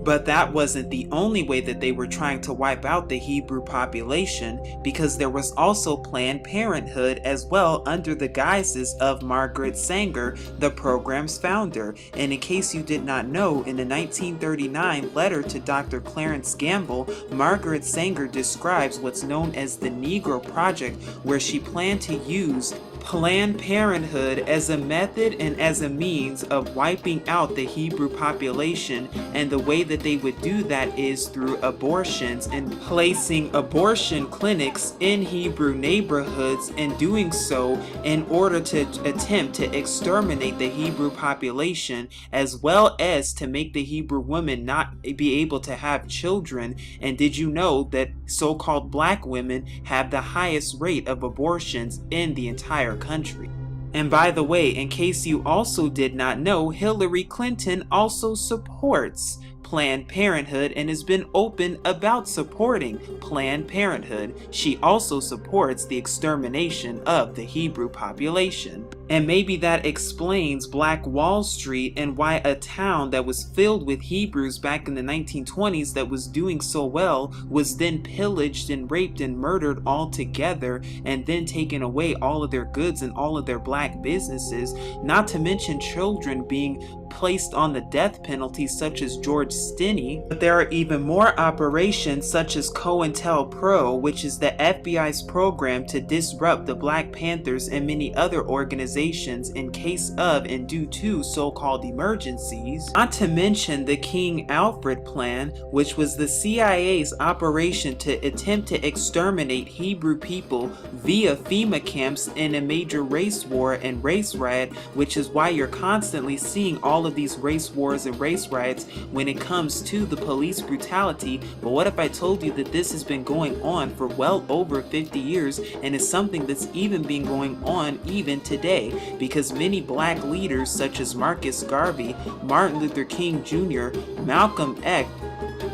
S4: But that wasn't the only way that they were trying to wipe out the Hebrew population, because there was also Planned Parenthood as well, under the guises of Margaret Sanger, the program's founder. And in case you did not know, in a 1939 letter to Dr. Clarence Gamble, Margaret Sanger describes what's known as the Negro Project, where she planned to use Planned Parenthood as a method and as a means of wiping out the Hebrew population, and the way that they would do that is through abortions and placing abortion clinics in Hebrew neighborhoods, and doing so in order to attempt to exterminate the Hebrew population, as well as to make the Hebrew women not be able to have children. And did you know that so-called black women have the highest rate of abortions in the entire country? And by the way, in case you also did not know, Hillary Clinton also supports Planned Parenthood and has been open about supporting Planned Parenthood. She also supports the extermination of the Hebrew population. And maybe that explains Black Wall Street and why a town that was filled with Hebrews back in the 1920s that was doing so well was then pillaged and raped and murdered altogether, and then taken away all of their goods and all of their black businesses, not to mention children being placed on the death penalty such as George Stinney. But there are even more operations such as COINTELPRO, which is the FBI's program to disrupt the Black Panthers and many other organizations in case of and due to so-called emergencies. Not to mention the King Alfred Plan, which was the CIA's operation to attempt to exterminate Hebrew people via FEMA camps in a major race war and race riot, which is why you're constantly seeing all of these race wars and race riots when it comes to the police brutality. But what if I told you that this has been going on for well over 50 years and is something that's even been going on even today, because many black leaders such as Marcus Garvey, Martin Luther King Jr., Malcolm X,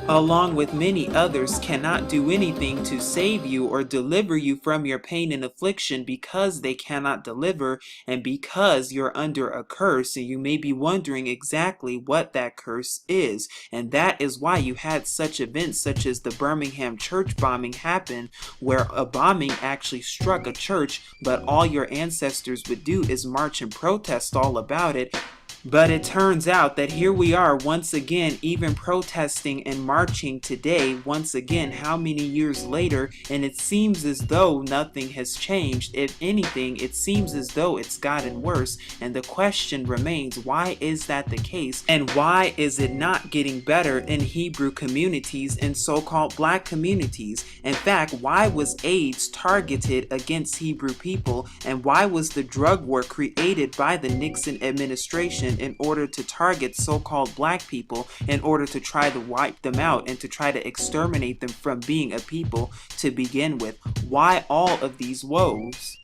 S4: along with many others, cannot do anything to save you or deliver you from your pain and affliction because they cannot deliver and because you're under a curse. And you may be wondering exactly what that curse is. And that is why you had such events such as the Birmingham church bombing happen, where a bombing actually struck a church, but all your ancestors would do is march and protest all about it. But it turns out that here we are once again, even protesting and marching today, once again, how many years later, and it seems as though nothing has changed. If anything, it seems as though it's gotten worse, and the question remains, why is that the case, and why is it not getting better in Hebrew communities and so-called black communities? In fact, why was AIDS targeted against Hebrew people, and why was the drug war created by the Nixon administration in order to target so-called black people, in order to try to wipe them out and to try to exterminate them from being a people to begin with? Why all of these woes?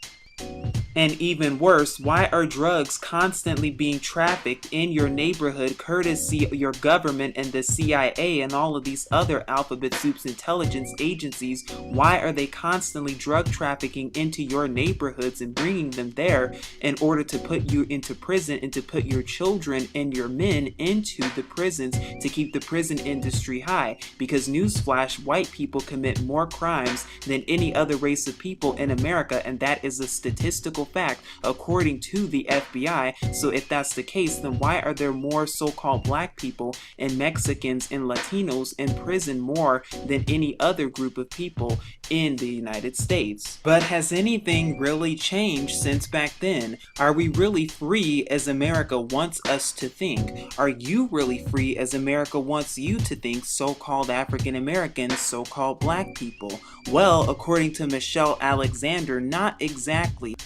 S4: And even worse, why are drugs constantly being trafficked in your neighborhood courtesy of your government and the CIA and all of these other alphabet soup's intelligence agencies? Why are they constantly drug trafficking into your neighborhoods and bringing them there in order to put you into prison and to put your children and your men into the prisons to keep the prison industry high? Because newsflash, white people commit more crimes than any other race of people in America, and that is a statistical fact according to the FBI. So if that's the case, then why are there more so-called black people and Mexicans and Latinos in prison more than any other group of people in the United States? But has anything really changed since back then? Are we really free as America wants us to think? Are you really free as America wants you to think, so-called African Americans, so-called black people? Well, according to Michelle Alexander, not exactly,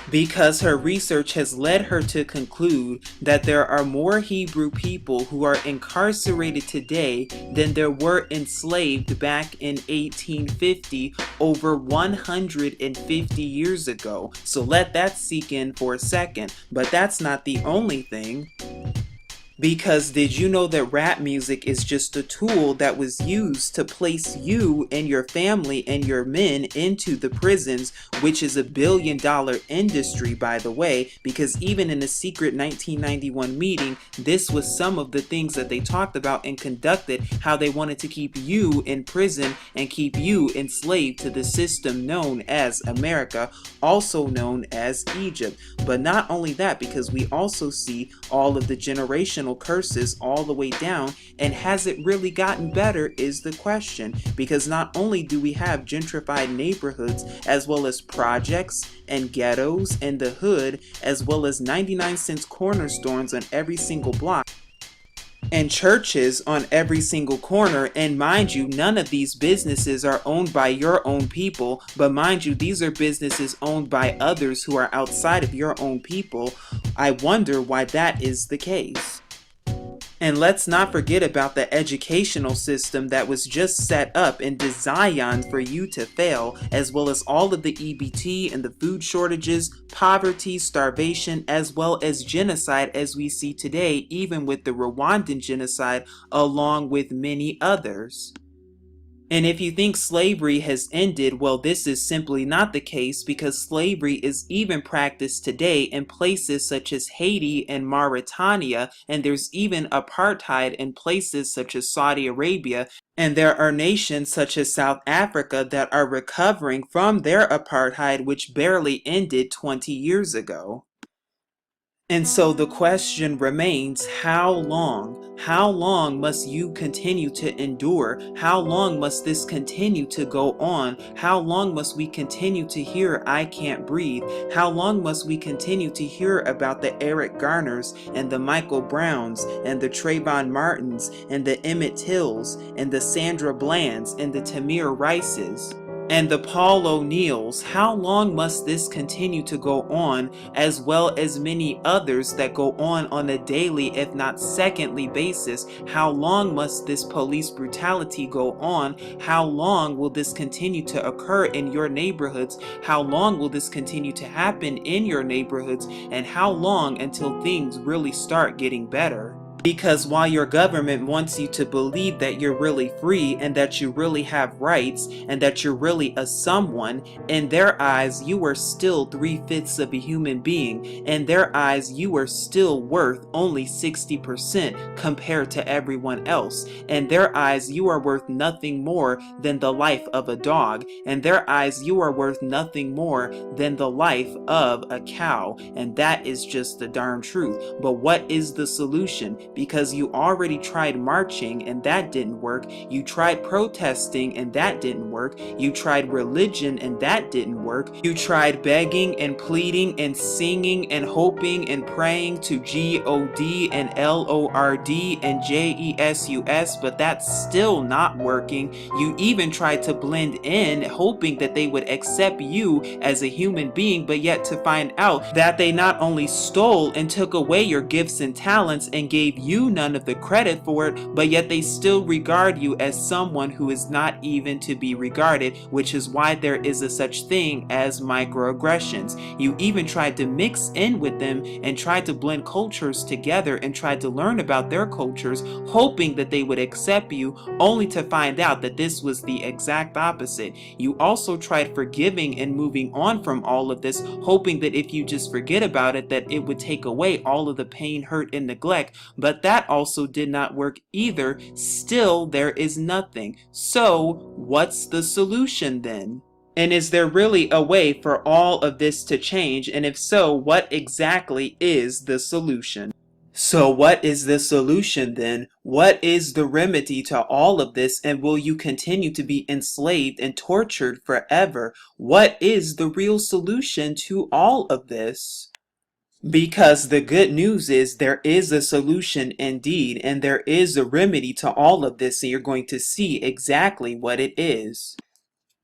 S4: because her research has led her to conclude that there are more Hebrew people who are incarcerated today than there were enslaved back in 1850, over 150 years ago. So let that sink in for a second. But that's not the only thing. Because did you know that rap music is just a tool that was used to place you and your family and your men into the prisons, which is $1 billion industry, by the way, because even in a secret 1991 meeting, this was some of the things that they talked about and conducted, how they wanted to keep you in prison and keep you enslaved to the system known as America, also known as Egypt. But not only that, because we also see all of the generational curses all the way down, and has it really gotten better is the question, because not only do we have gentrified neighborhoods as well as projects and ghettos and the hood, as well as 99-cent corner stores on every single block and churches on every single corner. And mind you, none of these businesses are owned by your own people, but mind you, these are businesses owned by others who are outside of your own people. I wonder why that is the case. And let's not forget about the educational system that was just set up and designed for you to fail, as well as all of the EBT and the food shortages, poverty, starvation, as well as genocide as we see today, even with the Rwandan genocide, along with many others. And if you think slavery has ended, well, this is simply not the case, because slavery is even practiced today in places such as Haiti and Mauritania, and there's even apartheid in places such as Saudi Arabia, and there are nations such as South Africa that are recovering from their apartheid, which barely ended 20 years ago. And so the question remains, how long? How long must you continue to endure? How long must this continue to go on? How long must we continue to hear "I can't breathe"? How long must we continue to hear about the Eric Garners and the Michael Browns and the Trayvon Martins and the Emmett Tills and the Sandra Blands and the Tamir Rices and the Paul O'Neills? How long must this continue to go on, as well as many others that go on a daily, if not secondly basis? How long must this police brutality go on? How long will this continue to occur in your neighborhoods? How long will this continue to happen in your neighborhoods? And how long until things really start getting better? Because while your government wants you to believe that you're really free and that you really have rights and that you're really a someone, in their eyes you are still 3/5 of a human being. In their eyes you are still worth only 60% compared to everyone else. In their eyes you are worth nothing more than the life of a dog. In their eyes you are worth nothing more than the life of a cow. And that is just the darn truth. But what is the solution? Because you already tried marching and that didn't work. You tried protesting and that didn't work. You tried religion and that didn't work. You tried begging and pleading and singing and hoping and praying to God and Lord and Jesus, but that's still not working. You even tried to blend in, hoping that they would accept you as a human being, but yet to find out that they not only stole and took away your gifts and talents and gave you none of the credit for it, but yet they still regard you as someone who is not even to be regarded, which is why there is a such thing as microaggressions. You even tried to mix in with them and tried to blend cultures together and tried to learn about their cultures, hoping that they would accept you, only to find out that this was the exact opposite. You also tried forgiving and moving on from all of this, hoping that if you just forget about it, that it would take away all of the pain, hurt, and neglect, but that also did not work either. Still, there is nothing. So, what's the solution then? And is there really a way for all of this to change? And if so, what exactly is the solution? So what is the solution then? What is the remedy to all of this? And will you continue to be enslaved and tortured forever? What is the real solution to all of this? Because the good news is there is a solution indeed, and there is a remedy to all of this, and you're going to see exactly what it is.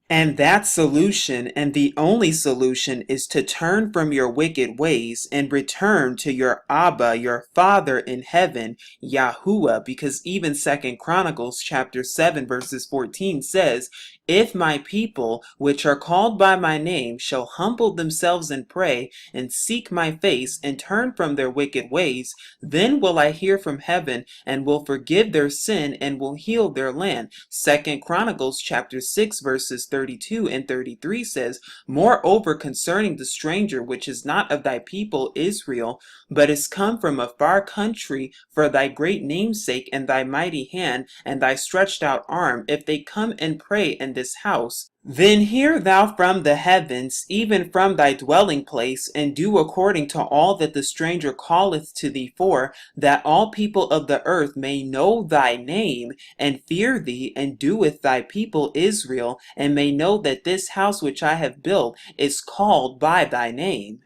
S4: And that solution, and the only solution, is to turn from your wicked ways and return to your Abba, your Father in heaven, Yahuwah, because even 2 Chronicles chapter 7 verses 14 says, "If my people, which are called by my name, shall humble themselves and pray, and seek my face, and turn from their wicked ways, then will I hear from heaven, and will forgive their sin, and will heal their land." 2 Chronicles chapter 6 verses 32 and 33 says, "Moreover concerning the stranger which is not of thy people Israel, but is come from a far country, for thy great name's sake, and thy mighty hand, and thy stretched out arm, if they come and pray in this house, then hear thou from the heavens, even from thy dwelling place, and do according to all that the stranger calleth to thee for, that all people of the earth may know thy name, and fear thee, and do with thy people Israel, and may know that this house which I have built is called by thy name."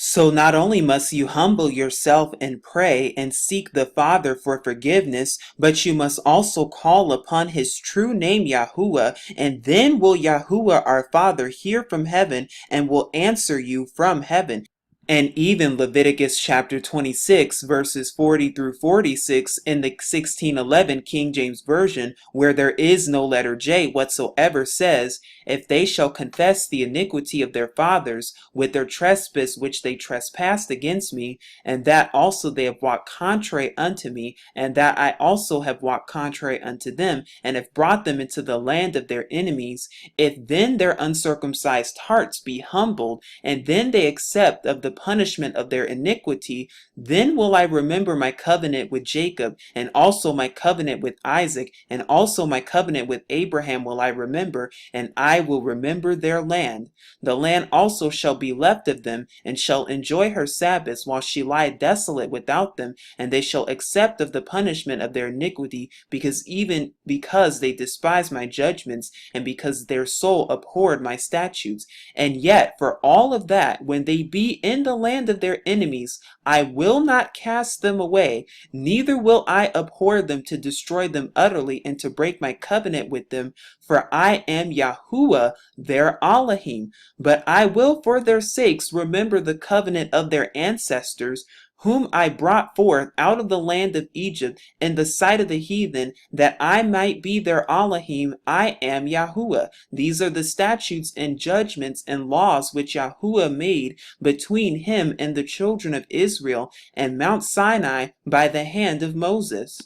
S4: So not only must you humble yourself and pray and seek the Father for forgiveness, but you must also call upon his true name Yahuwah, and then will Yahuwah our Father hear from heaven and will answer you from heaven. And even Leviticus chapter 26, verses 40 through 46 in the 1611 King James Version, where there is no letter J whatsoever, says, "If they shall confess the iniquity of their fathers with their trespass which they trespassed against me, and that also they have walked contrary unto me, and that I also have walked contrary unto them, and have brought them into the land of their enemies, if then their uncircumcised hearts be humbled, and then they accept of the punishment of their iniquity, then will I remember my covenant with Jacob, and also my covenant with Isaac, and also my covenant with Abraham will I remember, and I will remember their land. The land also shall be left of them, and shall enjoy her Sabbaths, while she lie desolate without them, and they shall accept of the punishment of their iniquity, because they despise my judgments, and because their soul abhorred my statutes. And yet, for all of that, when they be in the land of their enemies, I will not cast them away, neither will I abhor them to destroy them utterly, and to break my covenant with them, for I am Yahuwah, their Elohim. But I will for their sakes remember the covenant of their ancestors, whom I brought forth out of the land of Egypt in the sight of the heathen, that I might be their Elohim. I am Yahuwah. These are the statutes and judgments and laws which Yahuwah made between him and the children of Israel and Mount Sinai by the hand of Moses.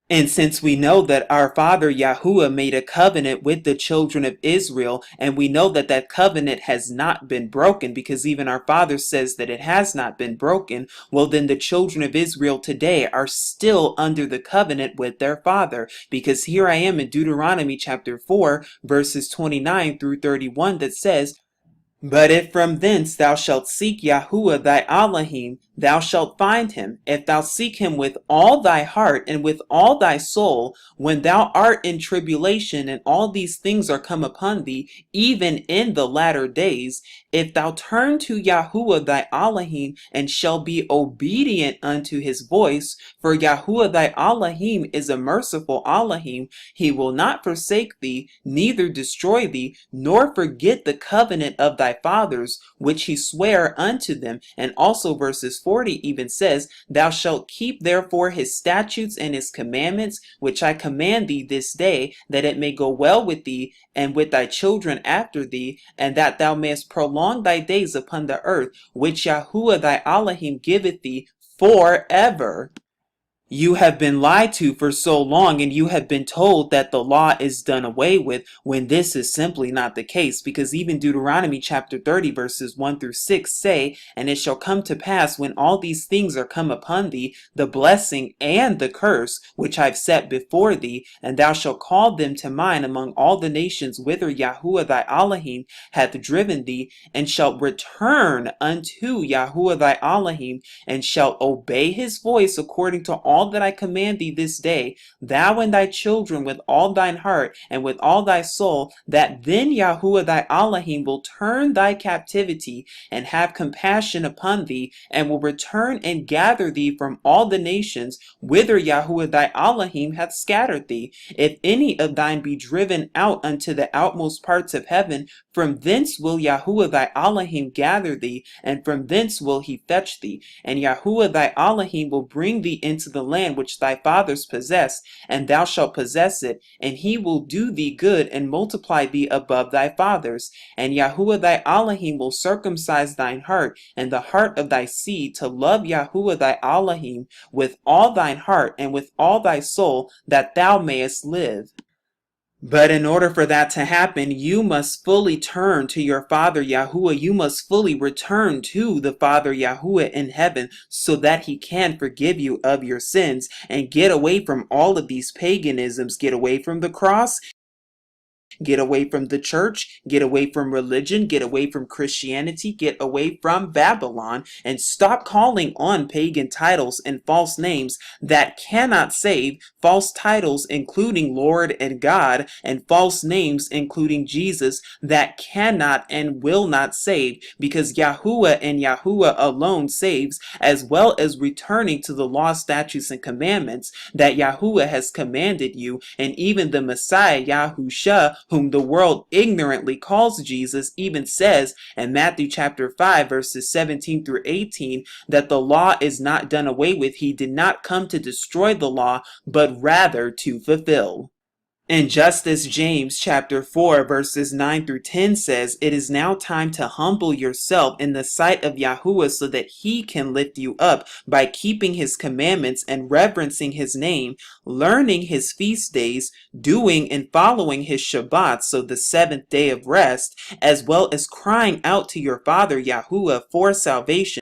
S4: And since we know that our father Yahuwah made a covenant with the children of Israel, and we know that that covenant has not been broken, because even our father says that it has not been broken, well then the children of Israel today are still under the covenant with their father, because here I am in Deuteronomy chapter 4 verses 29 through 31 that says, "But if from thence thou shalt seek Yahuwah thy Elohim, thou shalt find him, if thou seek him with all thy heart and with all thy soul, when thou art in tribulation and all these things are come upon thee, even in the latter days, if thou turn to Yahuwah thy Elohim and shall be obedient unto his voice, for Yahuwah thy Elohim is a merciful Elohim, he will not forsake thee, neither destroy thee, nor forget the covenant of thy fathers, which he sware unto them." And also verses 40 even says, "Thou shalt keep therefore his statutes and his commandments, which I command thee this day, that it may go well with thee and with thy children after thee, and that thou mayest prolong thy days upon the earth, which Yahuwah thy Elohim giveth thee forever." You have been lied to for so long, and you have been told that the law is done away with, when this is simply not the case, because even Deuteronomy chapter 30 verses 1 through 6 say, "And it shall come to pass when all these things are come upon thee, the blessing and the curse which I've set before thee, and thou shalt call them to mind among all the nations whither Yahuwah thy Elohim hath driven thee, and shalt return unto Yahuwah thy Elohim, and shalt obey his voice according to all that I command thee this day, thou and thy children with all thine heart and with all thy soul, that then Yahuwah thy Elohim will turn thy captivity and have compassion upon thee, and will return and gather thee from all the nations whither Yahuwah thy Elohim hath scattered thee. If any of thine be driven out unto the outmost parts of heaven, from thence will Yahuwah thy Elohim gather thee, and from thence will he fetch thee. And Yahuwah thy Elohim will bring thee into the land which thy fathers possessed, and thou shalt possess it, and he will do thee good and multiply thee above thy fathers. And Yahuwah thy Elohim will circumcise thine heart and the heart of thy seed, to love Yahuwah thy Elohim with all thine heart and with all thy soul, that thou mayest live." But in order for that to happen, you must fully turn to your Father Yahuwah. You must fully return to the Father Yahuwah in heaven, so that he can forgive you of your sins and get away from all of these paganisms. Get away from the cross. Get away from the church, get away from religion, get away from Christianity, get away from Babylon, and stop calling on pagan titles and false names that cannot save, false titles including Lord and God, and false names including Jesus that cannot and will not save, because Yahuwah and Yahuwah alone saves, as well as returning to the law, statutes, and commandments that Yahuwah has commanded you, and even the Messiah, Yahusha, whom the world ignorantly calls Jesus, even says in Matthew chapter 5, verses 17 through 18, that the law is not done away with. He did not come to destroy the law, but rather to fulfill. And just as James chapter 4 verses 9 through 10 says, it is now time to humble yourself in the sight of Yahuwah so that he can lift you up by keeping his commandments and reverencing his name, learning his feast days, doing and following his Shabbat, so the seventh day of rest, as well as crying out to your Father Yahuwah for salvation.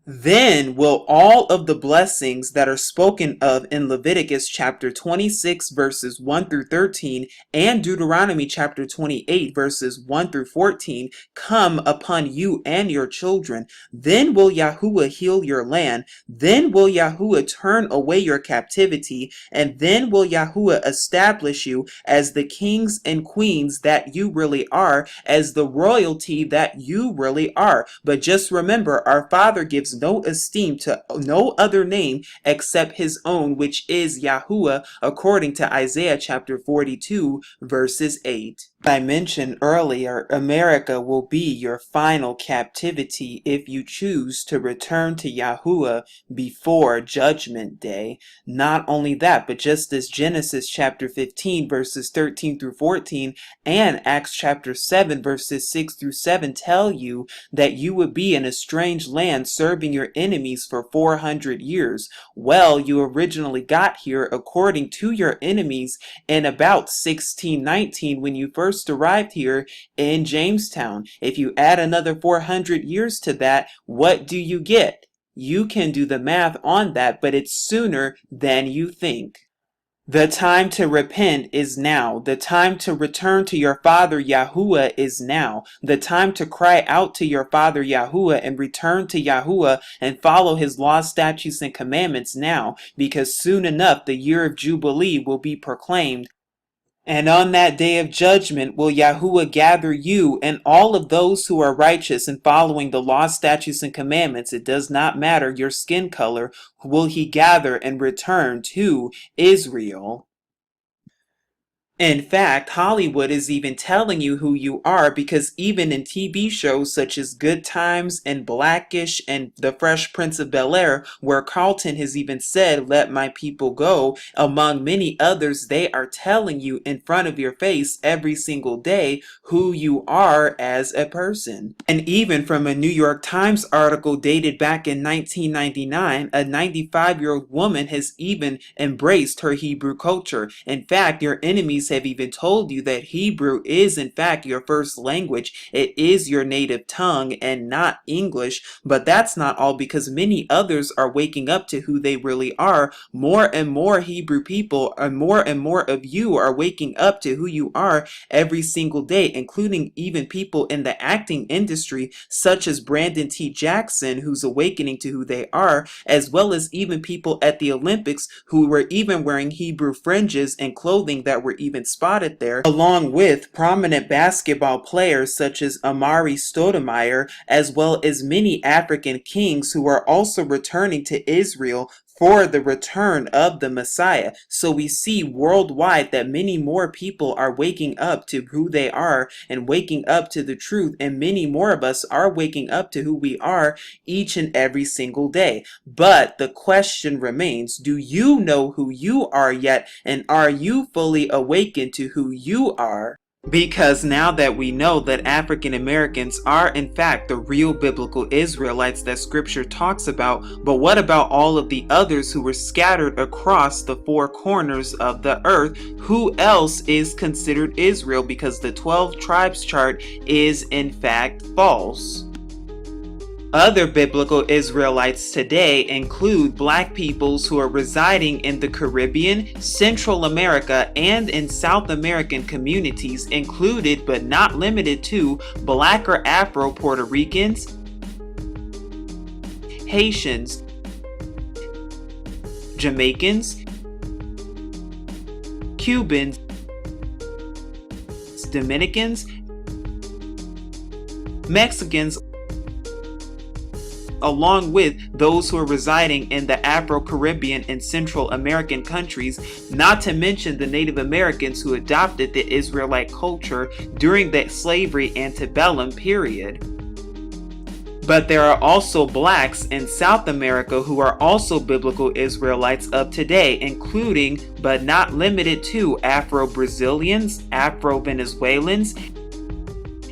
S4: Then will all of the blessings that are spoken of in Leviticus chapter 26 verses 1 through 13 and Deuteronomy chapter 28 verses 1 through 14 come upon you and your children. Then will Yahuwah heal your land. Then will Yahuwah turn away your captivity. And then will Yahuwah establish you as the kings and queens that you really are, as the royalty that you really are. But just remember, our Father gives no esteem to no other name except his own, which is Yahuwah, according to Isaiah chapter 42 verses 8. I mentioned earlier, America will be your final captivity if you choose to return to Yahuwah before Judgment Day. Not only that, but just as Genesis chapter 15 verses 13 through 14 and Acts chapter 7 verses 6 through 7 tell you that you would be in a strange land serving your enemies for 400 years. Well, you originally got here according to your enemies in about 1619 when you first arrived here in Jamestown. If you add another 400 years to that, what do you get? You can do the math on that, but it's sooner than you think. The time to repent is now. The time to return to your Father Yahuwah is now. The time to cry out to your Father Yahuwah and return to Yahuwah and follow his laws, statutes, and commandments now, because soon enough the year of Jubilee will be proclaimed. And on that day of judgment will Yahuwah gather you and all of those who are righteous and following the law, statutes, and commandments. It does not matter your skin color. Will he gather and return to Israel? In fact, Hollywood is even telling you who you are, because even in TV shows such as Good Times and Blackish and The Fresh Prince of Bel-Air, where Carlton has even said, "Let my people go," among many others, they are telling you in front of your face every single day who you are as a person. And even from a New York Times article dated back in 1999, a 95-year-old woman has even embraced her Hebrew culture. In fact, your enemies have even told you that Hebrew is in fact your first language. It is your native tongue and not English. But that's not all, because many others are waking up to who they really are. More and more Hebrew people and more of you are waking up to who you are every single day, including even people in the acting industry such as Brandon T. Jackson, who's awakening to who they are, as well as even people at the Olympics who were even wearing Hebrew fringes and clothing that were even spotted there, along with prominent basketball players such as Amari Stoudemire, as well as many African kings who are also returning to Israel for the return of the Messiah. So we see worldwide that many more people are waking up to who they are and waking up to the truth, and many more of us are waking up to who we are each and every single day. But the question remains, do you know who you are yet, and are you fully awakened to who you are? Because now that we know that African Americans are in fact the real biblical Israelites that scripture talks about, but what about all of the others who were scattered across the four corners of the earth? Who else is considered Israel? Because the 12 tribes chart is in fact false. Other biblical Israelites today include black peoples who are residing in the Caribbean, Central America, and in South American communities, included but not limited to black or Afro Puerto Ricans, Haitians, Jamaicans, Cubans, Dominicans, Mexicans, along with those who are residing in the Afro-Caribbean and Central American countries, not to mention the Native Americans who adopted the Israelite culture during the slavery antebellum period. But there are also blacks in South America who are also biblical Israelites of today, including but not limited to Afro-Brazilians, Afro-Venezuelans,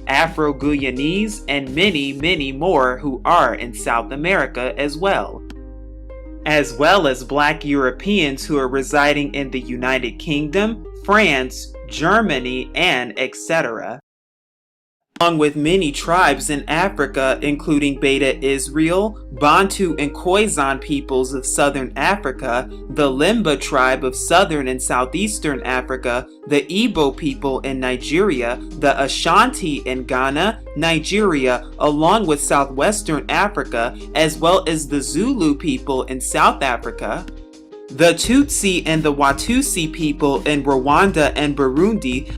S4: Afro-Guyanese, and many, many more who are in South America as well as black Europeans who are residing in the United Kingdom, France, Germany, and etc. Along with many tribes in Africa, including Beta Israel, Bantu and Khoisan peoples of southern Africa, the Limba tribe of southern and southeastern Africa, the Igbo people in Nigeria, the Ashanti in Ghana, Nigeria, along with southwestern Africa, as well as the Zulu people in South Africa, the Tutsi and the Watusi people in Rwanda and Burundi,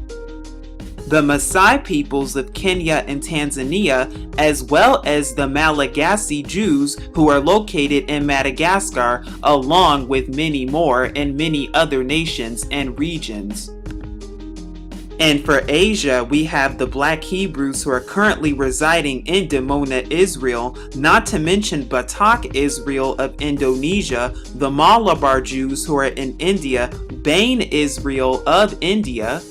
S4: the Maasai peoples of Kenya and Tanzania, as well as the Malagasy Jews who are located in Madagascar, along with many more in many other nations and regions. And for Asia, we have the Black Hebrews who are currently residing in Dimona, Israel, not to mention Batak Israel of Indonesia, the Malabar Jews who are in India, Bain Israel of India,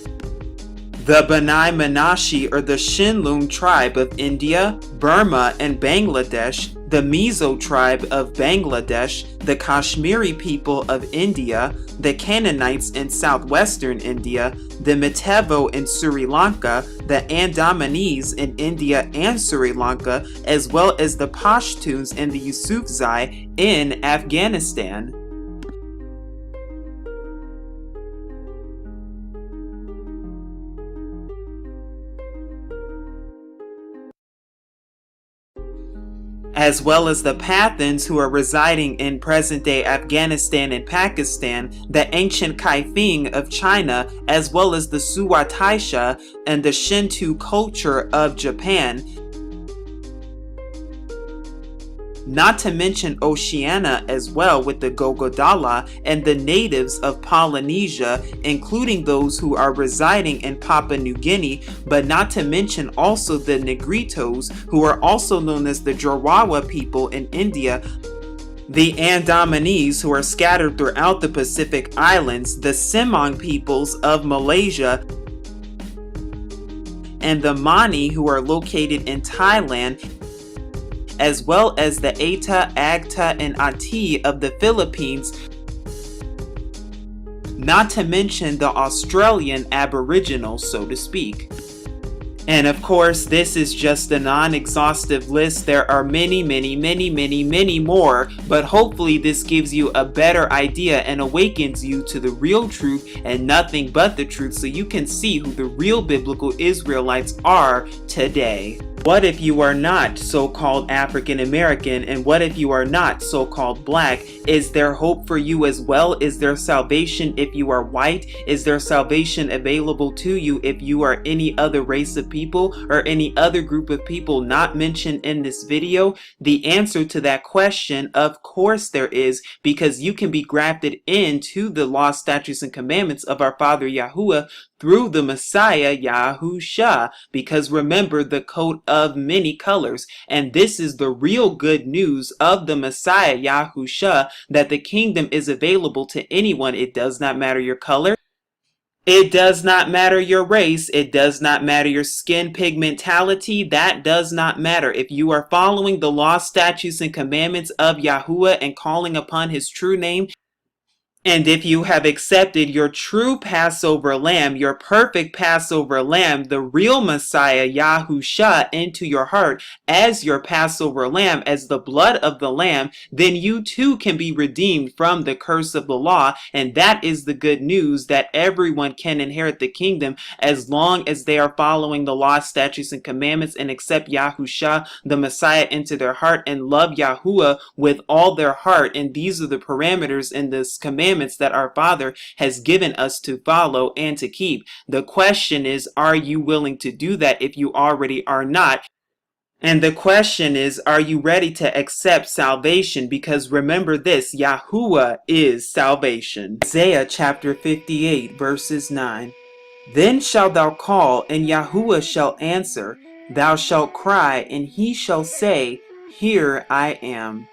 S4: the Bani Manashi or the Shinlung tribe of India, Burma, and Bangladesh, the Mizo tribe of Bangladesh, the Kashmiri people of India, the Canaanites in southwestern India, the Metevo in Sri Lanka, the Andamanese in India and Sri Lanka, as well as the Pashtuns and the Yusufzai in Afghanistan. As well as the Pathans who are residing in present-day Afghanistan and Pakistan, the ancient Kaifeng of China, as well as the Suwa-Taisha and the Shinto culture of Japan, not to mention Oceania as well with the Gogodala and the natives of Polynesia, including those who are residing in Papua New Guinea, but not to mention also the Negritos, who are also known as the Jarawa people in India, the Andamanese who are scattered throughout the Pacific Islands, the Semang peoples of Malaysia, and the Mani who are located in Thailand, as well as the Ata, Agta, and Ati of the Philippines, not to mention the Australian Aboriginals, so to speak. And of course, this is just a non-exhaustive list. There are many, many, many, many, many more, but hopefully this gives you a better idea and awakens you to the real truth and nothing but the truth, so you can see who the real biblical Israelites are today. What if you are not so-called African American, and what if you are not so-called black? Is there hope for you as well? Is there salvation if you are white? Is there salvation available to you if you are any other race of people or any other group of people not mentioned in this video? The answer to that question, of course there is, because you can be grafted into the law, statutes, and commandments of our Father Yahuwah through the Messiah Yahusha, because remember the coat of many colors, and this is the real good news of the Messiah Yahusha, that the kingdom is available to anyone. It does not matter your color. It does not matter your race. It does not matter your skin pigmentality. That does not matter. If you are following the law, statutes, and commandments of Yahuwah and calling upon his true name, and if you have accepted your true Passover lamb, your perfect Passover lamb, the real Messiah Yahusha, into your heart as your Passover lamb, as the blood of the lamb, then you too can be redeemed from the curse of the law. And that is the good news, that everyone can inherit the kingdom as long as they are following the law, statutes, and commandments and accept Yahusha, the Messiah, into their heart and love Yahuwah with all their heart. And these are the parameters in this commandment that our Father has given us to follow and to keep. The question is, are you willing to do that if you already are not? And the question is, are you ready to accept salvation? Because remember this, Yahuwah is salvation. Isaiah chapter 58 verses 9. Then shalt thou call, and Yahuwah shall answer. Thou shalt cry, and he shall say, Here I am.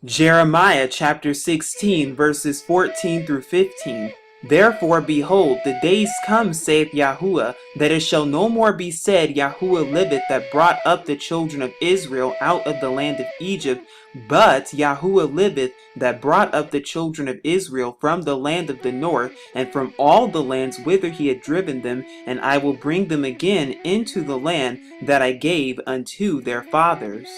S4: Jeremiah chapter 16 verses 14 through 15. Therefore, behold, the days come, saith Yahuwah, that it shall no more be said, Yahuwah liveth, that brought up the children of Israel out of the land of Egypt, but Yahuwah liveth, that brought up the children of Israel from the land of the north, and from all the lands whither he had driven them, and I will bring them again into the land that I gave unto their fathers.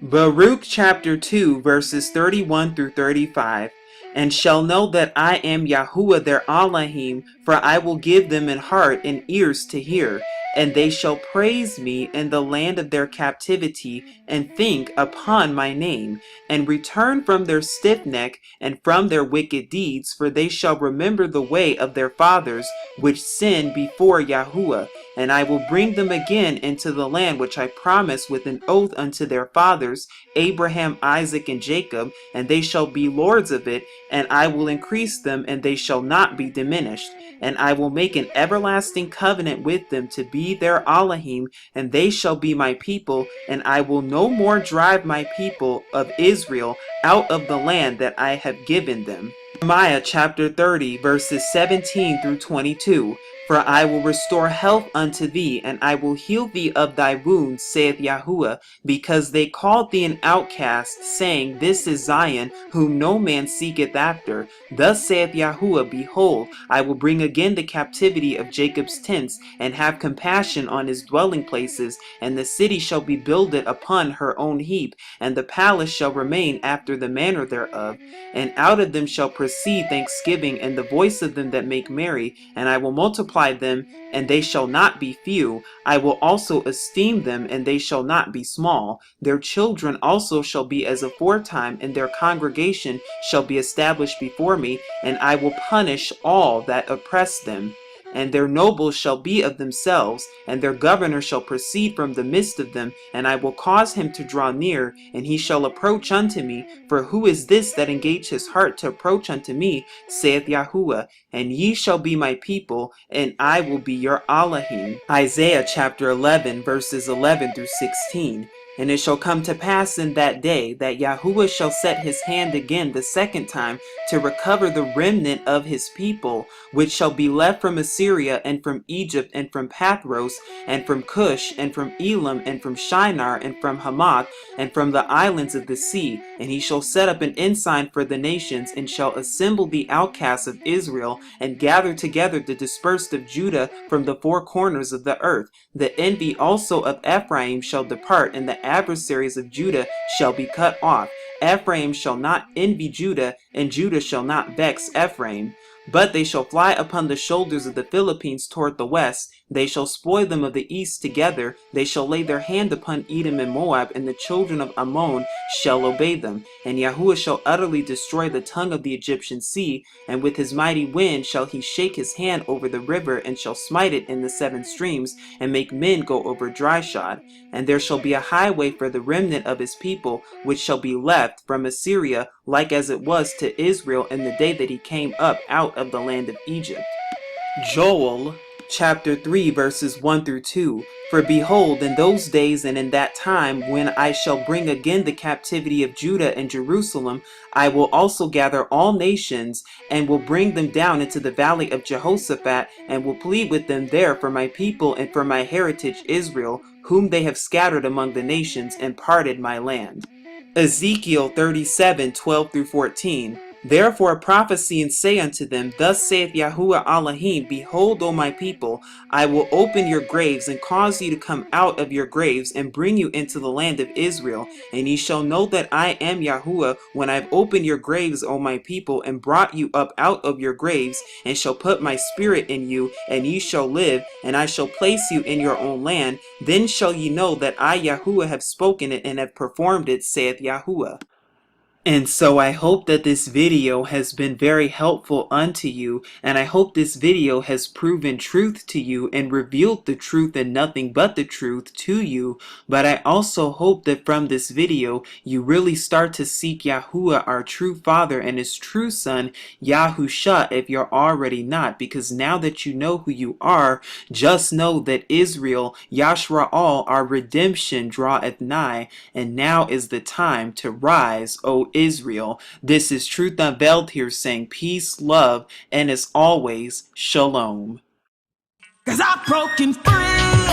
S4: Baruch chapter 2 verses 31 through 35. And shall know that I am Yahuwah their Elohim, for I will give them an heart and ears to hear, and they shall praise me in the land of their captivity, and think upon my name, and return from their stiff neck and from their wicked deeds, for they shall remember the way of their fathers, which sinned before Yahuwah. And I will bring them again into the land which I promised with an oath unto their fathers, Abraham, Isaac, and Jacob, and they shall be lords of it, and I will increase them, and they shall not be diminished. And I will make an everlasting covenant with them to be their Elohim, and they shall be my people, and I will no more drive my people of Israel out of the land that I have given them. Jeremiah chapter 30 verses 17 through 22. For I will restore health unto thee, and I will heal thee of thy wounds, saith Yahuwah, because they called thee an outcast, saying, This is Zion, whom no man seeketh after. Thus saith Yahuwah, Behold, I will bring again the captivity of Jacob's tents, and have compassion on his dwelling places, and the city shall be builded upon her own heap, and the palace shall remain after the manner thereof. And out of them shall proceed thanksgiving, and the voice of them that make merry, and I will multiply them, and they shall not be few. I will also esteem them, and they shall not be small. Their children also shall be as aforetime, and their congregation shall be established before me, and I will punish all that oppress them. And their nobles shall be of themselves, and their governor shall proceed from the midst of them, and I will cause him to draw near, and he shall approach unto me. For who is this that engaged his heart to approach unto me, saith Yahuwah? And ye shall be my people, and I will be your Elohim. Isaiah chapter 11 verses 11 through 16. And it shall come to pass in that day that Yahuwah shall set his hand again the second time to recover the remnant of his people, which shall be left from Assyria, and from Egypt, and from Pathros, and from Cush, and from Elam, and from Shinar, and from Hamath, and from the islands of the sea. And he shall set up an ensign for the nations, and shall assemble the outcasts of Israel, and gather together the dispersed of Judah from the four corners of the earth. The envy also of Ephraim shall depart, and the adversaries of Judah shall be cut off. Ephraim shall not envy Judah, and Judah shall not vex Ephraim. But they shall fly upon the shoulders of the Philippines toward the west. They shall spoil them of the east together. They shall lay their hand upon Edom and Moab, and the children of Ammon shall obey them. And Yahuwah shall utterly destroy the tongue of the Egyptian sea, and with his mighty wind shall he shake his hand over the river, and shall smite it in the seven streams, and make men go over dry shod. And there shall be a highway for the remnant of his people, which shall be left from Assyria, like as it was to Israel in the day that he came up out of the land of Egypt. Joel chapter 3 verses 1 through 2. For behold, in those days and in that time, when I shall bring again the captivity of Judah and Jerusalem, I will also gather all nations, and will bring them down into the valley of Jehoshaphat, and will plead with them there for my people and for my heritage Israel, whom they have scattered among the nations, and parted my land. Ezekiel 37:12 through 14. Therefore prophesy and say unto them, Thus saith Yahuwah Elohim, Behold, O my people, I will open your graves, and cause you to come out of your graves, and bring you into the land of Israel. And ye shall know that I am Yahuwah, when I have opened your graves, O my people, and brought you up out of your graves, and shall put my spirit in you, and ye shall live, and I shall place you in your own land. Then shall ye know that I Yahuwah have spoken it, and have performed it, saith Yahuwah. And so I hope that this video has been very helpful unto you, and I hope this video has proven truth to you and revealed the truth and nothing but the truth to you. But I also hope that from this video you really start to seek Yahuwah, our true Father, and His true Son, Yahusha, if you're already not. Because now that you know who you are, just know that Israel, Yashra'al, our redemption, draweth nigh, and now is the time to rise, O Israel. This is Truth Unveiled here saying peace, love, and as always, shalom.
S2: 'Cause I've broken free,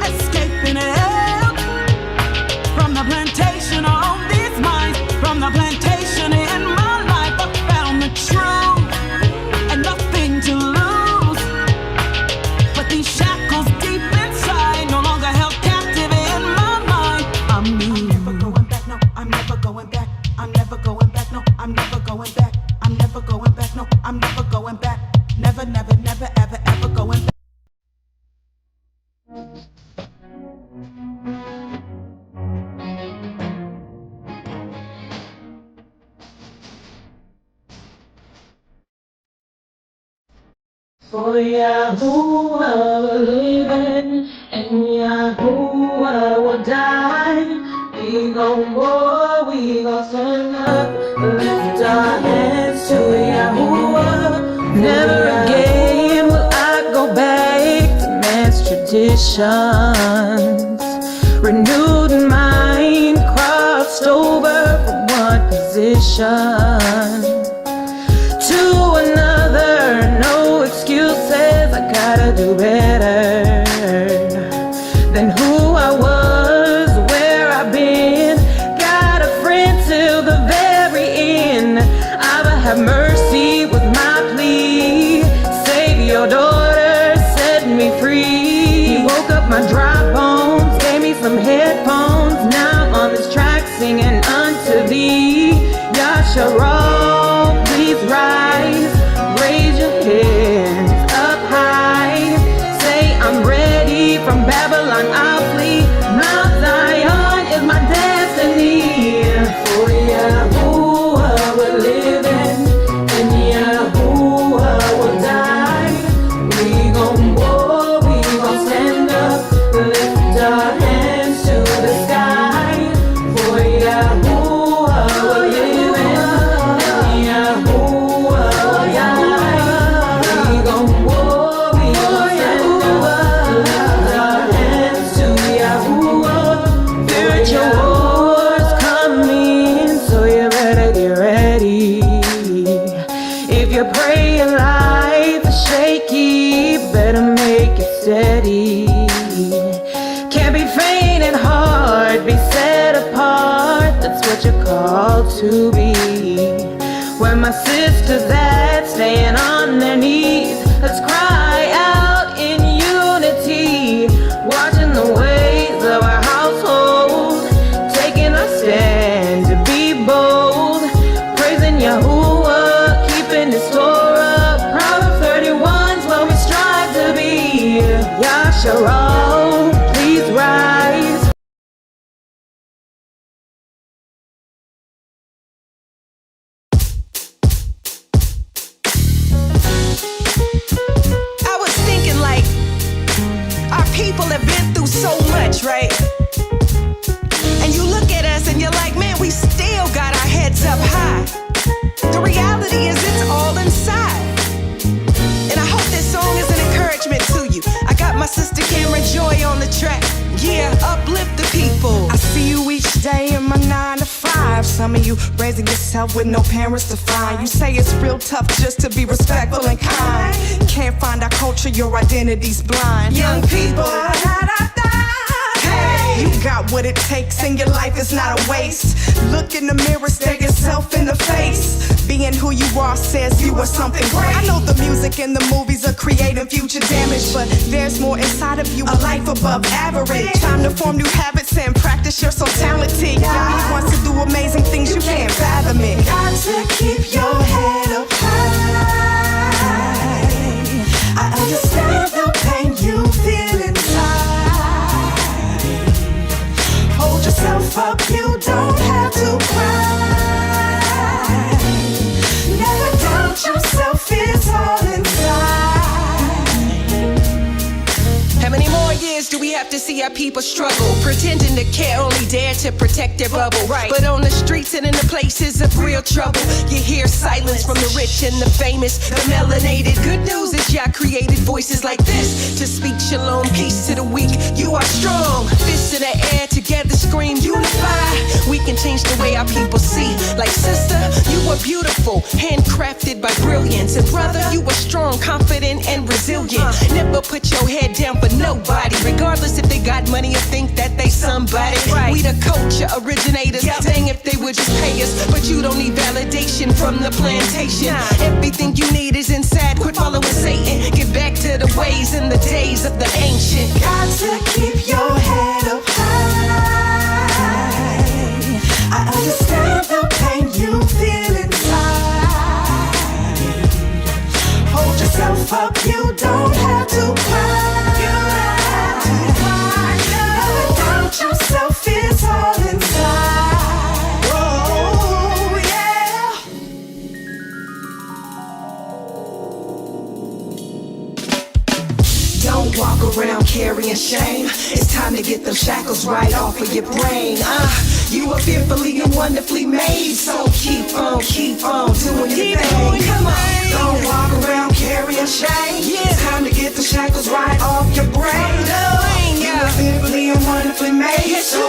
S2: escaping hell from the plantation on these minds, from the plantation in my life. I found the truth and nothing to lose, but these shackles deep inside no longer held captive in my mind. I'm never going back, no, I'm never going back. I'm never going back, no, I'm never going back. I'm never going back, no, I'm never going back. Never, never, never, ever, ever going back.
S5: For Yahuwah will live and Yahuwah will die. We gon' war, we gon' stand up, lift our hands to Yahuwah. Never again will I go back to man's traditions. Renewed mind, crossed over from one position to another. No excuses, I gotta do better than who I was, where I've been. Got a friend till the very end. Abba have mercy with my plea. Save your daughter, set me free. He woke up my dry bones, gave me some headphones. Now I'm on this track singing unto thee. Yasharal, please rise. Raise your hands up high. Say I'm ready, from Babylon I'll flee. Mount Zion is my destiny. For Yahuwah will live and Yahuwah will die. We gon' war, we gon' stand up, lift our hands to the sky. For Yahuwah will live and Yahuwah will die. We gon' war, we gon' stand up, lift our hands to Yahuwah. Spiritual wars coming, so you better get ready. If you pray your life is shaky, better make it steady. Can't be faint at heart, be set apart. That's what you're called to be. Where my sisters at, staying on their knees. Let's cry out in unity, watching the ways of our household, taking our stand to be bold, praising Yahuwah, keeping His Torah. Proverbs 31's what we strive to be. Yasharal, please rise.
S2: I was thinking, like, our people have been through so much, right? And you look at us and you're like, man, we still got our heads up high. The reality is it's all inside. And I hope this song is an encouragement to you. I got my sister Cameron Joy on the track. Yeah, uplift the people. I see you each day in my 9 to 5. Some of you raising yourself with no parents to find. You say it's real tough just to be respectful and kind. Can't find our culture, your identity's blind. Young people, hey, you got what it takes and your life is not a waste. Look in the mirror, stare yourself in the face. Being who you are says you are something great. I know the music and the movies are creating future damage, but there's more inside of you, a life above average. Time to form new habits and practice, you're so talented. God wants to do amazing things, you can't fathom it. Got to keep your head up high. I understand the pain you feel inside. Hold yourself up, you don't have to cry. years do we have to see our people struggle? Pretending to care, only dare to protect their bubble. Right. But on the streets and in the places of real trouble, you hear silence from the rich and the famous, the melanated. Good news is y'all created voices like this to speak shalom, peace to the weak. You are strong, fists in the air, together scream unify. We can change the way our people see. Like sister, you are beautiful, handcrafted by brilliance. And brother, you are strong, confident, and resilient. Never put your head down for nobody, regardless if they got money or think that they somebody. Right. We the culture originators. Dang if they would just pay us, but you don't need validation from the plantation. Everything you need is inside. Quit following Satan. Get back to the ways and the days of the ancient.
S6: Got to keep your head up high. I understand the pain you feel inside. Hold yourself up, you don't have to cry. Without yourself, it's all inside. Oh, yeah. Don't walk around carrying shame. It's time to get them shackles right off of your brain. You are fearfully and wonderfully made, so keep on doing your thing. Come on, don't walk around carrying shame. It's time to get the shackles right off your brain. You are fearfully and wonderfully made, so